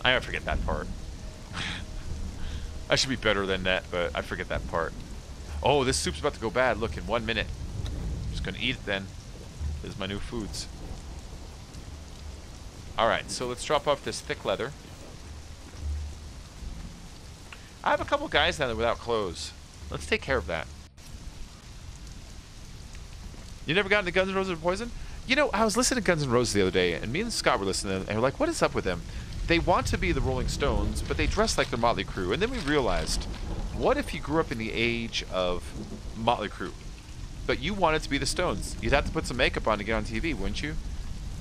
I forget that part. I should be better than that, but I forget that part. Oh, this soup's about to go bad. Look, in 1 minute. I'm just gonna eat it then. This is my new foods. Alright, so let's drop off this thick leather. I have a couple guys down there without clothes. Let's take care of that. You never got into Guns N' Roses or Poison? You know, I was listening to Guns N' Roses the other day, and me and Scott were listening, and we're like, what is up with them? They want to be the Rolling Stones, but they dress like the Motley Crue. And then we realized, what if you grew up in the age of Motley Crue, but you wanted to be the Stones? You'd have to put some makeup on to get on TV, wouldn't you?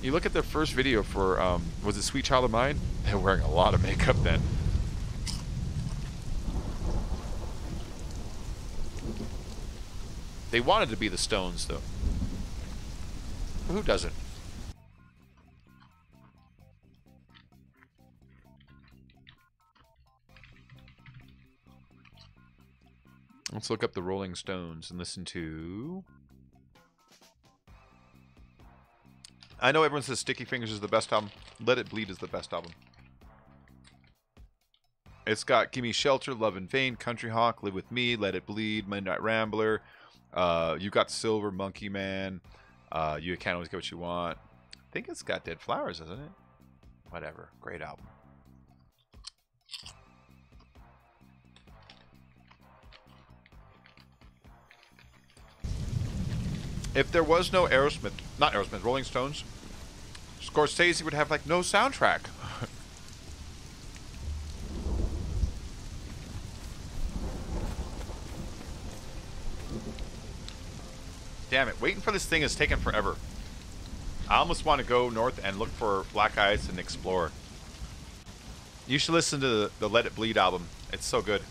You look at their first video for, was it Sweet Child of Mine? They were wearing a lot of makeup then. They wanted to be the Stones, though. Who doesn't? Let's look up the Rolling Stones and listen to... I know everyone says Sticky Fingers is the best album. Let It Bleed is the best album. It's got Gimme Shelter, Love in Vain, Country Hawk, Live With Me, Let It Bleed, Midnight Rambler. You Got Silver, Monkey Man. You Can't Always Get What You Want. I think it's got Dead Flowers, isn't it? Whatever. Great album. If there was no Aerosmith, not Aerosmith, Rolling Stones, Scorsese would have like no soundtrack. Damn it, waiting for this thing is taking forever. I almost want to go north and look for black ice and explore. You should listen to the Let It Bleed album. It's so good.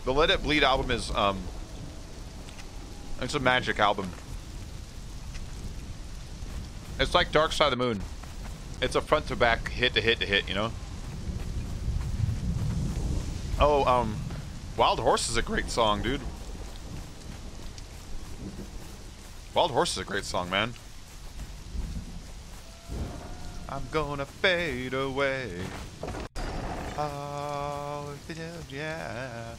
The Let It Bleed album is, it's a magic album. It's like Dark Side of the Moon. It's a front to back, hit to hit to hit, you know? Oh, Wild Horse is a great song, dude. Wild Horse is a great song, man. I'm gonna fade away. Oh, yeah.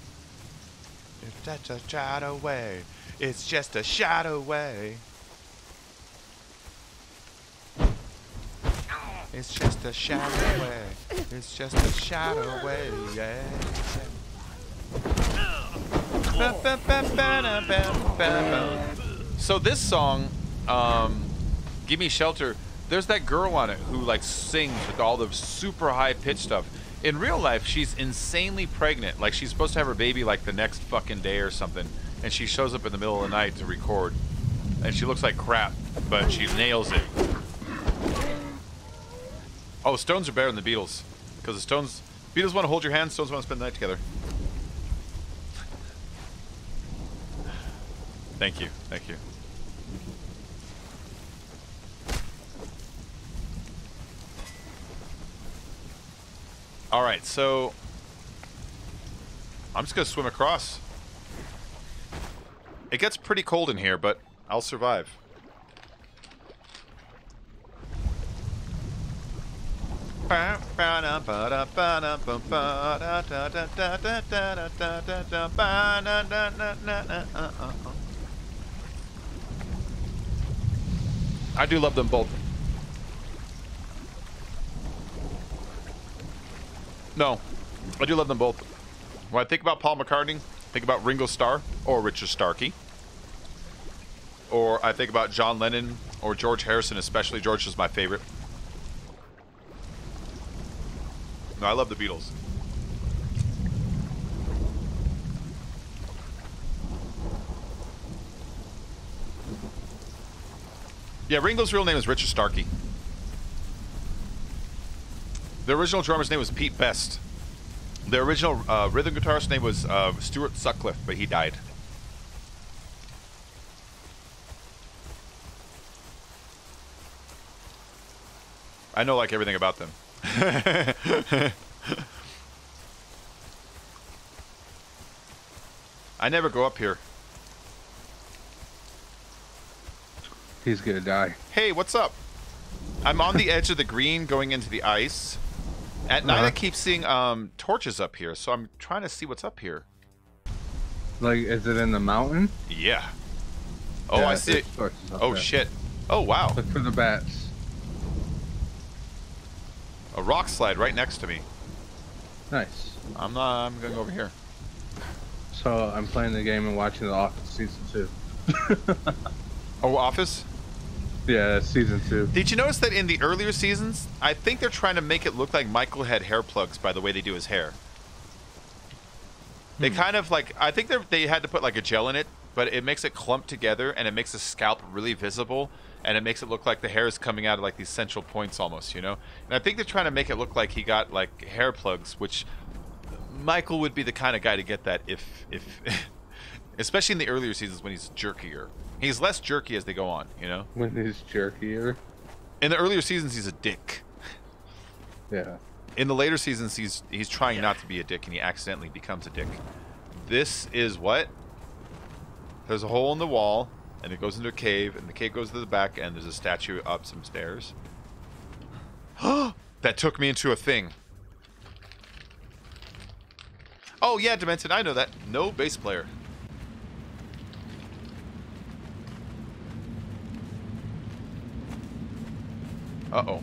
If that's a shadow away, it's just a shadow away. It's just a shadow away. It's just a shadow away, yeah. So this song, Give Me Shelter, there's that girl on it who like sings with all the super high pitched stuff. In real life, she's insanely pregnant. Like she's supposed to have her baby like the next fucking day or something. And she shows up in the middle of the night to record. And she looks like crap, but she nails it. Oh, Stones are better than the Beatles. Because the Beatles want to hold your hand, Stones want to spend the night together. Thank you, thank you. Alright, so I'm just gonna swim across. It gets pretty cold in here, but I'll survive. I do love them both. No, I do love them both. When I think about Paul McCartney, think about Ringo Starr or Richard Starkey. Or I think about John Lennon or George Harrison, especially. George is my favorite. No, I love the Beatles. Yeah, Ringo's real name is Richard Starkey. The original drummer's name was Pete Best. The original rhythm guitarist's name was Stuart Sutcliffe, but he died. I know like everything about them. I never go up here. He's gonna die. Hey, what's up? I'm on the edge of the green going into the ice. At night I keep seeing torches up here, so I'm trying to see what's up here. Like, is it in the mountain? Yeah. Oh, Yeah, I see it. Oh, there. shit. Oh, wow. Look for the bats. A rock slide right next to me. Nice. I'm gonna go over here. So I'm playing the game and watching The Office season 2. Oh, Office? Yeah, that's season 2. Did you notice that in the earlier seasons, I think they're trying to make it look like Michael had hair plugs by the way they do his hair. They kind of like, I think they had to put like a gel in it, but it makes it clump together and it makes the scalp really visible and it makes it look like the hair is coming out of like these central points almost, you know? And I think they're trying to make it look like he got like hair plugs, which Michael would be the kind of guy to get that if especially in the earlier seasons when he's jerkier. He's less jerky as they go on, you know? When he's jerkier. In the earlier seasons, he's a dick. Yeah. In the later seasons, he's trying not to be a dick, and he accidentally becomes a dick. This is what? There's a hole in the wall, and it goes into a cave, and the cave goes to the back, and there's a statue up some stairs. That took me into a thing. Oh, yeah, Dimension, I know that. No bass player. Uh-oh.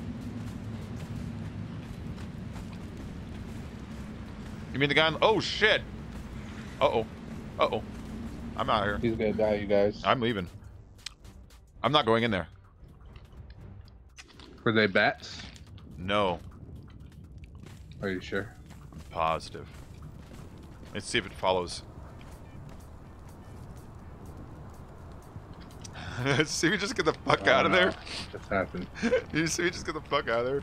You mean the guy on... Oh, shit! Uh-oh. Uh-oh. I'm out of here. He's gonna die, you guys. I'm leaving. I'm not going in there. Were they bats? No. Are you sure? I'm positive. Let's see if it follows. See me just get the fuck out of there? What's happened? You see me just get the fuck out of there?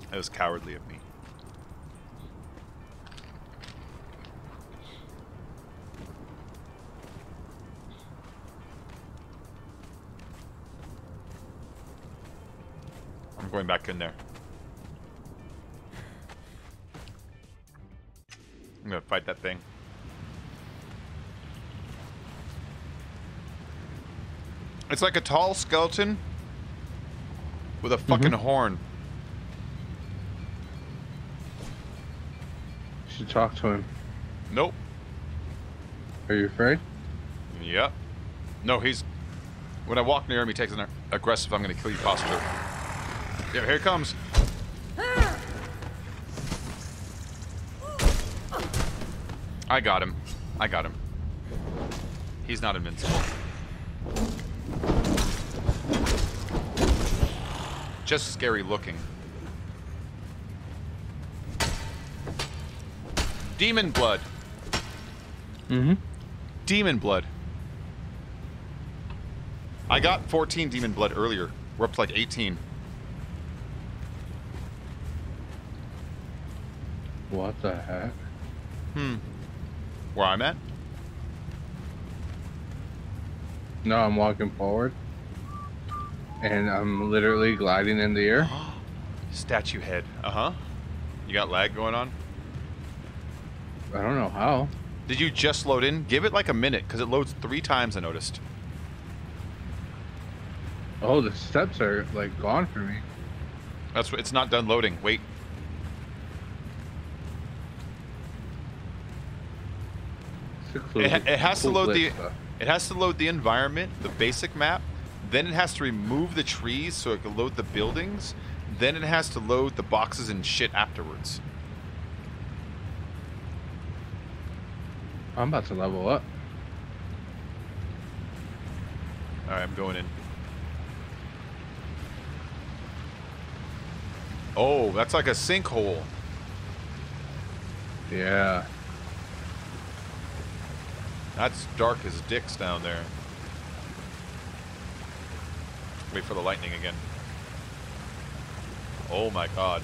That was cowardly of me. I'm going back in there. I'm gonna fight that thing. It's like a tall skeleton with a fucking horn. You should talk to him. Nope. Are you afraid? Yep. No, he's... When I walk near him, he takes an aggressive, I'm gonna kill you posture. Yeah, here it comes. I got him. I got him. He's not invincible. Just scary looking. Demon blood. Demon blood. I got 14 demon blood earlier. We're up to like 18. What the heck? Where I'm at? No, I'm walking forward. And I'm literally gliding in the air. Statue head. Uh-huh. You got lag going on? I don't know how. Did you just load in? Give it like a minute, because it loads 3 times, I noticed. Oh, the steps are like gone for me. That's what, it's not done loading. Wait. It has to load the it has to load the environment, the basic map, then it has to remove the trees so it can load the buildings, then it has to load the boxes and shit afterwards. I'm about to level up. Alright, I'm going in. Oh, that's like a sinkhole. Yeah. That's dark as dicks down there. Wait for the lightning again. Oh my god.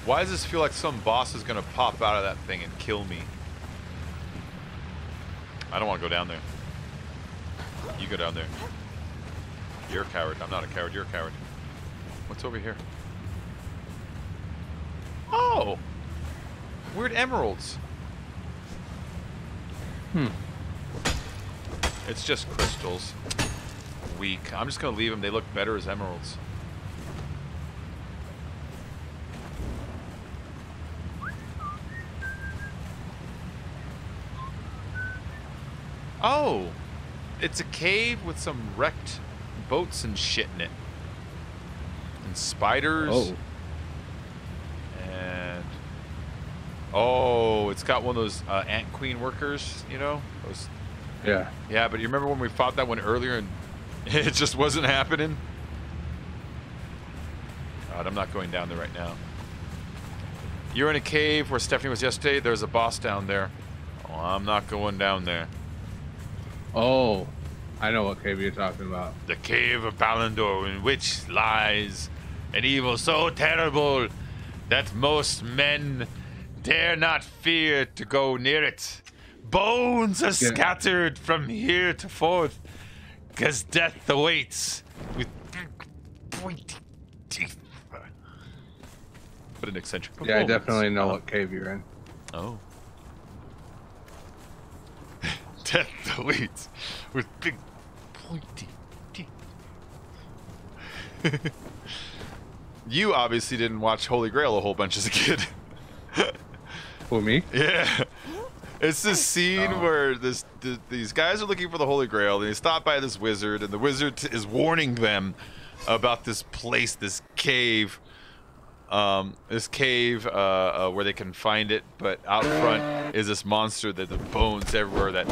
Why does this feel like some boss is gonna pop out of that thing and kill me? I don't want to go down there. You go down there. You're a coward. I'm not a coward. You're a coward. What's over here? Oh! Weird emeralds. It's just crystals. Weak. I'm just gonna leave them. They look better as emeralds. Oh! It's a cave with some wrecked boats and shit in it. And spiders. Oh. And... Oh, it's got one of those ant queen workers, you know? Those... Yeah. Yeah, but you remember when we fought that one earlier and it just wasn't happening? God, I'm not going down there right now. You're in a cave where Stephanie was yesterday. There's a boss down there. Oh, I'm not going down there. Oh, I know what cave you're talking about. The cave of Balandor, in which lies an evil so terrible that most men dare not fear to go near it. Bones are scattered from here to forth, because death awaits with big pointy teeth. What an eccentric Yeah, I performance. definitely know what cave you're in. Oh. Death awaits with big pointy teeth. You obviously didn't watch Holy Grail a whole bunch as a kid. For me? Yeah. It's this scene where these guys are looking for the Holy Grail, and they stop by this wizard, and the wizard is warning them about this place, this cave. Where they can find it, but out front is this monster that the bones everywhere that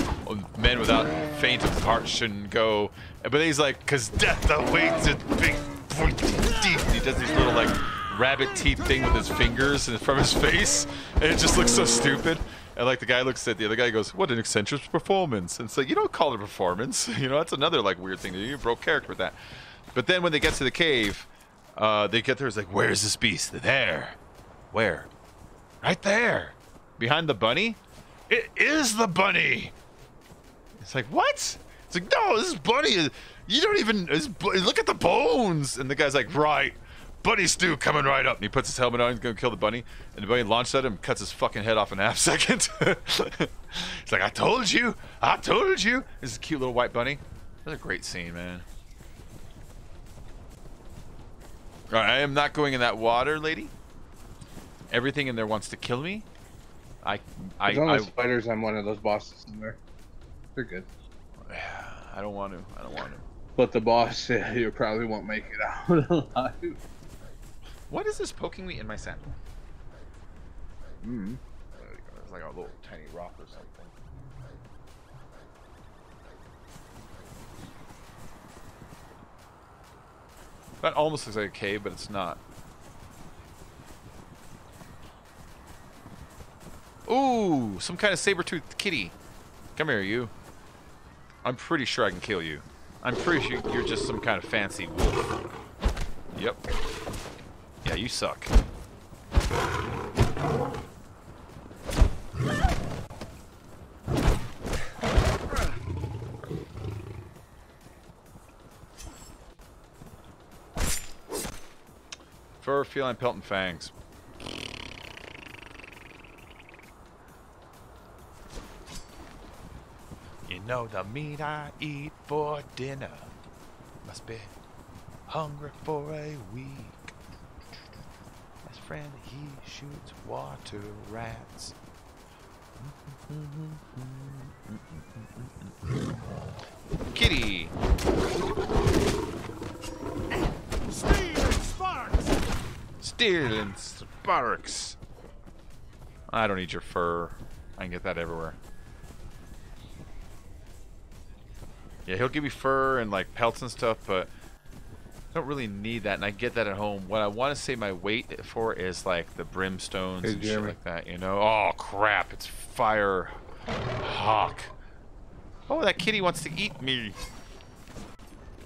men without faint of heart shouldn't go. But he's like, because death awaits its big pointy teeth. And he does these little like rabbit teeth thing with his fingers and from his face, and it just looks so stupid. And like the guy looks at the other guy and goes, "What an eccentric performance!" And it's like, you don't call it a performance. You know, that's another like weird thing to do. You broke character with that. But then when they get to the cave. They get there, it's like, where's this beast? There. Where? Right there. Behind the bunny? It is the bunny! It's like, what? It's like, no, this bunny is, you don't even, look at the bones! And the guy's like, right, bunny stew coming right up. And he puts his helmet on, he's gonna kill the bunny, and the bunny launches at him and cuts his fucking head off in a half second. He's like, I told you. This is a cute little white bunny. That's a great scene, man. All right, I am not going in that water, lady. Everything in there wants to kill me. As long as spiders, I'm one of those bosses in there. They're good. I don't want to. But the boss, you probably won't make it out alive. What is this poking me in my sand? It's like a little tiny rock or something. That almost looks like a cave, but it's not. Ooh, some kind of saber-toothed kitty. Come here, you. I'm pretty sure I can kill you. I'm pretty sure you're just some kind of fancy wolf. Yep. Yeah, you suck. Fur, feline, pelt, and fangs. You know the meat I eat for dinner must be hungry for a week. Best friend, he shoots water rats. Kitty! Steel and sparks! Steel and sparks! I don't need your fur. I can get that everywhere. Yeah, he'll give me fur and like pelts and stuff, but I don't really need that, and I get that at home. What I want to save my weight for is like the brimstones and shit like that, you know? Oh crap, it's Fire Hawk. Oh, that kitty wants to eat me.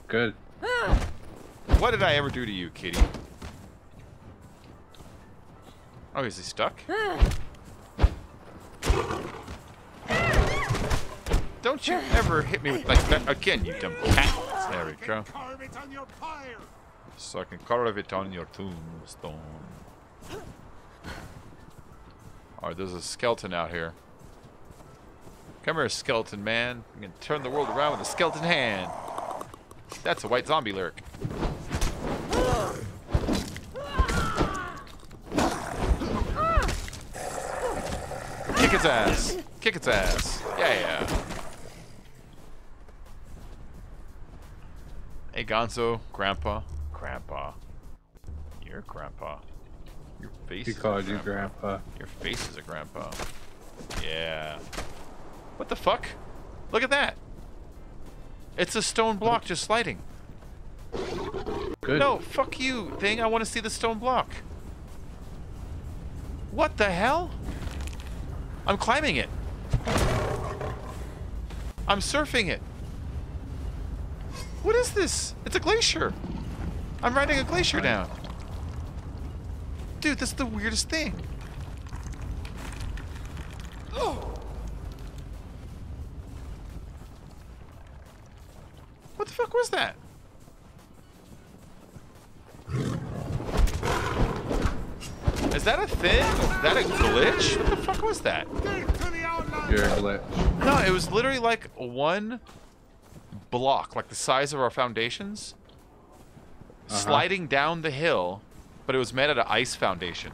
Good. What did I ever do to you, kitty? Oh, is he stuck? Don't you ever hit me with like that again, you dumb cat. There we go. So I can carve it on your tombstone. Alright, there's a skeleton out here. Come here, skeleton man. You can turn the world around with a skeleton hand. That's a white zombie lyric. Kick its ass. Kick its ass. Yeah. Hey, Gonzo, Grandpa. Grandpa. You're Grandpa. Your face He called you Grandpa. Your face is a Grandpa. Yeah. What the fuck? Look at that. It's a stone block just sliding. Good. No, fuck you, thing. I want to see the stone block. What the hell? I'm climbing it. I'm surfing it. What is this? It's a glacier. I'm riding a glacier down. Dude, this is the weirdest thing. Oh. What the fuck was that? Is that a thing? Is that a glitch? What the fuck was that? You're a glitch. No, it was literally like one block, like the size of our foundations, sliding down the hill, but it was made out of ice foundation.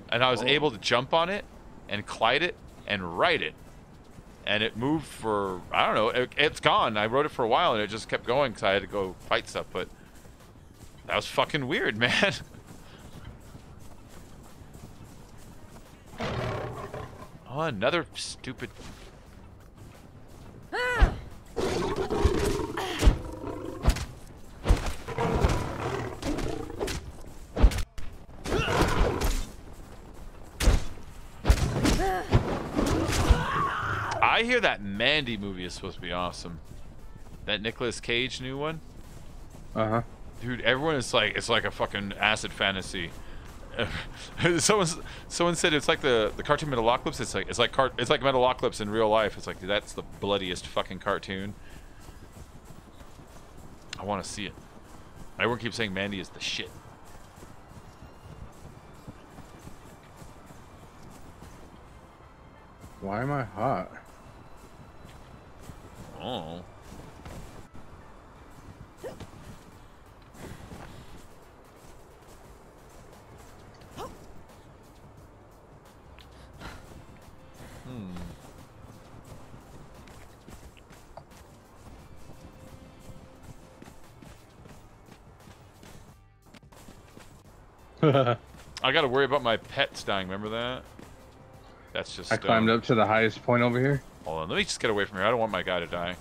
And I was able to jump on it and glide it and ride it. And it moved for, I don't know, it's gone. I rode it for a while and it just kept going because I had to go fight stuff, but that was fucking weird, man. Oh, another stupid... I hear that Mandy movie is supposed to be awesome. That Nicolas Cage new one. Dude, everyone is like, it's like a fucking acid fantasy. Someone said it's like the cartoon Metalocalypse. It's like Metalocalypse in real life. It's like, dude, that's the bloodiest fucking cartoon. I want to see it. Everyone keeps saying Mandy is the shit. Why am I hot? Oh. I gotta worry about my pets dying, remember that? That's just... I climbed up to the highest point over here. Hold on, let me just get away from here. I don't want my guy to die.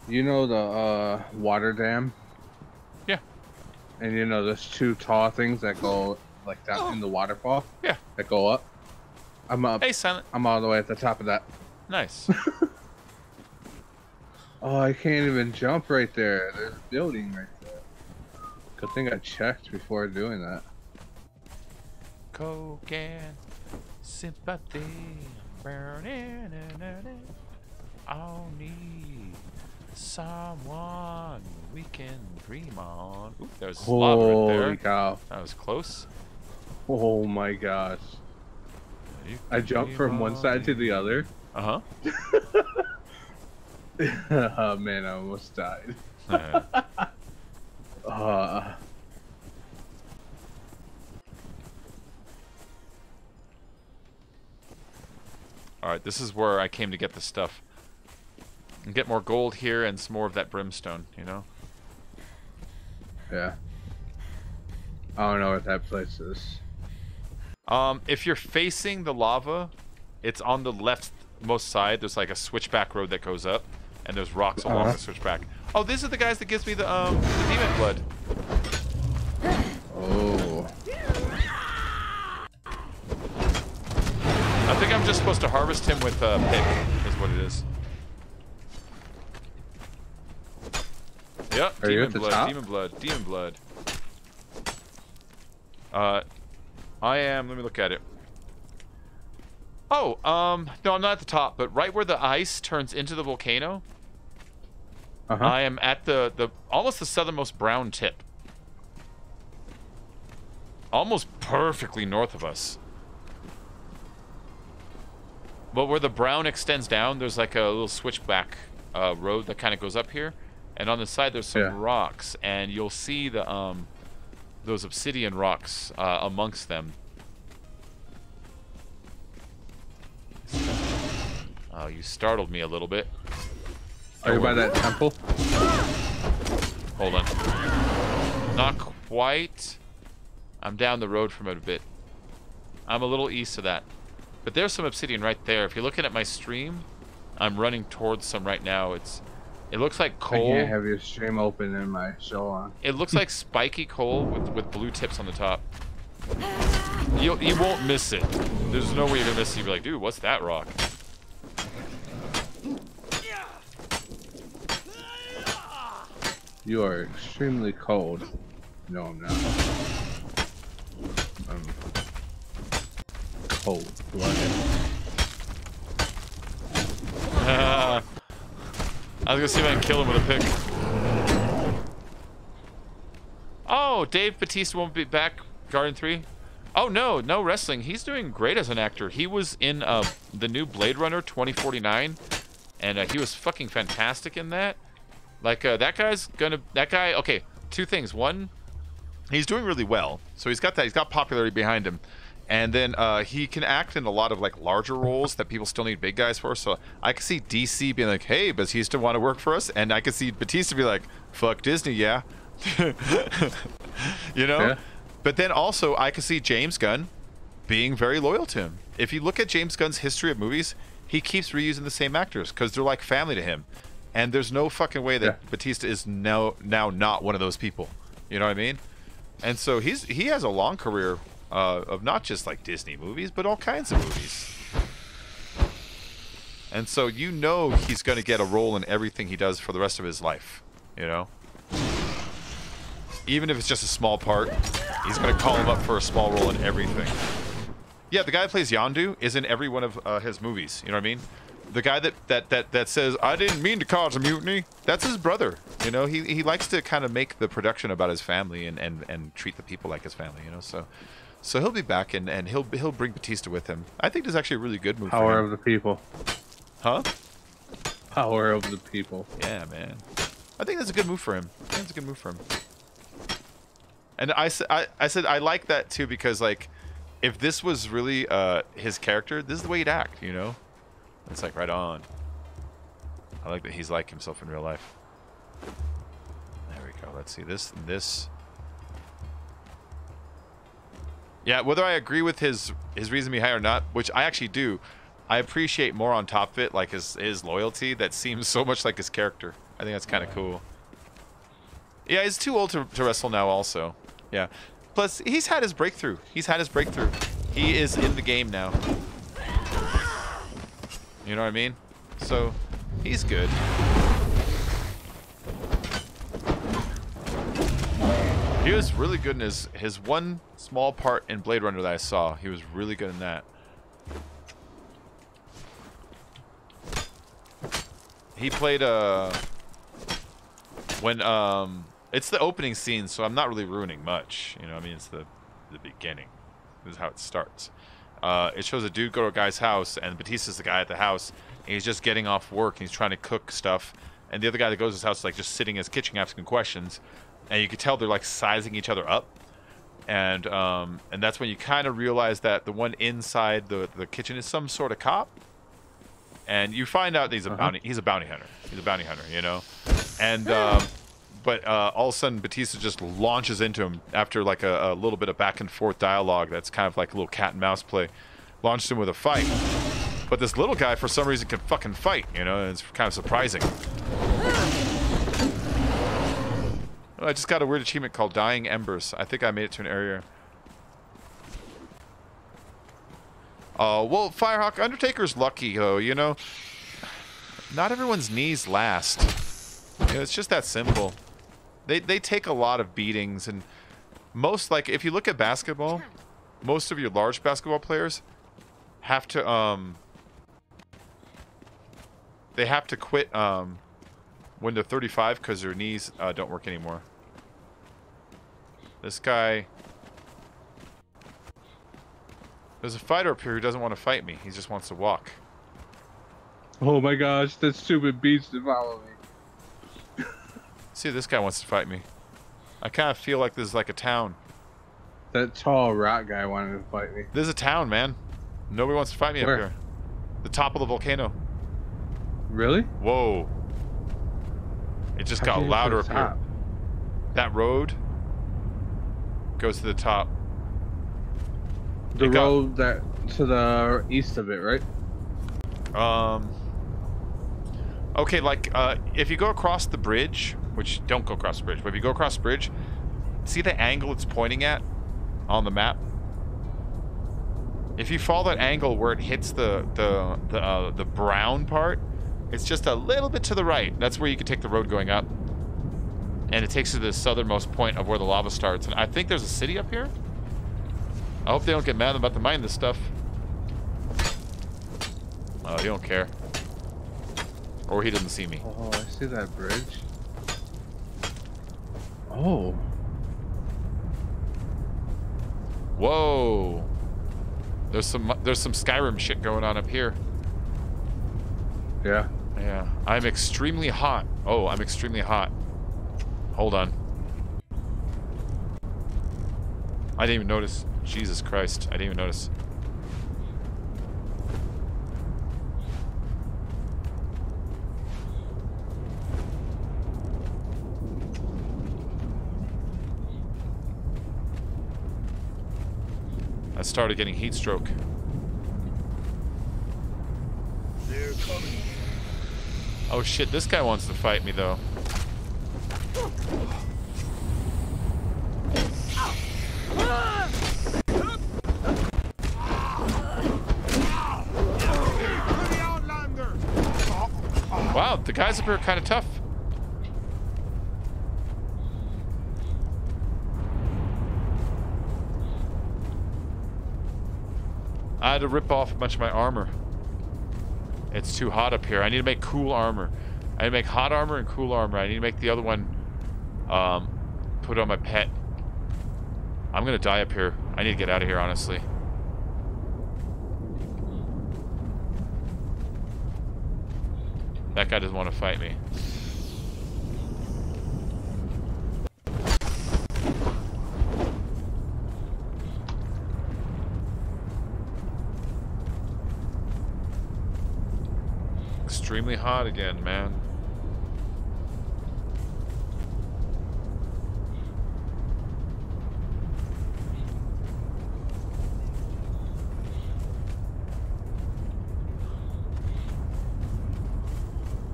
You know the water dam? Yeah. And you know those two tall things that go like down in the waterfall? Yeah. That go up? I'm up. Hey, Silent. I'm all the way at the top of that. Nice. Oh, I can't even jump right there. There's a building right there. Good thing I checked before doing that. Coke and sympathy. I'll need someone we can dream on. Ooh, there's lava right there. Holy cow. That was close. Oh my gosh. I jumped from one side to the other. Uh-huh. Oh man, I almost died. Alright, this is where I came to get the stuff. And get more gold here and some more of that brimstone, you know? Yeah. I don't know what that place is. If you're facing the lava, it's on the leftmost side. There's like a switchback road that goes up, and there's rocks along the switchback. Oh, these are the guys that gives me the demon blood. Oh. I think I'm just supposed to harvest him with a pick, is what it is. Yep, Are you demon at the blood, top? demon blood, demon blood. I am, let me look at it. Oh, no, I'm not at the top, but right where the ice turns into the volcano, I am at the almost the southernmost brown tip. Almost perfectly north of us. But where the brown extends down, there's like a little switchback road that kind of goes up here. And on the side, there's some rocks, and you'll see the those obsidian rocks amongst them. Oh, you startled me a little bit. Are you by that temple? Hold on. Not quite. I'm down the road from it a bit. I'm a little east of that. But there's some obsidian right there. If you're looking at my stream, I'm running towards some right now. It looks like coal. I can't have your stream open and my show on. It looks like spiky coal with blue tips on the top. You won't miss it. There's no way you're gonna miss it. You'll be like, dude, what's that rock? You are extremely cold. No, I'm not. I'm cold-blooded. I was gonna see if I can kill him with a pick. Oh, Dave Bautista won't be back. Garden 3. Oh no, no wrestling. He's doing great as an actor. He was in the new Blade Runner 2049, and he was fucking fantastic in that. Like that guy. Okay, two things. One, he's doing really well. So he's got popularity behind him. And then he can act in a lot of like larger roles that people still need big guys for. So I can see DC being like, "Hey, Batista want to work for us?" And I can see Batista be like, "Fuck Disney, yeah." You know? Yeah. But then also I can see James Gunn being very loyal to him. If you look at James Gunn's history of movies, he keeps reusing the same actors because they're like family to him. And there's no fucking way that Batista is now not one of those people. You know what I mean? And so he has a long career of not just like Disney movies, but all kinds of movies. And so you know he's going to get a role in everything he does for the rest of his life. You know? Even if it's just a small part, he's going to call him up for a small role in everything. Yeah, the guy that plays Yondu is in every one of his movies. You know what I mean? The guy that says, "I didn't mean to cause a mutiny," that's his brother. You know, he likes to kind of make the production about his family and treat the people like his family. You know, so he'll be back and he'll bring Batista with him. I think this is actually a really good move. Power for him. of the people. Huh? Power of the people. Yeah, man. I think that's a good move for him. I think it's a good move for him. And I said I like that too because like, if this was really his character, this is the way he'd act. You know, it's like right on. I like that he's like himself in real life. There we go. Let's see this. Yeah, whether I agree with his reason behind or not, which I actually do, I appreciate more on top of it, like his loyalty that seems so much like his character. I think that's kind of cool. Yeah, he's too old to wrestle now also. Yeah. Plus, he's had his breakthrough. He's had his breakthrough. He is in the game now. You know what I mean? So, he's good. He was really good in his one small part in Blade Runner that I saw. He was really good in that. He played when it's the opening scene, so I'm not really ruining much. You know, I mean, it's the beginning. This is how it starts. It shows a dude go to a guy's house, and Batista's the guy at the house, and he's just getting off work, and he's trying to cook stuff, and the other guy that goes to his house is like just sitting in his kitchen asking questions, and you can tell they're like sizing each other up, and that's when you kind of realize that the one inside the kitchen is some sort of cop, and you find out that he's a bounty hunter. He's a bounty hunter, you know, and but all of a sudden Batista just launches into him after like a little bit of back and forth dialogue that's kind of like a little cat and mouse play. Launched him with a fight. But this little guy for some reason can fucking fight, you know, and it's kind of surprising. I just got a weird achievement called Dying Embers. I think I made it to an area. Well, Firehawk, Undertaker's lucky though, you know. Not everyone's knees last. You know, it's just that simple. They take a lot of beatings, and most, like, if you look at basketball, most of your large basketball players have to they have to quit when they're 35 because their knees don't work anymore. This guy, there's a fighter up here who doesn't want to fight me. He just wants to walk. Oh my gosh, that stupid beast to follow me. See, this guy wants to fight me. I kind of feel like this is like a town. That tall rock guy wanted to fight me. This is a town, man. Nobody wants to fight me Where? up here. The top of the volcano. Really? Whoa. It just How'd got you get to louder the up here. top? That road goes to the top. The road that to the east of it, right? Okay, like, if you go across the bridge, which, don't go across the bridge, but if you go across the bridge, see the angle it's pointing at on the map? If you follow that angle where it hits the brown part, it's just a little bit to the right. That's where you can take the road going up. And it takes you to the southernmost point of where the lava starts. And I think there's a city up here. I hope they don't get mad I'm about to mine this stuff. Oh, he don't care. Or he doesn't see me. Oh, I see that bridge. Oh. Whoa. There's some Skyrim shit going on up here. Yeah. Yeah. I'm extremely hot. Oh, I'm extremely hot. Hold on. I didn't even notice. Jesus Christ. I didn't even notice. I started getting heat stroke. They're coming. Oh shit, this guy wants to fight me though. Wow, the guys up here are kind of tough. I had to rip off a bunch of my armor. It's too hot up here. I need to make cool armor. I need to make hot armor and cool armor. I need to make the other one, put on my pet. I'm gonna die up here. I need to get out of here, honestly. That guy doesn't want to fight me. Extremely hot again, man.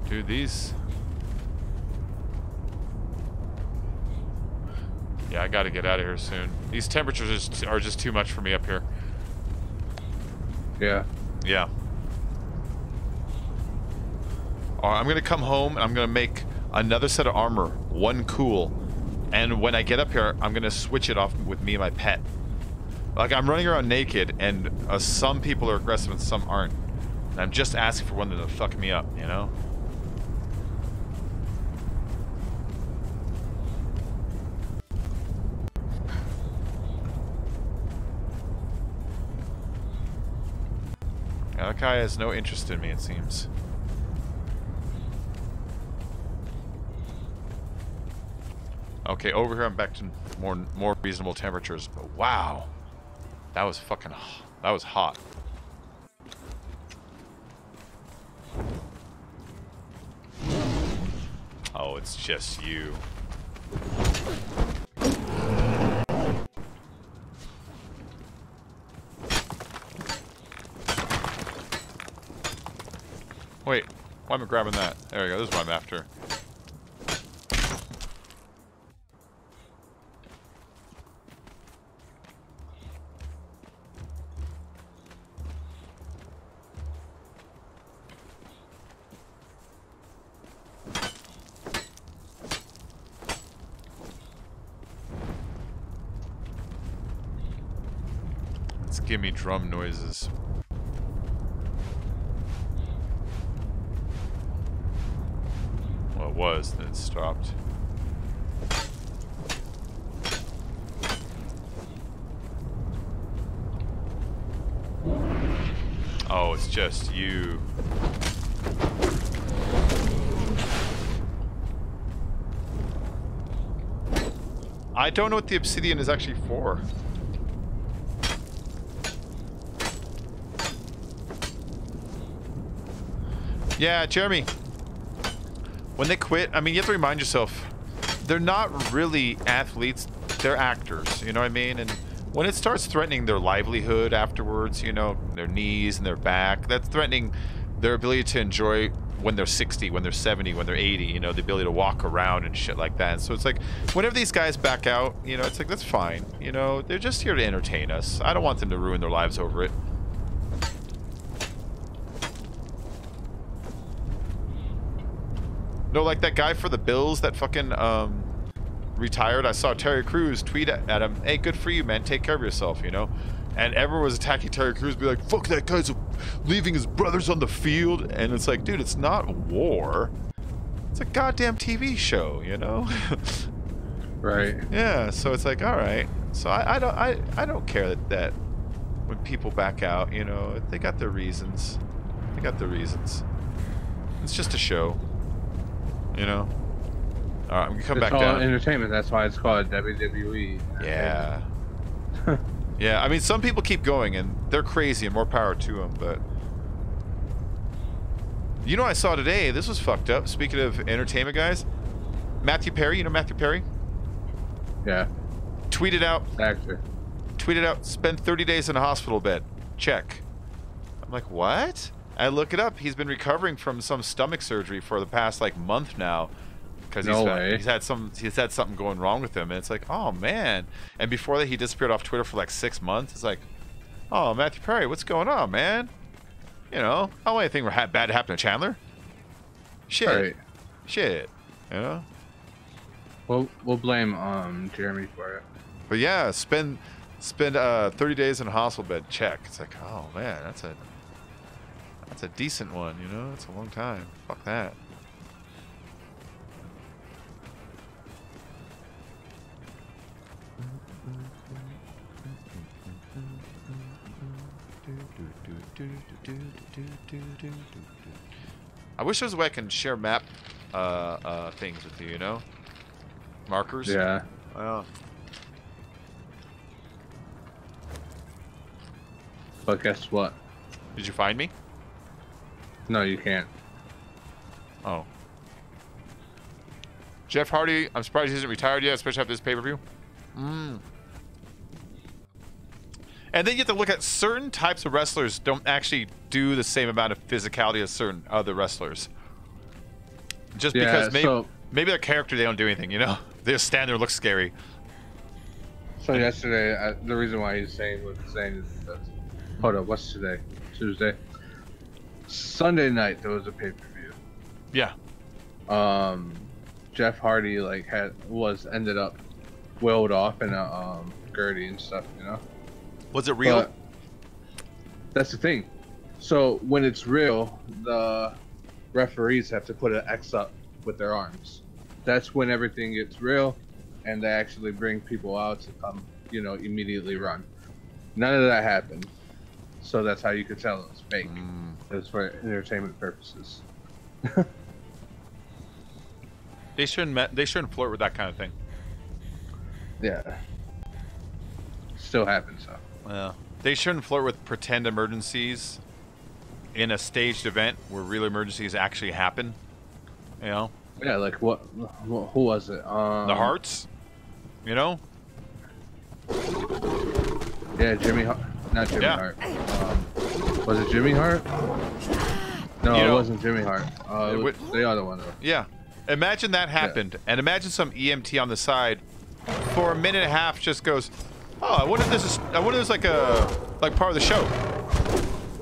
Dude, these... Yeah, I gotta get out of here soon. These temperatures are just too much for me up here. Yeah. Yeah. Alright, I'm gonna come home and I'm gonna make another set of armor, one cool. And when I get up here, I'm gonna switch it off with me and my pet. Like, I'm running around naked, and some people are aggressive and some aren't. And I'm just asking for one of them to fuck me up, you know? Yeah, that guy has no interest in me, it seems. Okay, over here I'm back to more reasonable temperatures, but wow. That was fucking... that was hot. Oh, it's just you. Wait, why am I grabbing that? There we go, this is what I'm after. Give me drum noises. Well, it was, then it stopped. Oh, it's just you. I don't know what the obsidian is actually for. Yeah, Jeremy. When they quit, I mean, you have to remind yourself, they're not really athletes, they're actors, you know what I mean? And when it starts threatening their livelihood afterwards, you know, their knees and their back, that's threatening their ability to enjoy when they're 60, when they're 70, when they're 80, you know, the ability to walk around and shit like that. And so it's like, whenever these guys back out, you know, it's like, that's fine. You know, they're just here to entertain us. I don't want them to ruin their lives over it. No, like that guy for the Bills that fucking retired. I saw Terry Crews tweet at him, "Hey, good for you, man. Take care of yourself," you know? And everyone was attacking Terry Crews, be like, "Fuck, that guy's leaving his brothers on the field." And it's like, dude, it's not war. It's a goddamn TV show, you know? Right. Yeah, so it's like, all right. So I don't care that when people back out, you know, they got their reasons. They got their reasons. It's just a show. You know? Alright, I'm gonna come back down. It's all entertainment, that's why it's called WWE. Yeah. Yeah, I mean, some people keep going, and they're crazy, and more power to them, but... You know what I saw today? This was fucked up. Speaking of entertainment guys. Matthew Perry, you know Matthew Perry? Yeah. Tweeted out... Actor. Tweeted out, spend 30 days in a hospital bed. Check. I'm like, what? I look it up. He's been recovering from some stomach surgery for the past like month now, because he's had something going wrong with him, and it's like, oh man. And before that, he disappeared off Twitter for like 6 months. It's like, oh, Matthew Perry, what's going on, man? You know, I don't want anything bad to happen to Chandler. Shit, right. Shit. You know. We'll blame Jeremy for it. But yeah, spend 30 days in a hospital bed. Check. It's like, oh man, that's a decent one, you know? It's a long time. Fuck that. I wish there was a way I can share map things with you, you know? Markers? Yeah. Oh. But guess what? Did you find me? No, you can't. Oh. Jeff Hardy, I'm surprised he isn't retired yet, especially after this pay-per-view. And then you have to look at certain types of wrestlers don't actually do the same amount of physicality as certain other wrestlers. Just because maybe their character, they don't do anything, you know? They just stand there and look scary. So yesterday, the reason why he's saying what he's saying is because, hold up, what's today? Tuesday? Sunday night, there was a pay-per-view. Yeah. Jeff Hardy ended up willed off in a Gertie and stuff, you know? Was it real? But that's the thing. So when it's real, the referees have to put an X up with their arms. That's when everything gets real, and they actually bring people out to come, you know, immediately run. None of that happened. So that's how you could tell it was fake. It was for entertainment purposes. They shouldn't flirt with that kind of thing. Yeah. Still happens, though. Yeah. They shouldn't flirt with pretend emergencies in a staged event where real emergencies actually happen. You know? Yeah, like who was it? The Hearts? You know? Yeah, Jimmy Hart. Not Jimmy Hart. Was it Jimmy Hart? No, it wasn't Jimmy Hart. It was the other one, though. Yeah. Imagine that happened, and imagine some EMT on the side for a minute and a half just goes, "Oh, I wonder if this is like part of the show."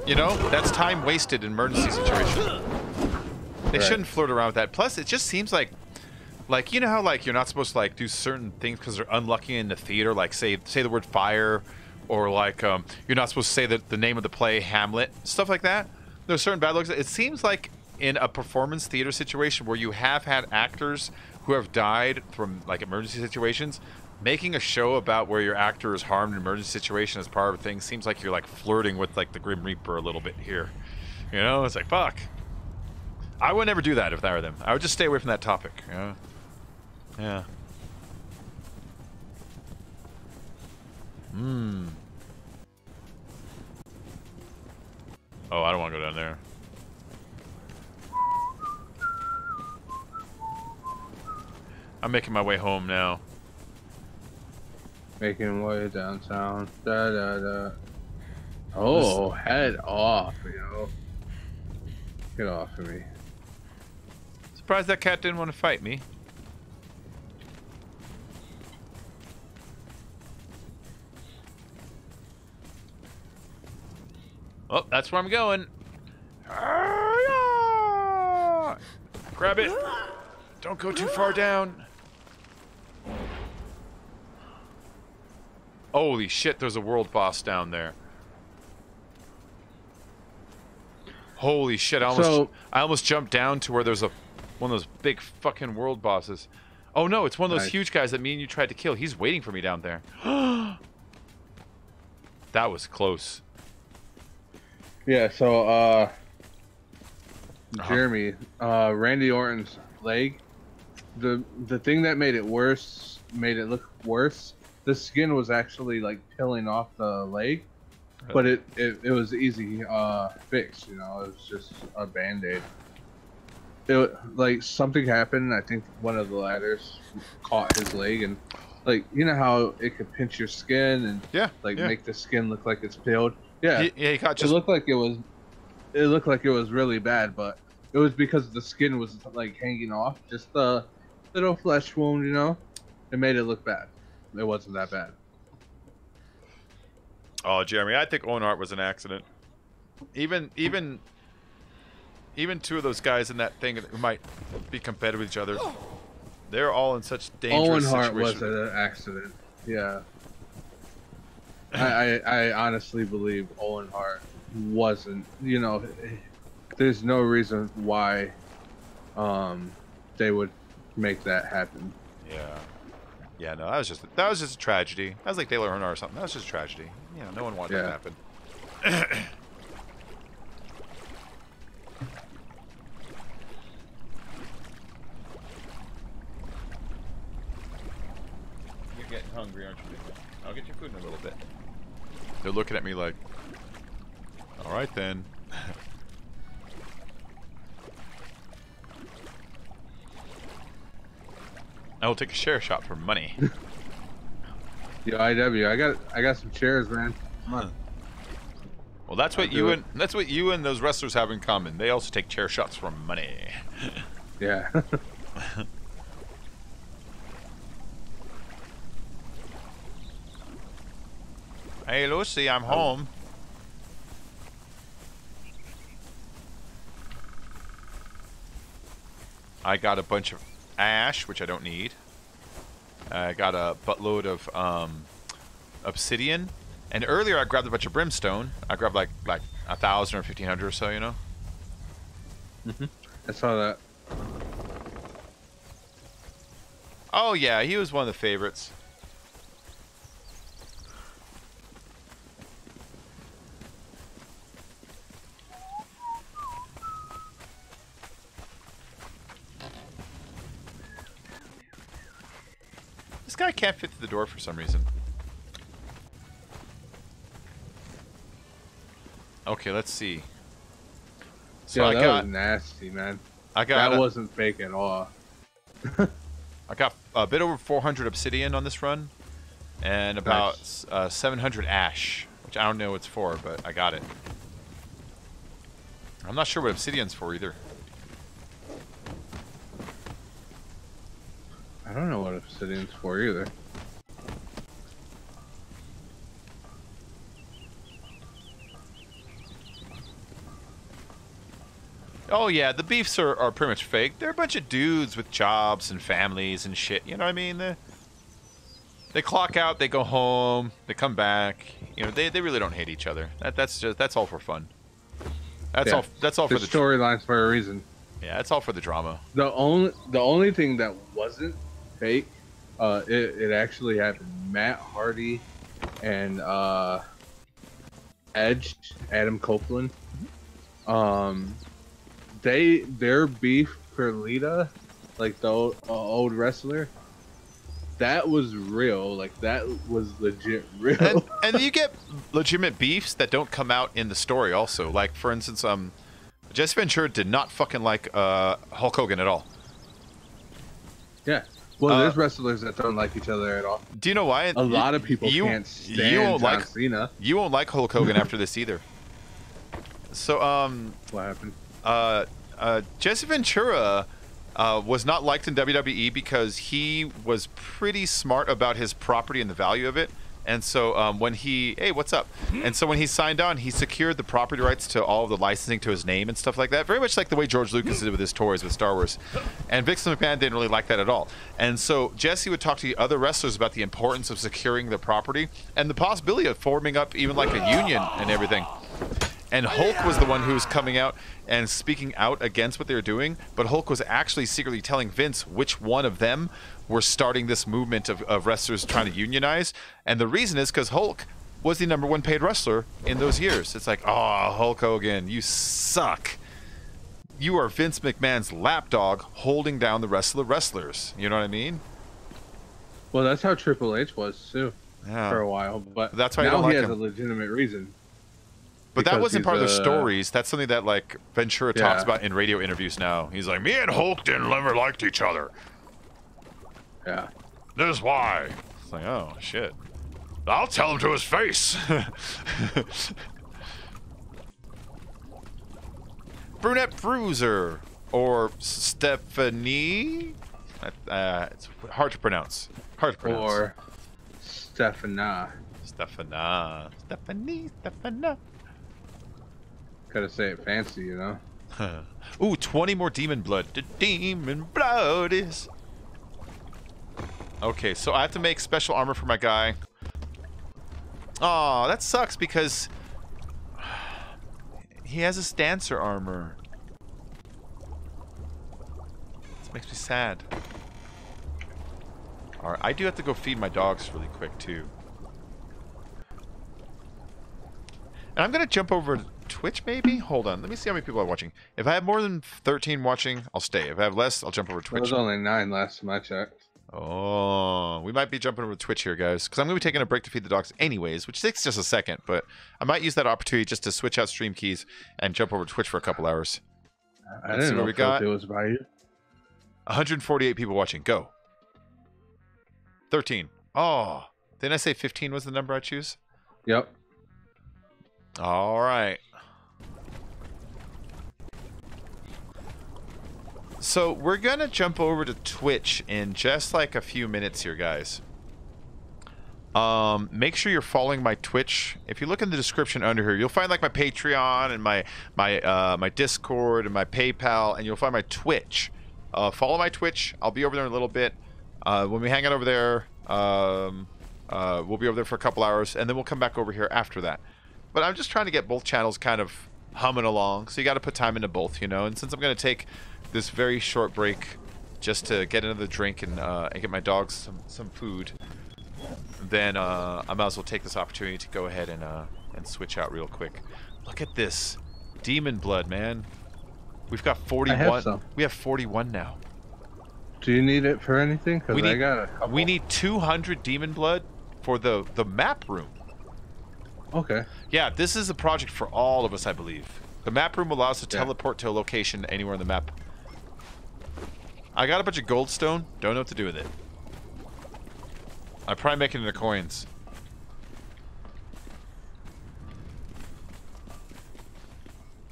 You know, that's time wasted in emergency situation. They shouldn't flirt around with that. Plus, it just seems like you know how you're not supposed to do certain things because they're unlucky in the theater, like say the word fire, or you're not supposed to say the name of the play, Hamlet, stuff like that. There's certain bad looks. It seems like in a performance theater situation where you have had actors who have died from emergency situations, making a show about where your actor is harmed in an emergency situation as part of a thing seems like you're flirting with the Grim Reaper a little bit here. You know, it's like, fuck. I would never do that if I were them. I would just stay away from that topic. You know? Yeah. Oh, I don't want to go down there. I'm making my way home now. Making way downtown. Da da da. Oh, head off, yo. Get off of me. Surprised that cat didn't want to fight me. Oh, that's where I'm going. Grab it. Don't go too far down. Holy shit, there's a world boss down there. Holy shit, I almost jumped down to where there's one of those big fucking world bosses. Oh no, it's one of those huge guys that me and you tried to kill. He's waiting for me down there. That was close. Yeah, so Jeremy, Randy Orton's leg, the thing that made it look worse, the skin was actually peeling off the leg, but it was easy fix, you know. It was just a band-aid. It something happened. I think one of the ladders caught his leg, and you know how it could pinch your skin and make the skin look like it's peeled. Yeah, he got just. It looked like it was really bad, but it was because the skin was hanging off, just a little flesh wound, you know. It made it look bad. It wasn't that bad. Oh, Jeremy, I think Owen Hart was an accident. Even two of those guys in that thing who might be competitive with each other, they're all in such dangerous situations. Owen Hart was an accident. Yeah. I honestly believe Owen Hart wasn't. You know, there's no reason why they would make that happen. Yeah. Yeah, no, that was just a tragedy. That was like Dale Earnhardt or something. That was just a tragedy. You know, no one wanted that to happen. getting hungry, aren't you? I'll get your food in a little bit. They're looking at me like, all right then. I will take a share shot for money. Yo, IW, I got some chairs, man. Come on. Well, that's what you and those wrestlers have in common. They also take chair shots for money. Yeah. Hey, Lucy, I'm home. I got a bunch of ash, which I don't need. I got a buttload of obsidian, and earlier I grabbed a bunch of brimstone. I grabbed like 1,000 or 1,500 or so, you know. I saw that. Oh yeah, he was one of the favorites. This guy can't fit through the door for some reason. Okay, let's see. So Yeah, that was nasty, man. That wasn't fake at all. I got a bit over 400 obsidian on this run, and about 700 ash, which I don't know what it's for, but I got it. I'm not sure what obsidian's for either. I don't know what obsidian's for either. Oh yeah, the beefs are pretty much fake. They're a bunch of dudes with jobs and families and shit. You know what I mean? They clock out, they go home, they come back. You know, they really don't hate each other. That's all for fun. That's all for the storylines for a reason. Yeah, that's all for the drama. The only thing that wasn't fake, it actually happened. Matt Hardy and Edge, Adam Copeland, their beef for Lita, like the old wrestler, that was real. Like that was legit real. And you get legitimate beefs that don't come out in the story also. Like for instance, Jesse Ventura did not fucking like Hulk Hogan at all. Yeah. Well, there's wrestlers that don't like each other at all. Do you know why? A lot of people can't stand John Cena. You won't like Hulk Hogan after this either. So what happened? Jesse Ventura was not liked in WWE because he was pretty smart about his property and the value of it. And so when hey, what's up? And so when he signed on, he secured the property rights to all of the licensing to his name and stuff like that. Very much like the way George Lucas did with his toys with Star Wars. And Vince McMahon didn't really like that at all. And so Jesse would talk to the other wrestlers about the importance of securing the property and the possibility of forming up even like a union and everything. And Hulk was the one who was coming out and speaking out against what they were doing, but Hulk was actually secretly telling Vince which one of them were starting this movement of wrestlers trying to unionize. And the reason is because Hulk was the #1 paid wrestler in those years. It's like, oh, Hulk Hogan, you suck. You are Vince McMahon's lapdog holding down the rest of the wrestlers. You know what I mean? Well, that's how Triple H was too for a while. But that's why now he has a legitimate reason. But that wasn't part of their stories. That's something that like Ventura talks about in radio interviews now. He's like, me and Hulk didn't ever liked each other. Yeah. This is why. It's like, oh shit. I'll tell him to his face. Brunette Bruiser or Stephanie. It's hard to pronounce. Or Stephana. Stephanie. Gotta say it fancy, you know. Ooh, 20 more demon blood. The demon blood is. Okay, so I have to make special armor for my guy. Aw, that sucks because he has his dancer armor. This makes me sad. Alright, I do have to go feed my dogs really quick too. And I'm gonna jump over to Twitch maybe? Hold on, let me see how many people are watching. If I have more than 13 watching, I'll stay. If I have less, I'll jump over to Twitch. There was only 9 last time I checked. Oh, we might be jumping over to Twitch here, guys, because I'm going to be taking a break to feed the dogs anyways, which takes just a second, but I might use that opportunity just to switch out stream keys and jump over to Twitch for a couple hours. I didn't know it was by you. 148 people watching. Go. 13. Oh, didn't I say 15 was the number I choose? Yep. All right. So we're going to jump over to Twitch in just like a few minutes here, guys. Make sure you're following my Twitch. If you look in the description under here, you'll find like my Patreon and my Discord and my PayPal, and you'll find my Twitch. Follow my Twitch. I'll be over there in a little bit. When we hang out over there, we'll be over there for a couple hours, and then we'll come back over here after that. But I'm just trying to get both channels kind of humming along, so you got to put time into both, you know. And since I'm going to take this very short break just to get another drink and get my dogs some food, then I might as well take this opportunity to go ahead and switch out real quick. Look at this demon blood, man. We've got 41. I have some. We have 41 now. Do you need it for anything? Because I got a couple. We need 200 demon blood for the map room. Okay. Yeah, this is a project for all of us, I believe. The map room allows us to teleport to a location anywhere on the map. I got a bunch of goldstone. Don't know what to do with it. I probably make it into coins.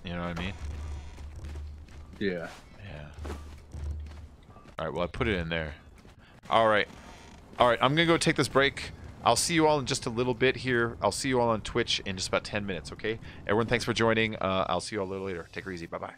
You know what I mean? Yeah. Yeah. Alright, well, I put it in there. Alright. Alright, I'm going to go take this break. I'll see you all in just a little bit here. I'll see you all on Twitch in just about 10 minutes, okay? Everyone, thanks for joining. I'll see you all a little later. Take her easy. Bye-bye.